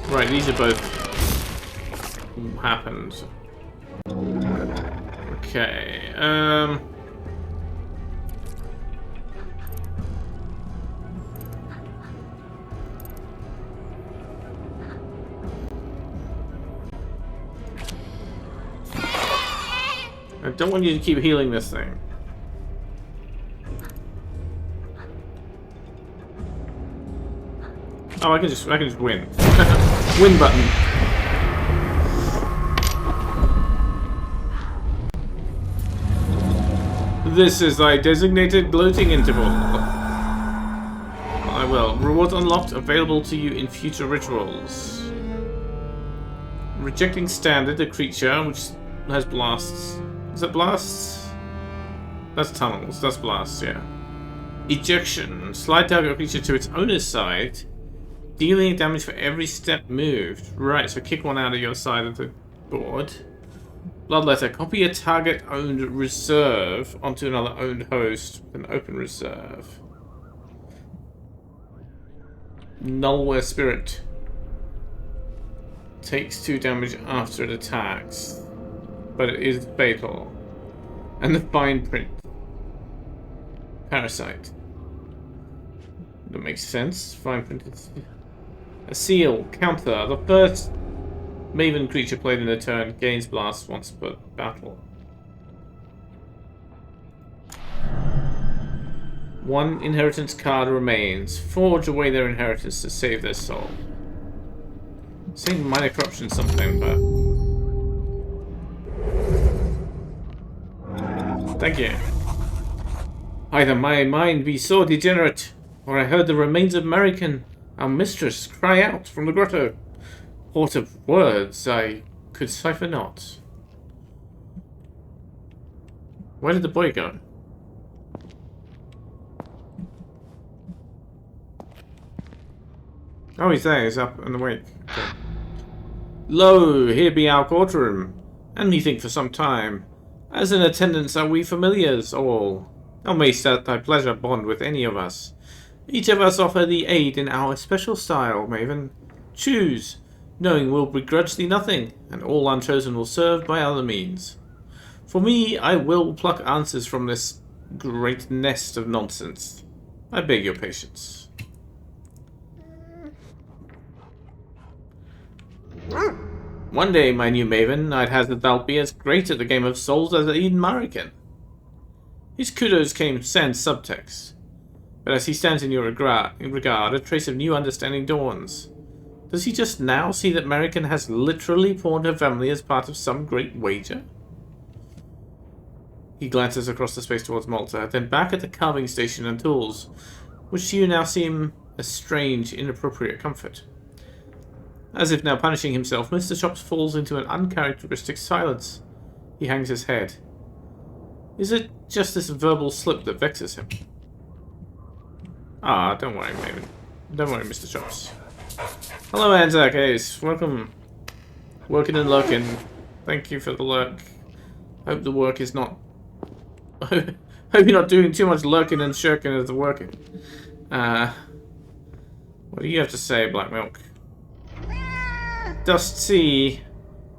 Right, these are both happened. Okay, I don't want you to keep healing this thing. Oh, I can just win. Win button. This is thy designated gloating interval. I will. Rewards unlocked, available to you in future rituals. Rejecting standard, a creature which has blasts. Is that blasts? That's tunnels. That's blasts, yeah. Ejection. Slide target creature to its owner's side, dealing damage for every step moved. Right, so kick one out of your side of the board. Bloodletter. Copy a target-owned reserve onto another owned host with an open reserve. Nullware Spirit. Takes 2 damage after it attacks, but it is fatal. And the fine print. Parasite. That makes sense. Fine print is... A seal. Counter. The first Maven creature played in a turn gains blast once per battle. 1 inheritance card remains. Forge away their inheritance to save their soul. Saying minor corruption something, but... Thank you. Either my mind be so degenerate, or I heard the remains of Marican, our mistress, cry out from the grotto. Port of words I could cipher not. Where did the boy go? Oh, he's there. He's up and awake. Okay. Lo, here be our courtroom, and methink for some time. As in attendance are we familiars all. Thou mayst at thy pleasure bond with any of us. Each of us offer thee aid in our especial style, Maven. Choose, knowing we'll begrudge thee nothing, and all unchosen will serve by other means. For me, I will pluck answers from this great nest of nonsense. I beg your patience. One day, my new Maven, I'd hazard thou'lt be as great at the game of souls as Eden Marican. His kudos came sans subtext, but as he stands in your regard, a trace of new understanding dawns. Does he just now see that Marican has literally pawned her family as part of some great wager? He glances across the space towards Malta, then back at the carving station and tools, which to you now seem a strange, inappropriate comfort. As if now punishing himself, Mr. Chops falls into an uncharacteristic silence. He hangs his head. Is it just this verbal slip that vexes him? Ah, don't worry, Maven. Don't worry, Mr. Chops. Hello, Anzac Ace. Welcome. Working and lurking. Thank you for the lurk. Hope the work is not... Hope you're not doing too much lurking and shirking as the working. What do you have to say, Black Milk? Dost see?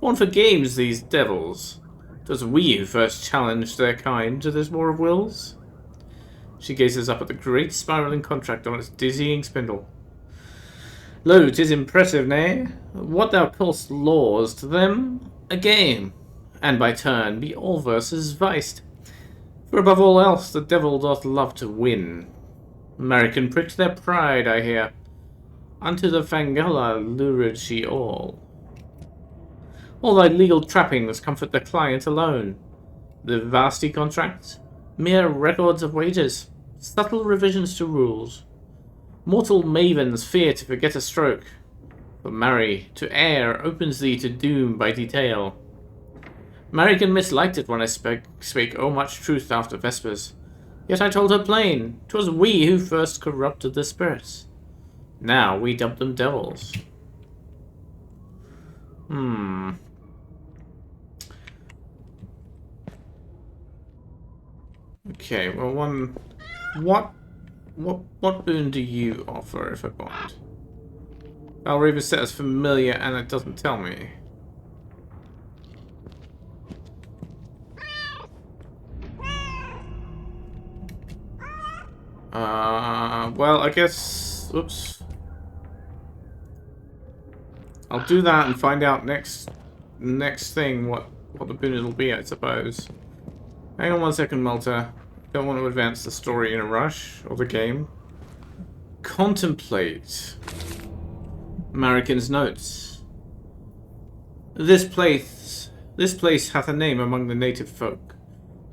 Born for games, these devils. 'Twas we who first challenged their kind to this war of wills. She gazes up at the great spiraling contract on its dizzying spindle. Lo, 'tis impressive, nay? What thou call'st laws, to them a game, and by turn be all verses viced. For above all else, the devil doth love to win. American pricked their pride, I hear. Unto the Fangella lured she all. All thy legal trappings comfort the client alone. The vasty contracts, mere records of wages, subtle revisions to rules. Mortal mavens fear to forget a stroke, but marry, to err, opens thee to doom by detail. Marican misliked it when I spake oh much truth after Vespers. Yet I told her plain, 'twas we who first corrupted the spirits. Now we dub them devils. Okay, well, what boon do you offer if I bond? Valraven set as familiar and it doesn't tell me. Well, I guess, oops. I'll do that and find out next thing what the boon it'll be, I suppose. Hang on one second, Malta. Don't want to advance the story in a rush, or the game. Contemplate. American's notes. This place hath a name among the native folk.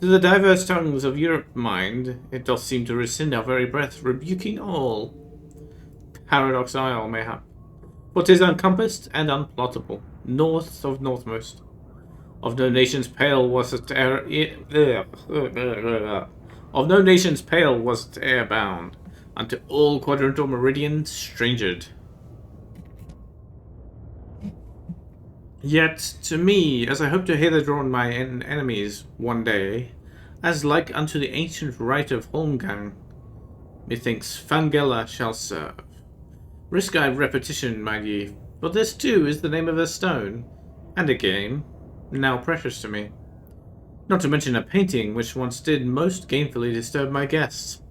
To the diverse tongues of Europe mind, it doth seem to rescind our very breath, rebuking all. Paradox Isle, mayhap. For 'tis uncompassed and unplottable, north of northmost. Of no nation's pale was it of no nation's pale was it e'er bound, unto all quadrantal meridians strangered. Yet to me, as I hope to hither drawn my enemies one day, as like unto the ancient rite of Holmgang, methinks Fangella shall serve. Risk I repetition, mind ye, for this too is the name of a stone, and a game, now precious to me. Not to mention a painting which once did most gainfully disturb my guests.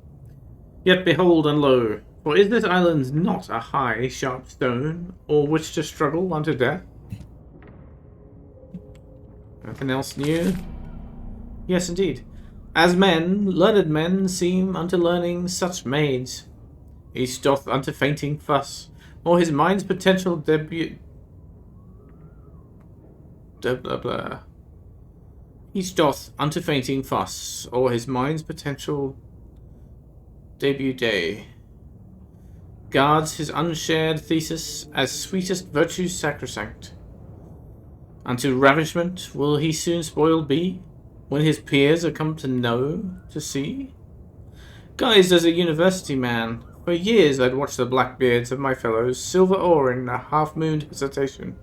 Yet behold and lo, for is this island not a high, sharp stone, or which to struggle unto death? Nothing else new? Yes, indeed. As men, learned men seem unto learning such maids. Each doth unto fainting fuss, or his mind's potential debut... Each doth unto fainting fuss, or his mind's potential debut day. Guards his unshared thesis as sweetest virtue's sacrosanct. Unto ravishment will he soon spoiled be, when his peers are come to know, to see? Guised as a university man, for years I'd watched the black beards of my fellows silver oaring a half-mooned hesitation,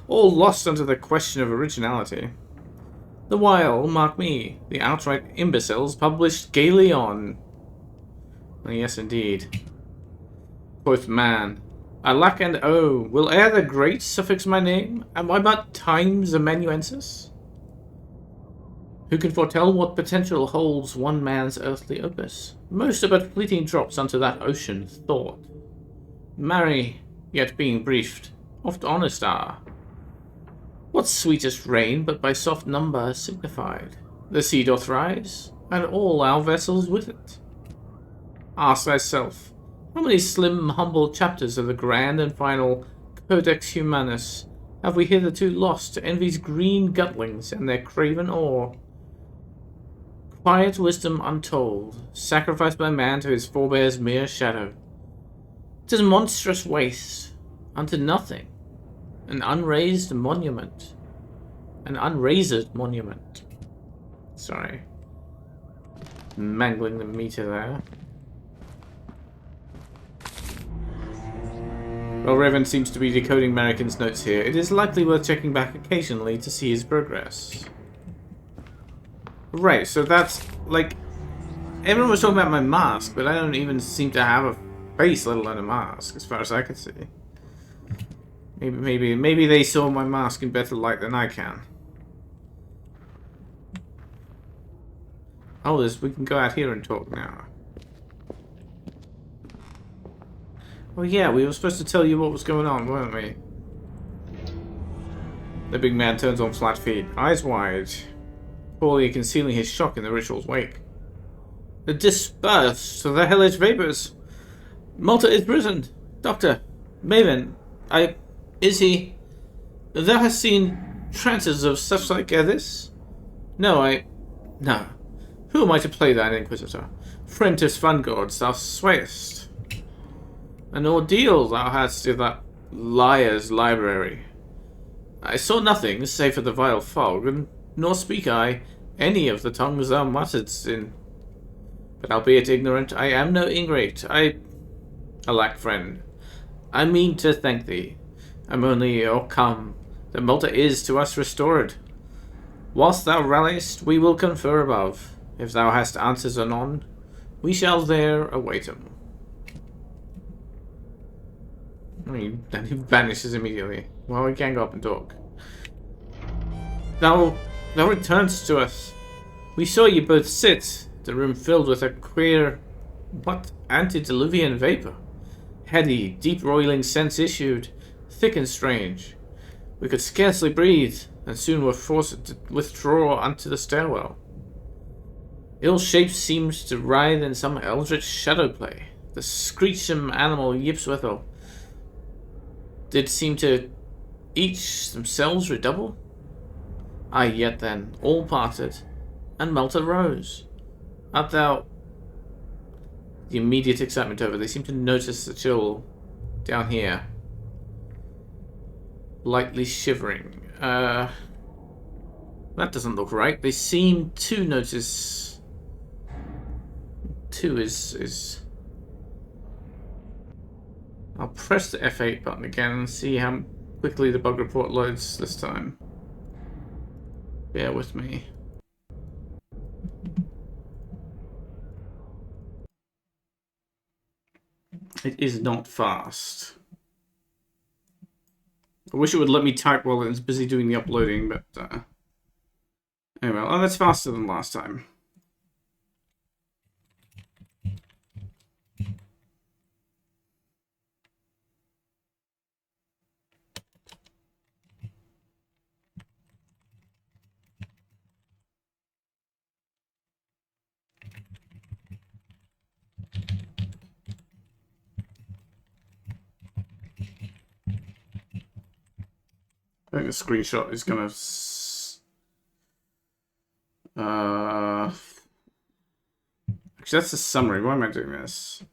all lost unto the question of originality. The while, mark me, the outright imbeciles published gaily on. Yes, indeed. Quoth man, alack and oh, will e'er the great suffix my name? Am I but time's amanuensis? Who can foretell what potential holds one man's earthly opus? Most are but fleeting drops unto that ocean thought. Marry, yet being briefed, oft honest are. What sweetest rain but by soft number signified? The sea doth rise, and all our vessels with it. Ask thyself, how many slim, humble chapters of the grand and final Codex Humanus have we hitherto lost to envy's green gutlings and their craven ore? Quiet wisdom untold, sacrificed by man to his forebears' mere shadow. 'Tis monstrous waste, unto nothing, an unraised monument. An unrazed monument. Sorry. Mangling the meter there. Well, Raven seems to be decoding American's notes here. It is likely worth checking back occasionally to see his progress. Right, so that's, like... Everyone was talking about my mask, but I don't even seem to have a face, let alone a mask, as far as I can see. Maybe they saw my mask in better light than I can. Oh, we can go out here and talk now. Well, yeah, we were supposed to tell you what was going on, weren't we? The big man turns on flat feet, eyes wide, poorly concealing his shock in the ritual's wake. Disperse to the hellish vapors. Malta is risen. Doctor, Maven, is he? Thou hast seen trances of such like this? No. Who am I to play thine inquisitor? Frentis Vanguards, thou swayest. An ordeal thou hadst in that liar's library. I saw nothing save for the vile fog, and nor speak I any of the tongues thou mutteredst in. But albeit ignorant, I am no ingrate. Alack, friend, I mean to thank thee. I'm only come that Malta is to us restored. Whilst thou ralliest, we will confer above. If thou hast answers anon, we shall there await them. Then he vanishes immediately. Well, we can't go up and talk. Thou returns to us. We saw you both sit, the room filled with a queer, antediluvian vapor. Heady, deep-roiling scents issued, thick and strange. We could scarcely breathe, and soon were forced to withdraw unto the stairwell. Ill shapes seemed to writhe in some eldritch shadow play. The screechsome animal Yipswithel did seem to each themselves redouble. Aye, yet then, all parted, and Malta rose. Art thou... The immediate excitement over, they seem to notice the chill down here. Lightly shivering. That doesn't look right. They seem to notice... 2 is... I'll press the F8 button again and see how quickly the bug report loads this time. Bear with me. It is not fast. I wish it would let me type while it's busy doing the uploading, but anyway, oh, that's faster than last time. I think the screenshot is gonna... Actually, that's the summary. Why am I doing this?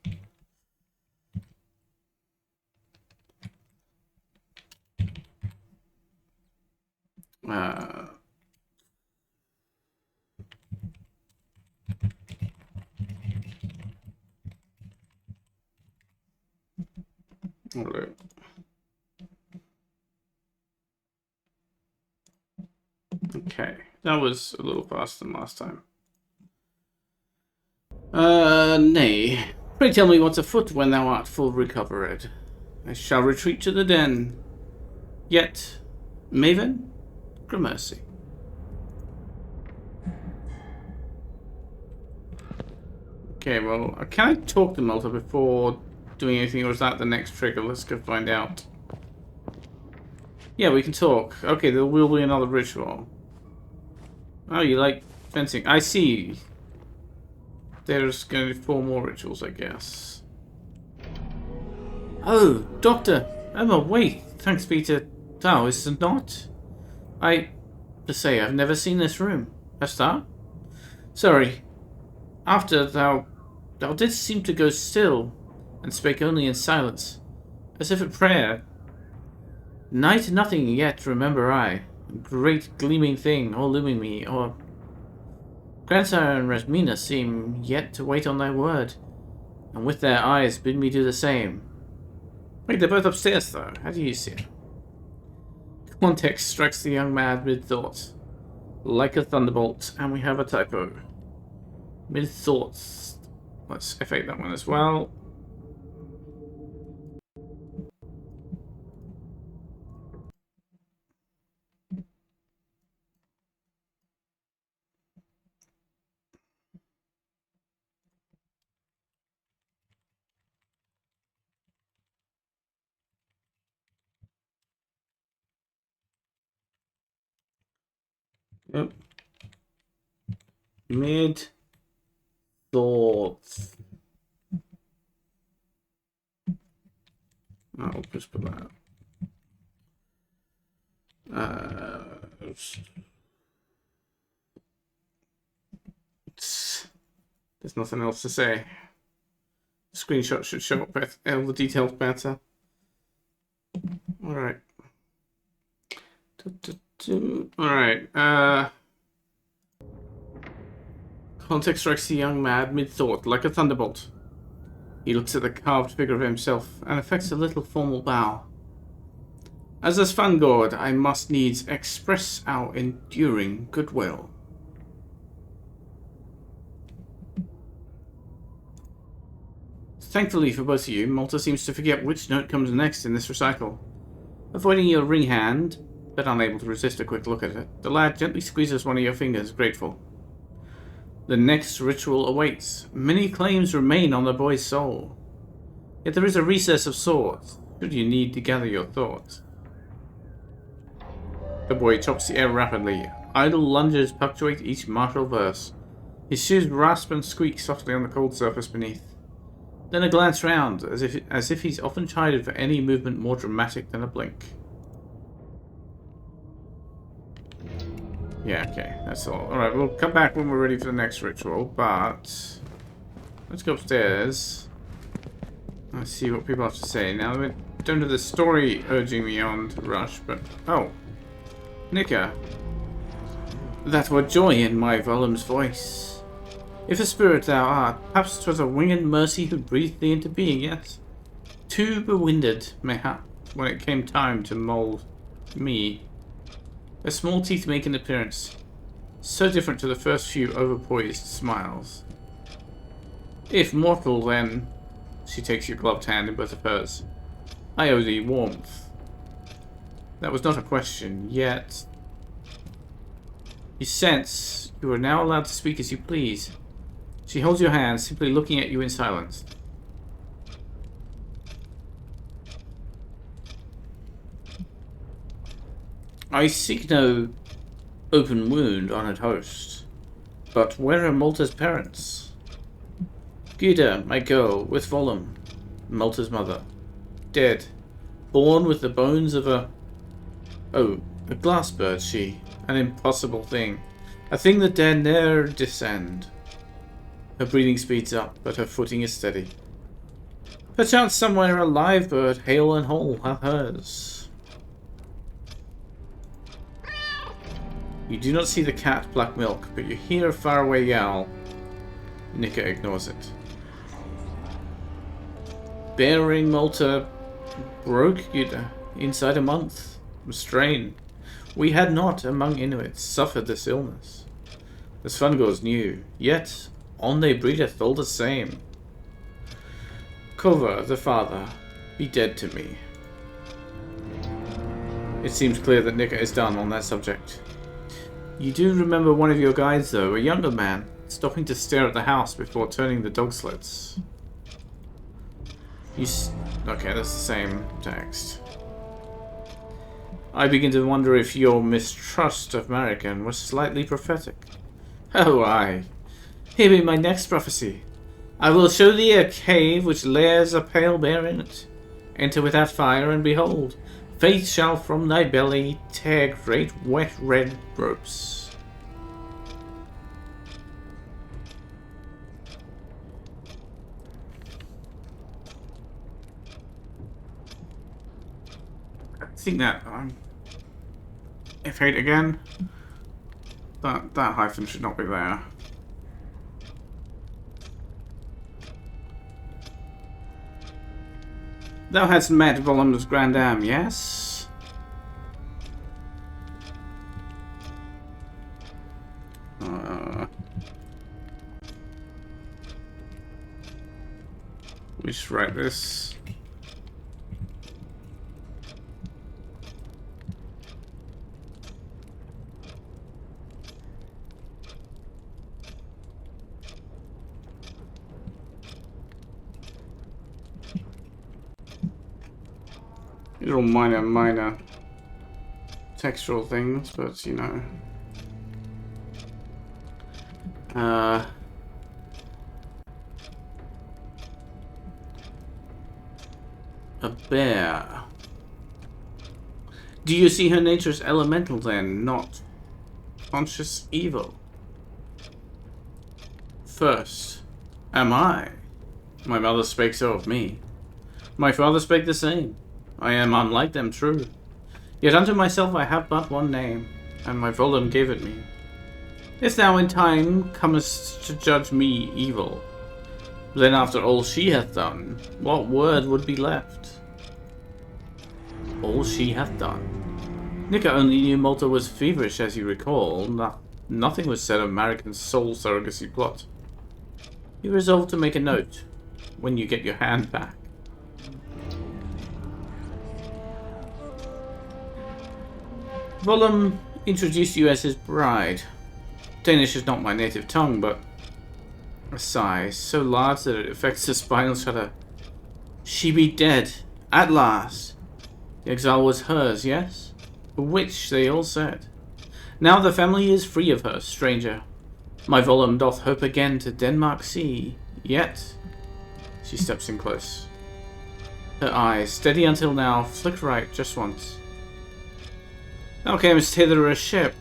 Hello. Okay, that was a little faster than last time. Nay. Pray tell me what's afoot when thou art full recovered. I shall retreat to the den. Yet, Maven, gramercy. Okay, well, can I talk to Malta before doing anything, or is that the next trigger? Let's go find out. Yeah, we can talk. Okay, there will be another ritual. Oh, you like fencing. I see. There's going to be 4 more rituals, I guess. Oh, Doctor! Emma, wait! Thanks be to thou, is it not? To say, I've never seen this room. Hast thou? Sorry. After thou didst seem to go still, and spake only in silence, as if at prayer. Night nothing yet remember I, great gleaming thing all looming me, or Grandsire and Resmina seem yet to wait on thy word, and with their eyes bid me do the same. Wait, they're both upstairs though. How do you see it? Context strikes the young man mid-thought, like a thunderbolt, and we have a typo. Mid-thoughts. Let's F8 that one as well. Yep. Mid thoughts. I'll just put that. There's nothing else to say. The screenshot should show up all the details better. Alright. Alright. Context strikes the young man mid-thought, like a thunderbolt. He looks at the carved figure of himself and effects a little formal bow. As a Svangord, I must needs express our enduring goodwill. Thankfully for both of you, Malta seems to forget which note comes next in this recital. Avoiding your ring hand, but unable to resist a quick look at it, the lad gently squeezes one of your fingers, grateful. The next ritual awaits. Many claims remain on the boy's soul. Yet there is a recess of sorts, should you need to gather your thoughts. The boy chops the air rapidly. Idle lunges punctuate each martial verse. His shoes rasp and squeak softly on the cold surface beneath. Then a glance round, as if he's often chided for any movement more dramatic than a blink. Yeah, okay, that's all. Alright, we'll come back when we're ready for the next ritual, but let's go upstairs. Let's see what people have to say. Now, we don't have the story urging me on to rush, but... Oh. Nika. That were joy in my Volum's voice. If a spirit thou art, perhaps 'twas a winged mercy who breathed thee into being, yes? Too bewindered, mayhap, when it came time to mould me. Her small teeth make an appearance, so different to the first few overpoised smiles. If mortal, then... She takes your gloved hand in both of hers. I owe thee warmth. That was not a question, yet... You sense you are now allowed to speak as you please. She holds your hand, simply looking at you in silence. I seek no open wound, honoured host, but where are Malta's parents? Gyda, my girl, with Volum, Malta's mother, dead, born with the bones of a... Oh, a glass bird, she, an impossible thing, a thing that dare ne'er descend. Her breathing speeds up, but her footing is steady. Perchance somewhere a live bird, hale and whole, hath hers. You do not see the cat Black Milk, but you hear a faraway yowl. Nika ignores it. Bearing Malta broke Gyda inside a month. Strain. We had not, among Inuits, suffered this illness. The Svangors knew, yet on they breedeth all the same. Kova, the father, be dead to me. It seems clear that Nika is done on that subject. You do remember one of your guides, though, a younger man, stopping to stare at the house before turning the dog sleds. Okay, that's the same text. I begin to wonder if your mistrust of Marican was slightly prophetic. Oh, aye. Here be my next prophecy. I will show thee a cave which layers a pale bear in it. Enter without fire, and behold, Fate shall from thy belly tear great wet red ropes. I think that F8 again. That hyphen should not be there. Thou hadst met Volum's grandam, yes? We should write this. These are all minor textural things, but you know. A bear. Do you see her nature as elemental then, not conscious evil? First, am I? My mother spake so of me. My father spake the same. I am unlike them, true. Yet unto myself I have but one name, and my Volum gave it me. If thou in time comest to judge me evil, then after all she hath done, what word would be left? All she hath done. Nika only knew Malta was feverish, as you recall. Nothing was said of Marican's soul surrogacy plot. You resolved to make a note when you get your hand back. Volum introduced you as his bride. Danish is not my native tongue, but a sigh so large that it affects the spinal shudder. She be dead, at last. The exile was hers, yes? A witch, they all said. Now the family is free of her, stranger. My Volum doth hope again to Denmark see, yet... She steps in close. Her eyes, steady until now, flick right just once. Thou camest hither a ship.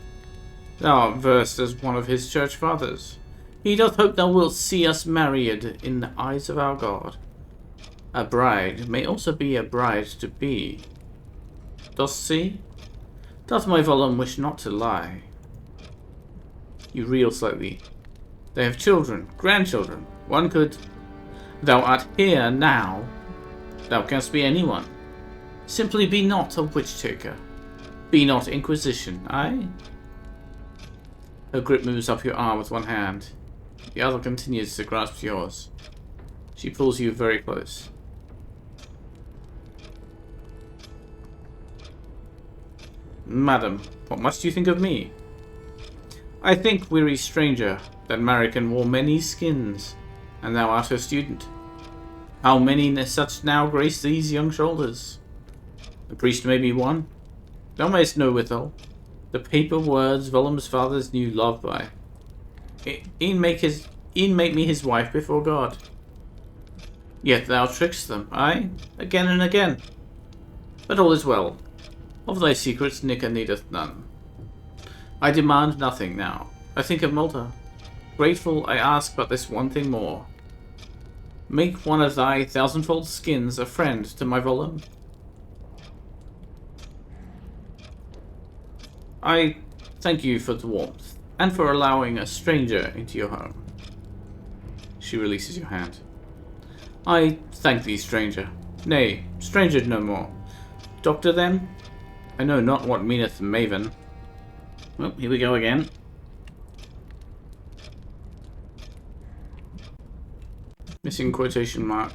Thou art versed as one of his church fathers. He doth hope thou wilt see us married in the eyes of our God. A bride may also be a bride to be. Dost see? Doth my Volum wish not to lie? You reel slightly. They have children, grandchildren. One could... Thou art here now. Thou canst be anyone. Simply be not a witch-taker. Be not Inquisition, aye? Her grip moves up your arm with one hand. The other continues to grasp yours. She pulls you very close. Madam, what must you think of me? I think, weary stranger, that Marican wore many skins, and thou art her student. How many such now grace these young shoulders? The priest may be one. Thou mayst know withal, the paper words Volum's fathers knew love by. E'en make me his wife before God. Yet thou trickst them, aye, again and again. But all is well. Of thy secrets Nika needeth none. I demand nothing now. I think of Malta. Grateful, I ask but this one thing more. Make one of thy thousandfold skins a friend to my Volum. I thank you for the warmth, and for allowing a stranger into your home. She releases your hand. I thank thee, stranger. Nay, stranger no more. Doctor, then? I know not what meaneth maven. Well, here we go again. Missing quotation mark.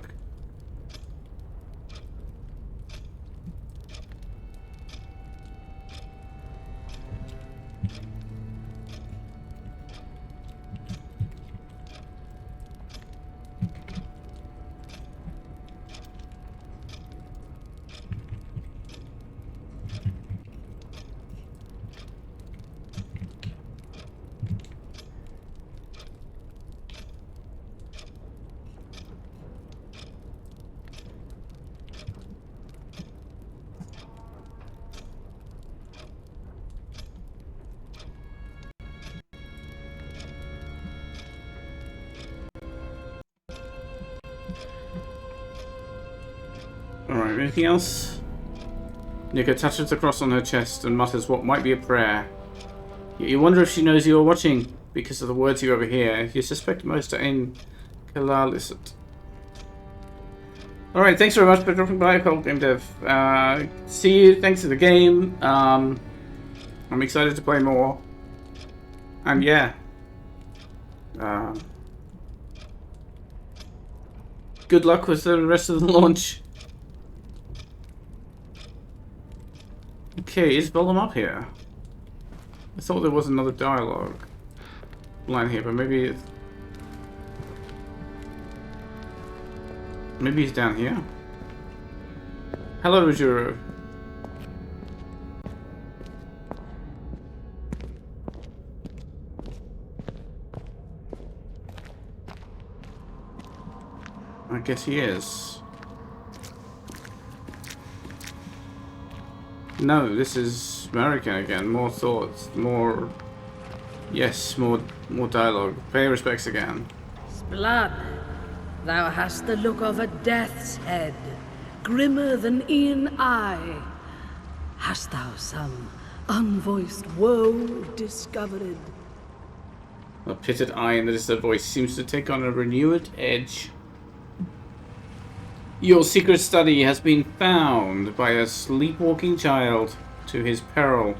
Alright, anything else? Nika touches the cross on her chest and mutters what might be a prayer. You wonder if she knows you are watching because of the words you overhear. You suspect most are in Kalalisat. Alright, thanks very much for dropping by, Cold Game Dev. See you, thanks for the game. I'm excited to play more. And yeah. Good luck with the rest of the launch. Okay, is Volum up here? I thought there was another dialogue line here, but maybe he's down here. Hello, Rujuro. I guess he is. No, this is American again. More thoughts, more... Yes, more dialogue. Pay respects again. Blood, thou hast the look of a death's head, grimmer than e'en eye. Hast thou some unvoiced woe discovered? A pitted eye in the distant voice seems to take on a renewed edge. Your secret study has been found by a sleepwalking child to his peril.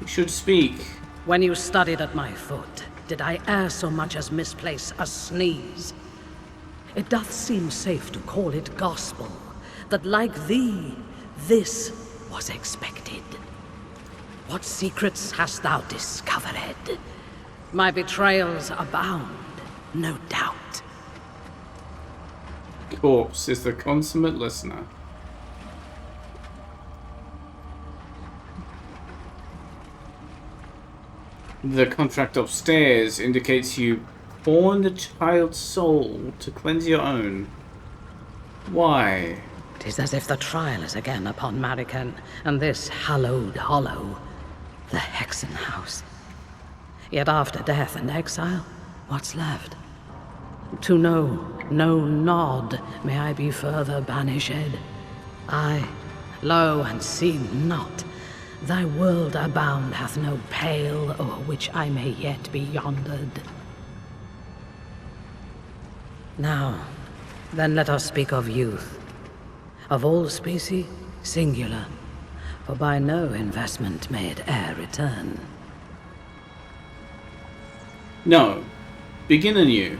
You should speak. When you studied at my foot, did I e'er so much as misplace a sneeze? It doth seem safe to call it gospel, that like thee, this was expected. What secrets hast thou discovered? My betrayals abound, no doubt. Corpse is the consummate listener. The contract upstairs indicates you pawn the child's soul to cleanse your own. Why? 'Tis as if the trial is again upon Mariken, and this hallowed hollow, the Hexen House. Yet after death and exile, what's left? To know no nod may I be further banished. I, lo and see not, thy world abound hath no pale o'er which I may yet be yondered. Now, then let us speak of youth. Of all species, singular, for by no investment may it e'er return. No. Begin anew.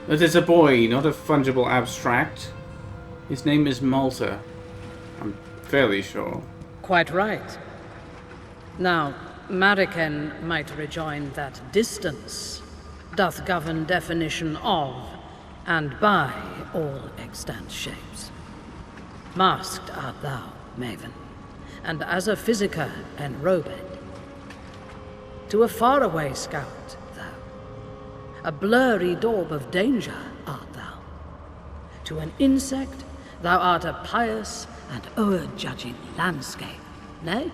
That is a boy, not a fungible abstract. His name is Malta. I'm fairly sure. Quite right. Now, Mariken might rejoin that distance doth govern definition of and by all extant shapes. Masked art thou, Maven, and as a physica enrobed. To a faraway scout, thou, a blurry daub of danger art thou. To an insect, thou art a pious and o'er-judging landscape, nay?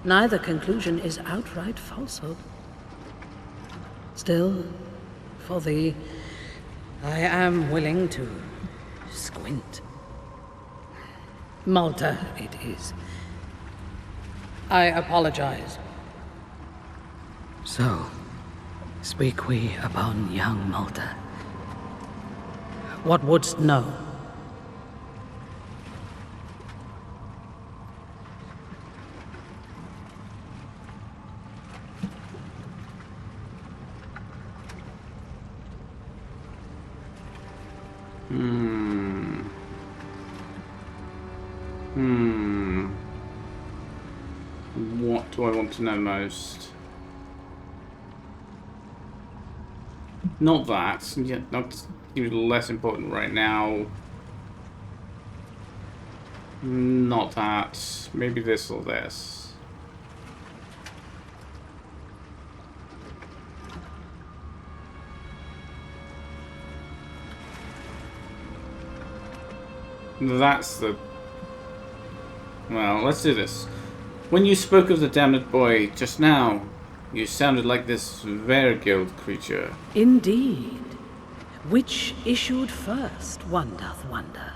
Neither conclusion is outright falsehood. Still, for thee, I am willing to squint. Malta it is. I apologize. So, speak we upon young Malta. What wouldst know? What do I want to know most? Not that. Yeah, that's even less important right now. Not that. Maybe this or this. That's the... Well, let's do this. When you spoke of the damned boy just now, you sounded like this Verguild creature. Indeed. Which issued first, one doth wonder.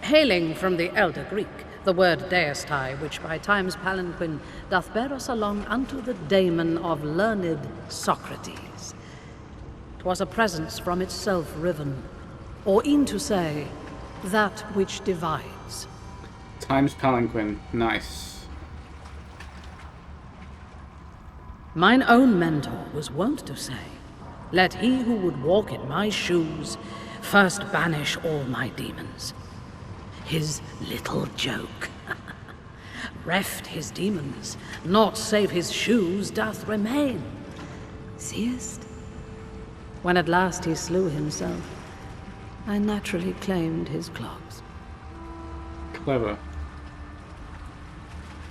Hailing from the Elder Greek, the word deistai, which by times palanquin doth bear us along unto the daemon of learned Socrates. 'Twas a presence from itself riven, or e'en to say, that which divides. Times palanquin. Nice. Mine own mentor was wont to say, let he who would walk in my shoes first banish all my demons. His little joke. Reft his demons, naught save his shoes doth remain. Seest? When at last he slew himself, I naturally claimed his clogs. Clever.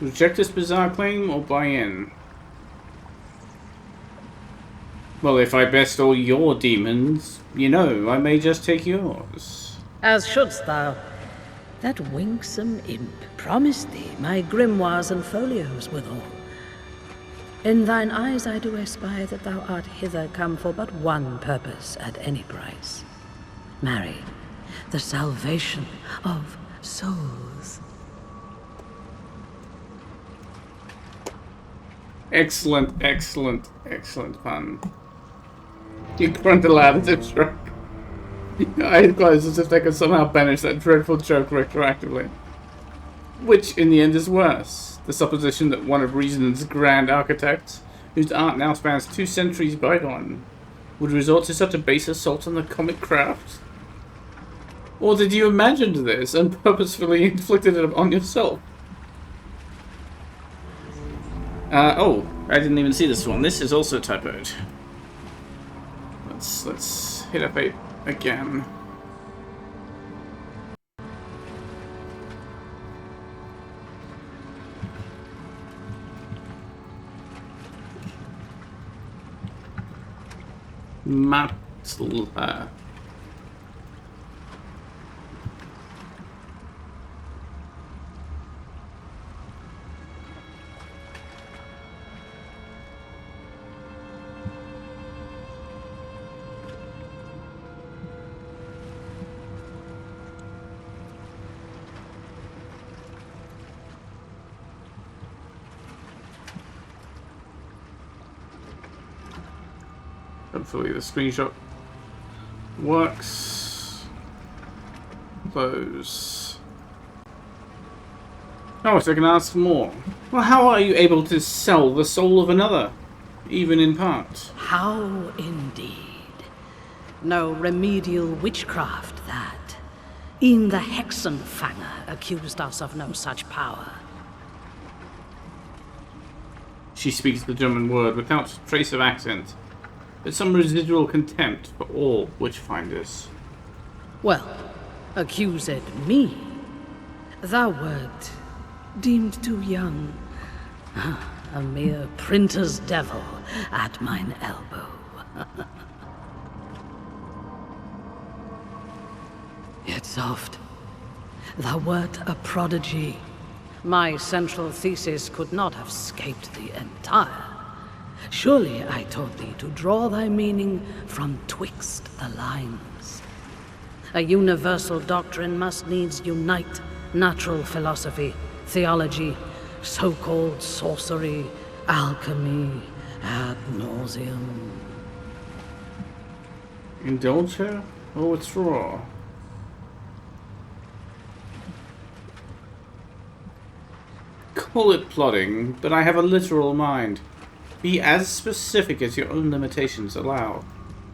Reject this bizarre claim or buy in? Well, if I best all your demons, you know, I may just take yours. As shouldst thou. That winksome imp promised thee my grimoires and folios withal. In thine eyes I do espy that thou art hither come for but one purpose at any price. Marry, the salvation of souls. Excellent, excellent, excellent pun. You grunt aloud as if struck. Your eyes closed as if they could somehow banish that dreadful joke retroactively. Which, in the end, is worse? The supposition that one of reason's grand architects, whose art now spans 2 centuries bygone, would resort to such a base assault on the comic craft? Or did you imagine this and purposefully inflicted it on yourself? Oh, I didn't even see this one. This is also typoed. Let's hit F8 again. Matla. Hopefully the screenshot works. Close. Oh, so I can ask for more. Well, how are you able to sell the soul of another? Even in part. How indeed. No remedial witchcraft that. E'en the Hexenfanger accused us of no such power. She speaks the German word without trace of accent, but some residual contempt for all witchfinders. Well, accused me. Thou wert deemed too young. A mere printer's devil at mine elbow. Yet soft, thou wert a prodigy. My central thesis could not have scaped the entire. Surely I taught thee to draw thy meaning from twixt the lines. A universal doctrine must needs unite natural philosophy, theology, so-called sorcery, alchemy, ad nauseum. Indulge her or withdraw? Call it plodding, but I have a literal mind. Be as specific as your own limitations allow.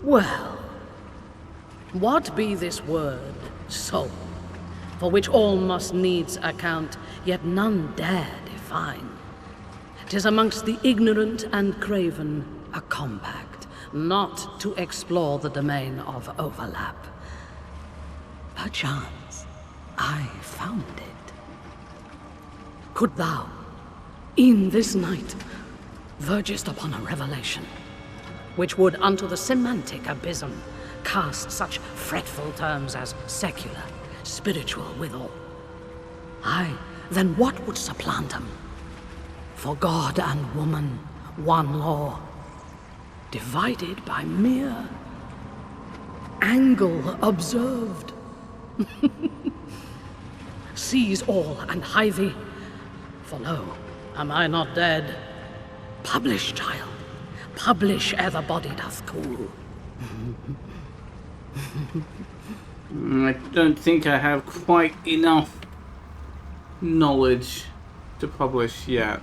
Well, what be this word, soul, for which all must needs account, yet none dare define? 'Tis amongst the ignorant and craven a compact, not to explore the domain of overlap. Perchance I found it. Could thou, in this night, vergest upon a revelation, which would unto the semantic abysm cast such fretful terms as secular, spiritual withal? Aye, then what would supplant them? For God and woman, one law, divided by mere angle observed. Seize all and hie thee, for lo, am I not dead? Publish, child, publish ere the body doth cool. I don't think I have quite enough knowledge to publish yet.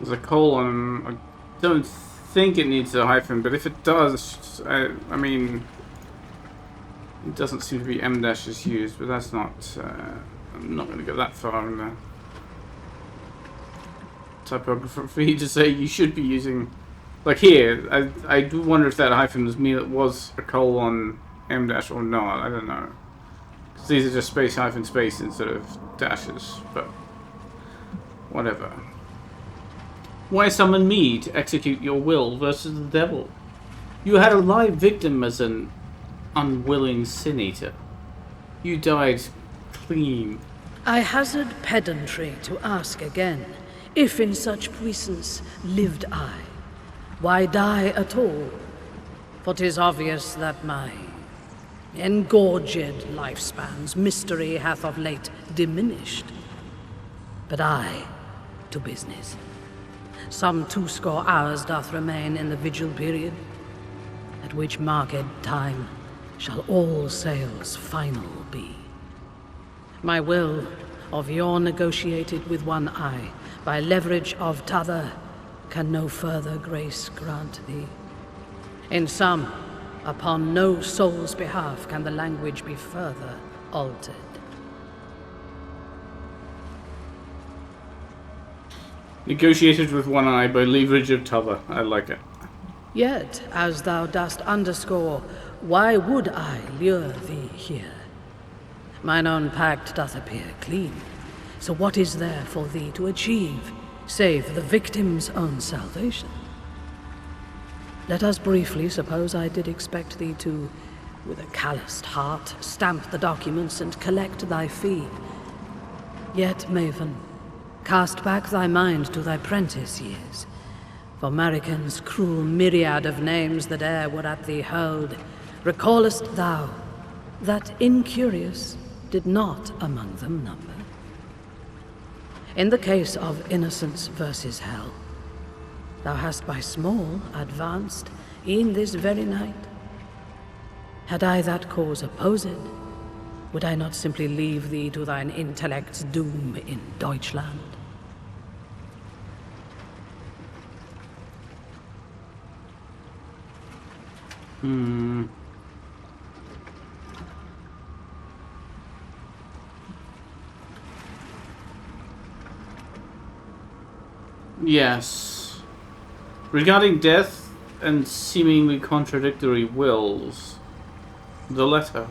There's a colon. I don't think it needs a hyphen, but if it does, I mean, it doesn't seem to be M dash is used, but that's not. I'm not going to go that far in the typographer for you to say you should be using. Like here, I do wonder if that hyphen was a colon M dash or not. I don't know. Because these are just space hyphen space instead of dashes, but whatever. Why summon me to execute your will versus the devil? You had a live victim as an unwilling sin eater. You died clean. I hazard pedantry to ask again, if in such puissance lived I, why die at all? For 'tis obvious that my engorged lifespan's mystery hath of late diminished. But I, to business. Some 20 hours doth remain in the vigil period, at which marked time shall all sails final be. My will of yore negotiated with one eye, by leverage of t'other, can no further grace grant thee. In sum, upon no soul's behalf can the language be further altered. Negotiated with one eye by leverage of t'other. I like it. Yet, as thou dost underscore, why would I lure thee here? Mine own pact doth appear clean, so what is there for thee to achieve, save the victim's own salvation? Let us briefly suppose I did expect thee to, with a calloused heart, stamp the documents and collect thy fee. Yet, Maven, cast back thy mind to thy prentice years, for Mariken's cruel myriad of names that e'er were at thee hurled, recallest thou that incurious did not among them number? In the case of innocence versus hell, thou hast by small advanced e'en this very night. Had I that cause opposed, would I not simply leave thee to thine intellect's doom in Deutschland? Yes. Regarding death and seemingly contradictory wills, the letter.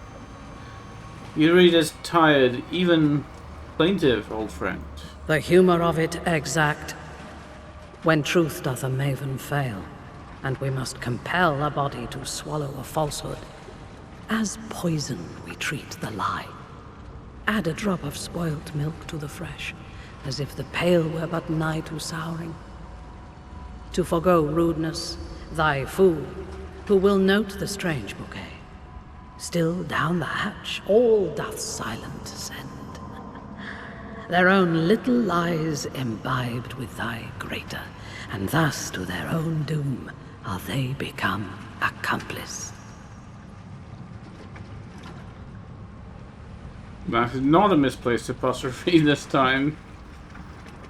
You read as tired, even plaintive, old friend. The humor of it exact. When truth doth a maven fail, and we must compel a body to swallow a falsehood, as poison we treat the lie. Add a drop of spoilt milk to the fresh, as if the pale were but nigh to souring. To forego rudeness, thy fool, who will note the strange bouquet, still down the hatch all doth silent send. Their own little lies imbibed with thy greater, and thus to their own doom are they become accomplice. That is not a misplaced apostrophe this time,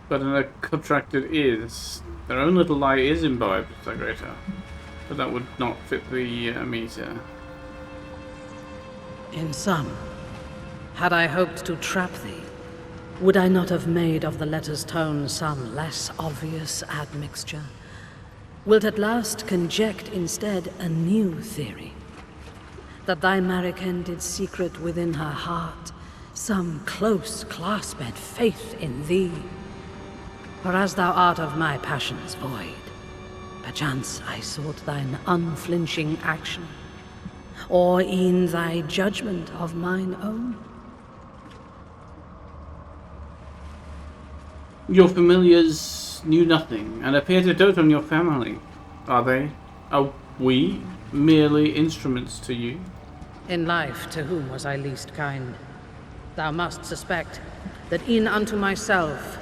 but an contracted is. Their own little lie is imbibed with thy greater, but that would not fit the meter. In sum, had I hoped to trap thee, would I not have made of the letter's tone some less obvious admixture? Wilt at last conject instead a new theory? That thy Mariken did secret within her heart some close clasped faith in thee? For as thou art of my passion's void, perchance I sought thine unflinching action, or e'en thy judgment of mine own? Your familiars knew nothing, and appear to dote on your family. Are they? Are we merely instruments to you? In life, to whom was I least kind? Thou must suspect that e'en unto myself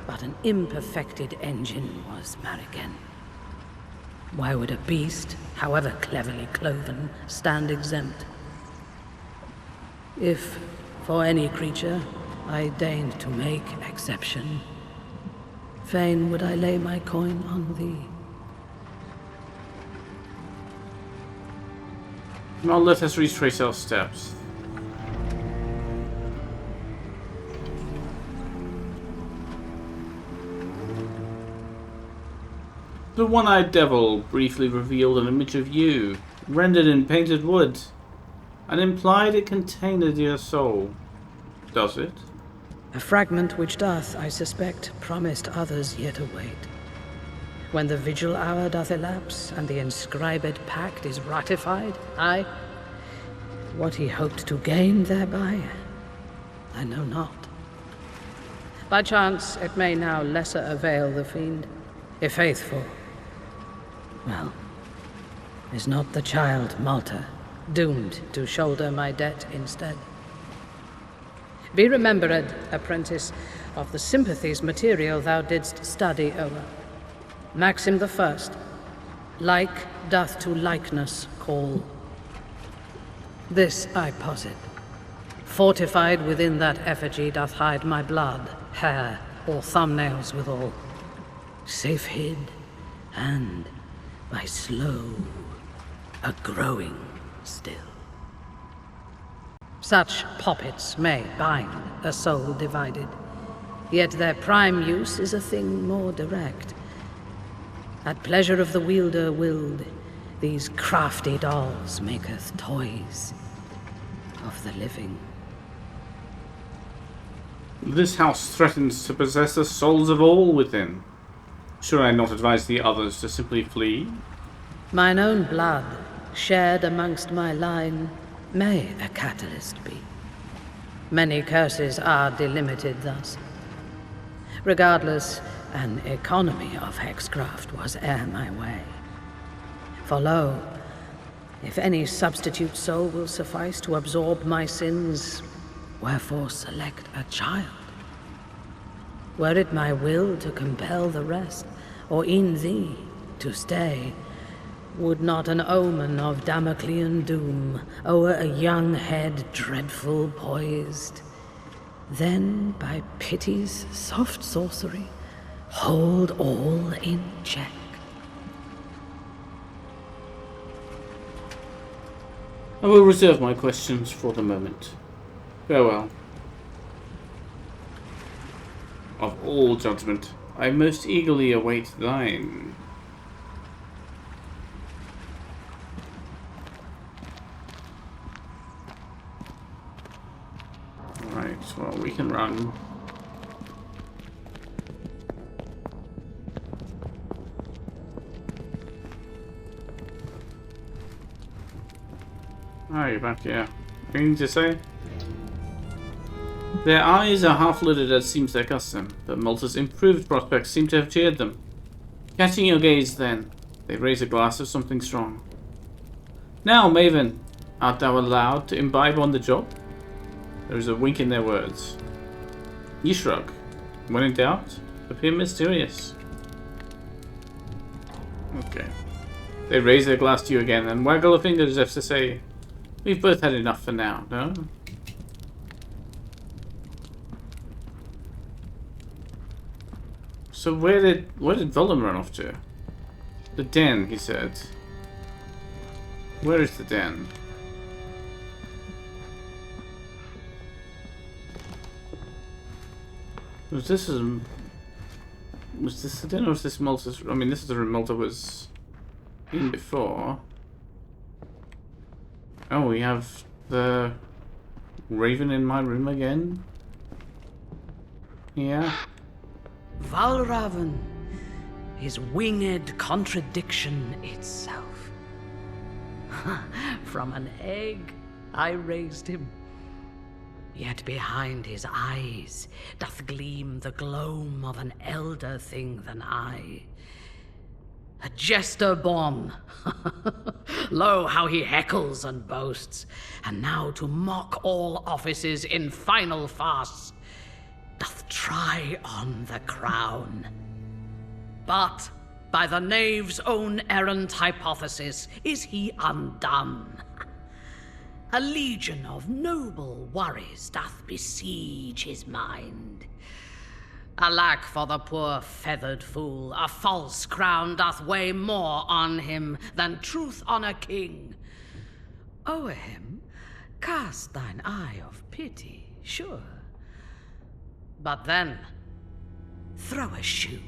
but an imperfected engine was Mariken. Why would a beast, however cleverly cloven, stand exempt? If, for any creature, I deigned to make exception, fain would I lay my coin on thee. Now let us retrace our steps. The one-eyed devil briefly revealed an image of you, rendered in painted wood, and implied it contained a dear soul. Does it? A fragment which doth, I suspect, promised others yet await. When the vigil hour doth elapse, and the inscribed pact is ratified, aye, what he hoped to gain thereby, I know not. By chance, it may now lesser avail the fiend, if faithful. Well, is not the child, Malta, doomed to shoulder my debt instead? Be remembered, apprentice, of the sympathies material thou didst study o'er. Maxim the First, like doth to likeness call. This I posit. Fortified within that effigy doth hide my blood, hair, or thumbnails withal. Safe hid, and by slow, a-growing still. Such poppets may bind a soul divided, yet their prime use is a thing more direct. At pleasure of the wielder willed, these crafty dolls maketh toys of the living. This house threatens to possess the souls of all within. Should I not advise the others to simply flee? Mine own blood, shared amongst my line, may a catalyst be. Many curses are delimited thus. Regardless, an economy of hexcraft was e'er my way. For lo, if any substitute soul will suffice to absorb my sins, wherefore select a child? Were it my will to compel the rest, or e'en thee to stay, would not an omen of Damoclean doom o'er a young head dreadful poised, then by pity's soft sorcery hold all in check? I will reserve my questions for the moment. Farewell. Of all judgment, I most eagerly await thine. Right, well, we can run. Oh, you're back here. Anything to say? Their eyes are half-lidded as seems their custom, but Malta's improved prospects seem to have cheered them. Catching your gaze then, they raise a glass of something strong. Now, Maven, art thou allowed to imbibe on the job? There is a wink in their words. You shrug. When in doubt, appear mysterious. Okay. They raise their glass to you again and waggle a finger as if to say, we've both had enough for now, no? So where did Volum run off to? The den, he said. Where is the den? Was this the den or was this Malta's? I mean, this is the room Malta was in before. Oh, we have the Raven in my room again. Yeah. Valraven, his winged contradiction itself. From an egg I raised him. Yet behind his eyes doth gleam the gloam of an elder thing than I. A jester born. Lo, how he heckles and boasts, and now to mock all offices in final farce, doth try on the crown. But by the knave's own errant hypothesis is he undone. A legion of noble worries doth besiege his mind. Alack for the poor feathered fool, a false crown doth weigh more on him than truth on a king. O'er him, cast thine eye of pity, sure. But then, throw a shoe.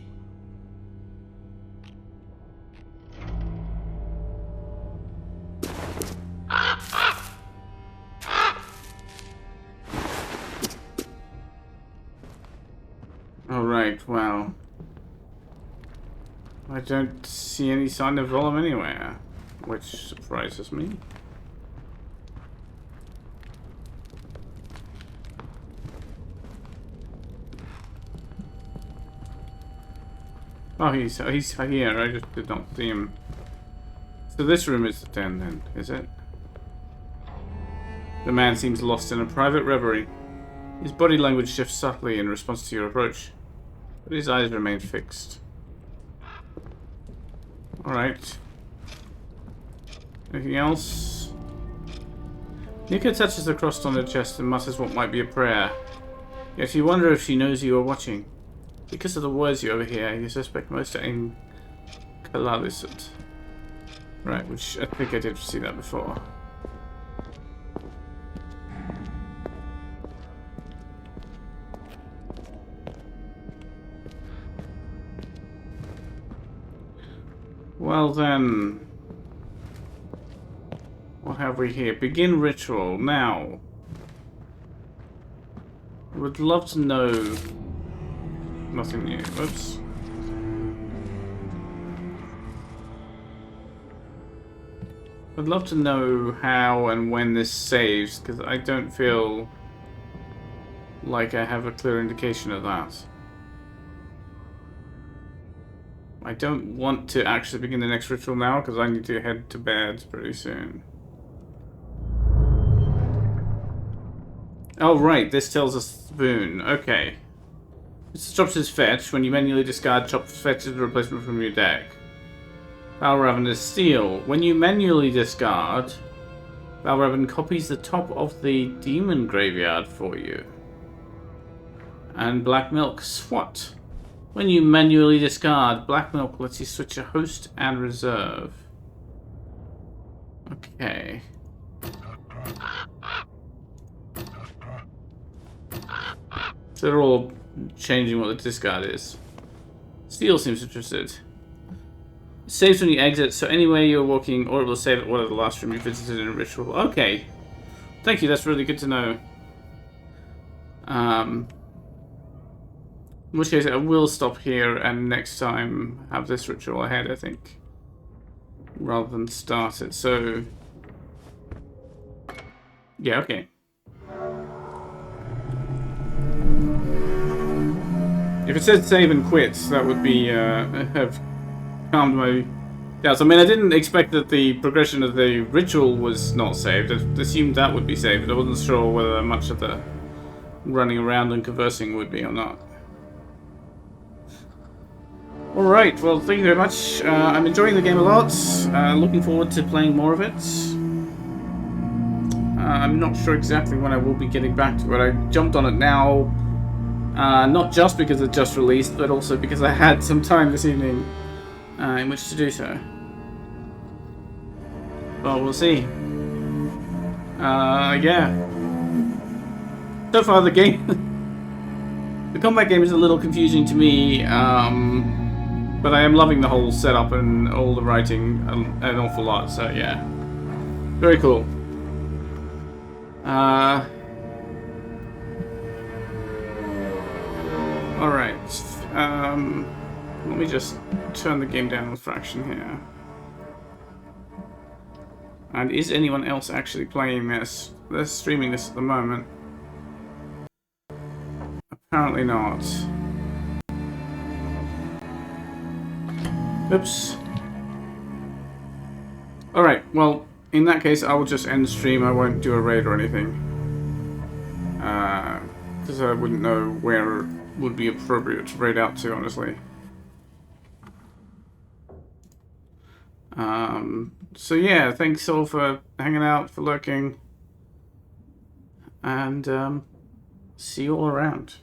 Alright, well. I don't see any sign of Vollum anywhere, which surprises me. Oh, he's here. I just did not see him. So this room is the den then, is it? The man seems lost in a private reverie. His body language shifts subtly in response to your approach, but his eyes remain fixed. Alright. Anything else? Nika touches the cross on her chest and mutters what might be a prayer. Yet you wonder if she knows you are watching. Because of the words you overhear, you suspect most are in Kalalisut. Right, which I think I did see that before. Well then, what have we here? Begin ritual now. I would love to know. Nothing new. Whoops. I'd love to know how and when this saves, because I don't feel like I have a clear indication of that. I don't want to actually begin the next ritual now, because I need to head to bed pretty soon. Oh right, this tells us the boon. Okay. This is Chops's Fetch. When you manually discard, Chops's Fetch is a replacement from your deck. Valravn is Steel. When you manually discard, Valravn copies the top of the demon graveyard for you. And Black Milk Swat. When you manually discard, Black Milk lets you switch a host and reserve. Okay. So they're all changing what the discard is. Steel seems interested. It saves when you exit, so anywhere you're walking, or it will save at one of the last room you visited in a ritual. Okay. Thank you, that's really good to know. In which case, I will stop here and next time have this ritual ahead, I think. Rather than start it, so... yeah, okay. If it said save and quit, that would be, have calmed my doubts. I mean, I didn't expect that the progression of the ritual was not saved. I assumed that would be saved, but I wasn't sure whether much of the running around and conversing would be or not. Alright, well, thank you very much. I'm enjoying the game a lot. Looking forward to playing more of it. I'm not sure exactly when I will be getting back to it. I jumped on it now. Not just because it just released, but also because I had some time this evening in which to do so. Well, we'll see. Yeah. So far, the game... the combat game is a little confusing to me, but I am loving the whole setup and all the writing an awful lot, so yeah. Very cool. Alright, let me just turn the game down a fraction here. And is anyone else actually playing this? They're streaming this at the moment. Apparently not. Oops. Alright, well, in that case I will just end the stream. I won't do a raid or anything. Because I wouldn't know where it would be appropriate to raid out to, honestly. So yeah, thanks all for hanging out, for lurking. And see you all around.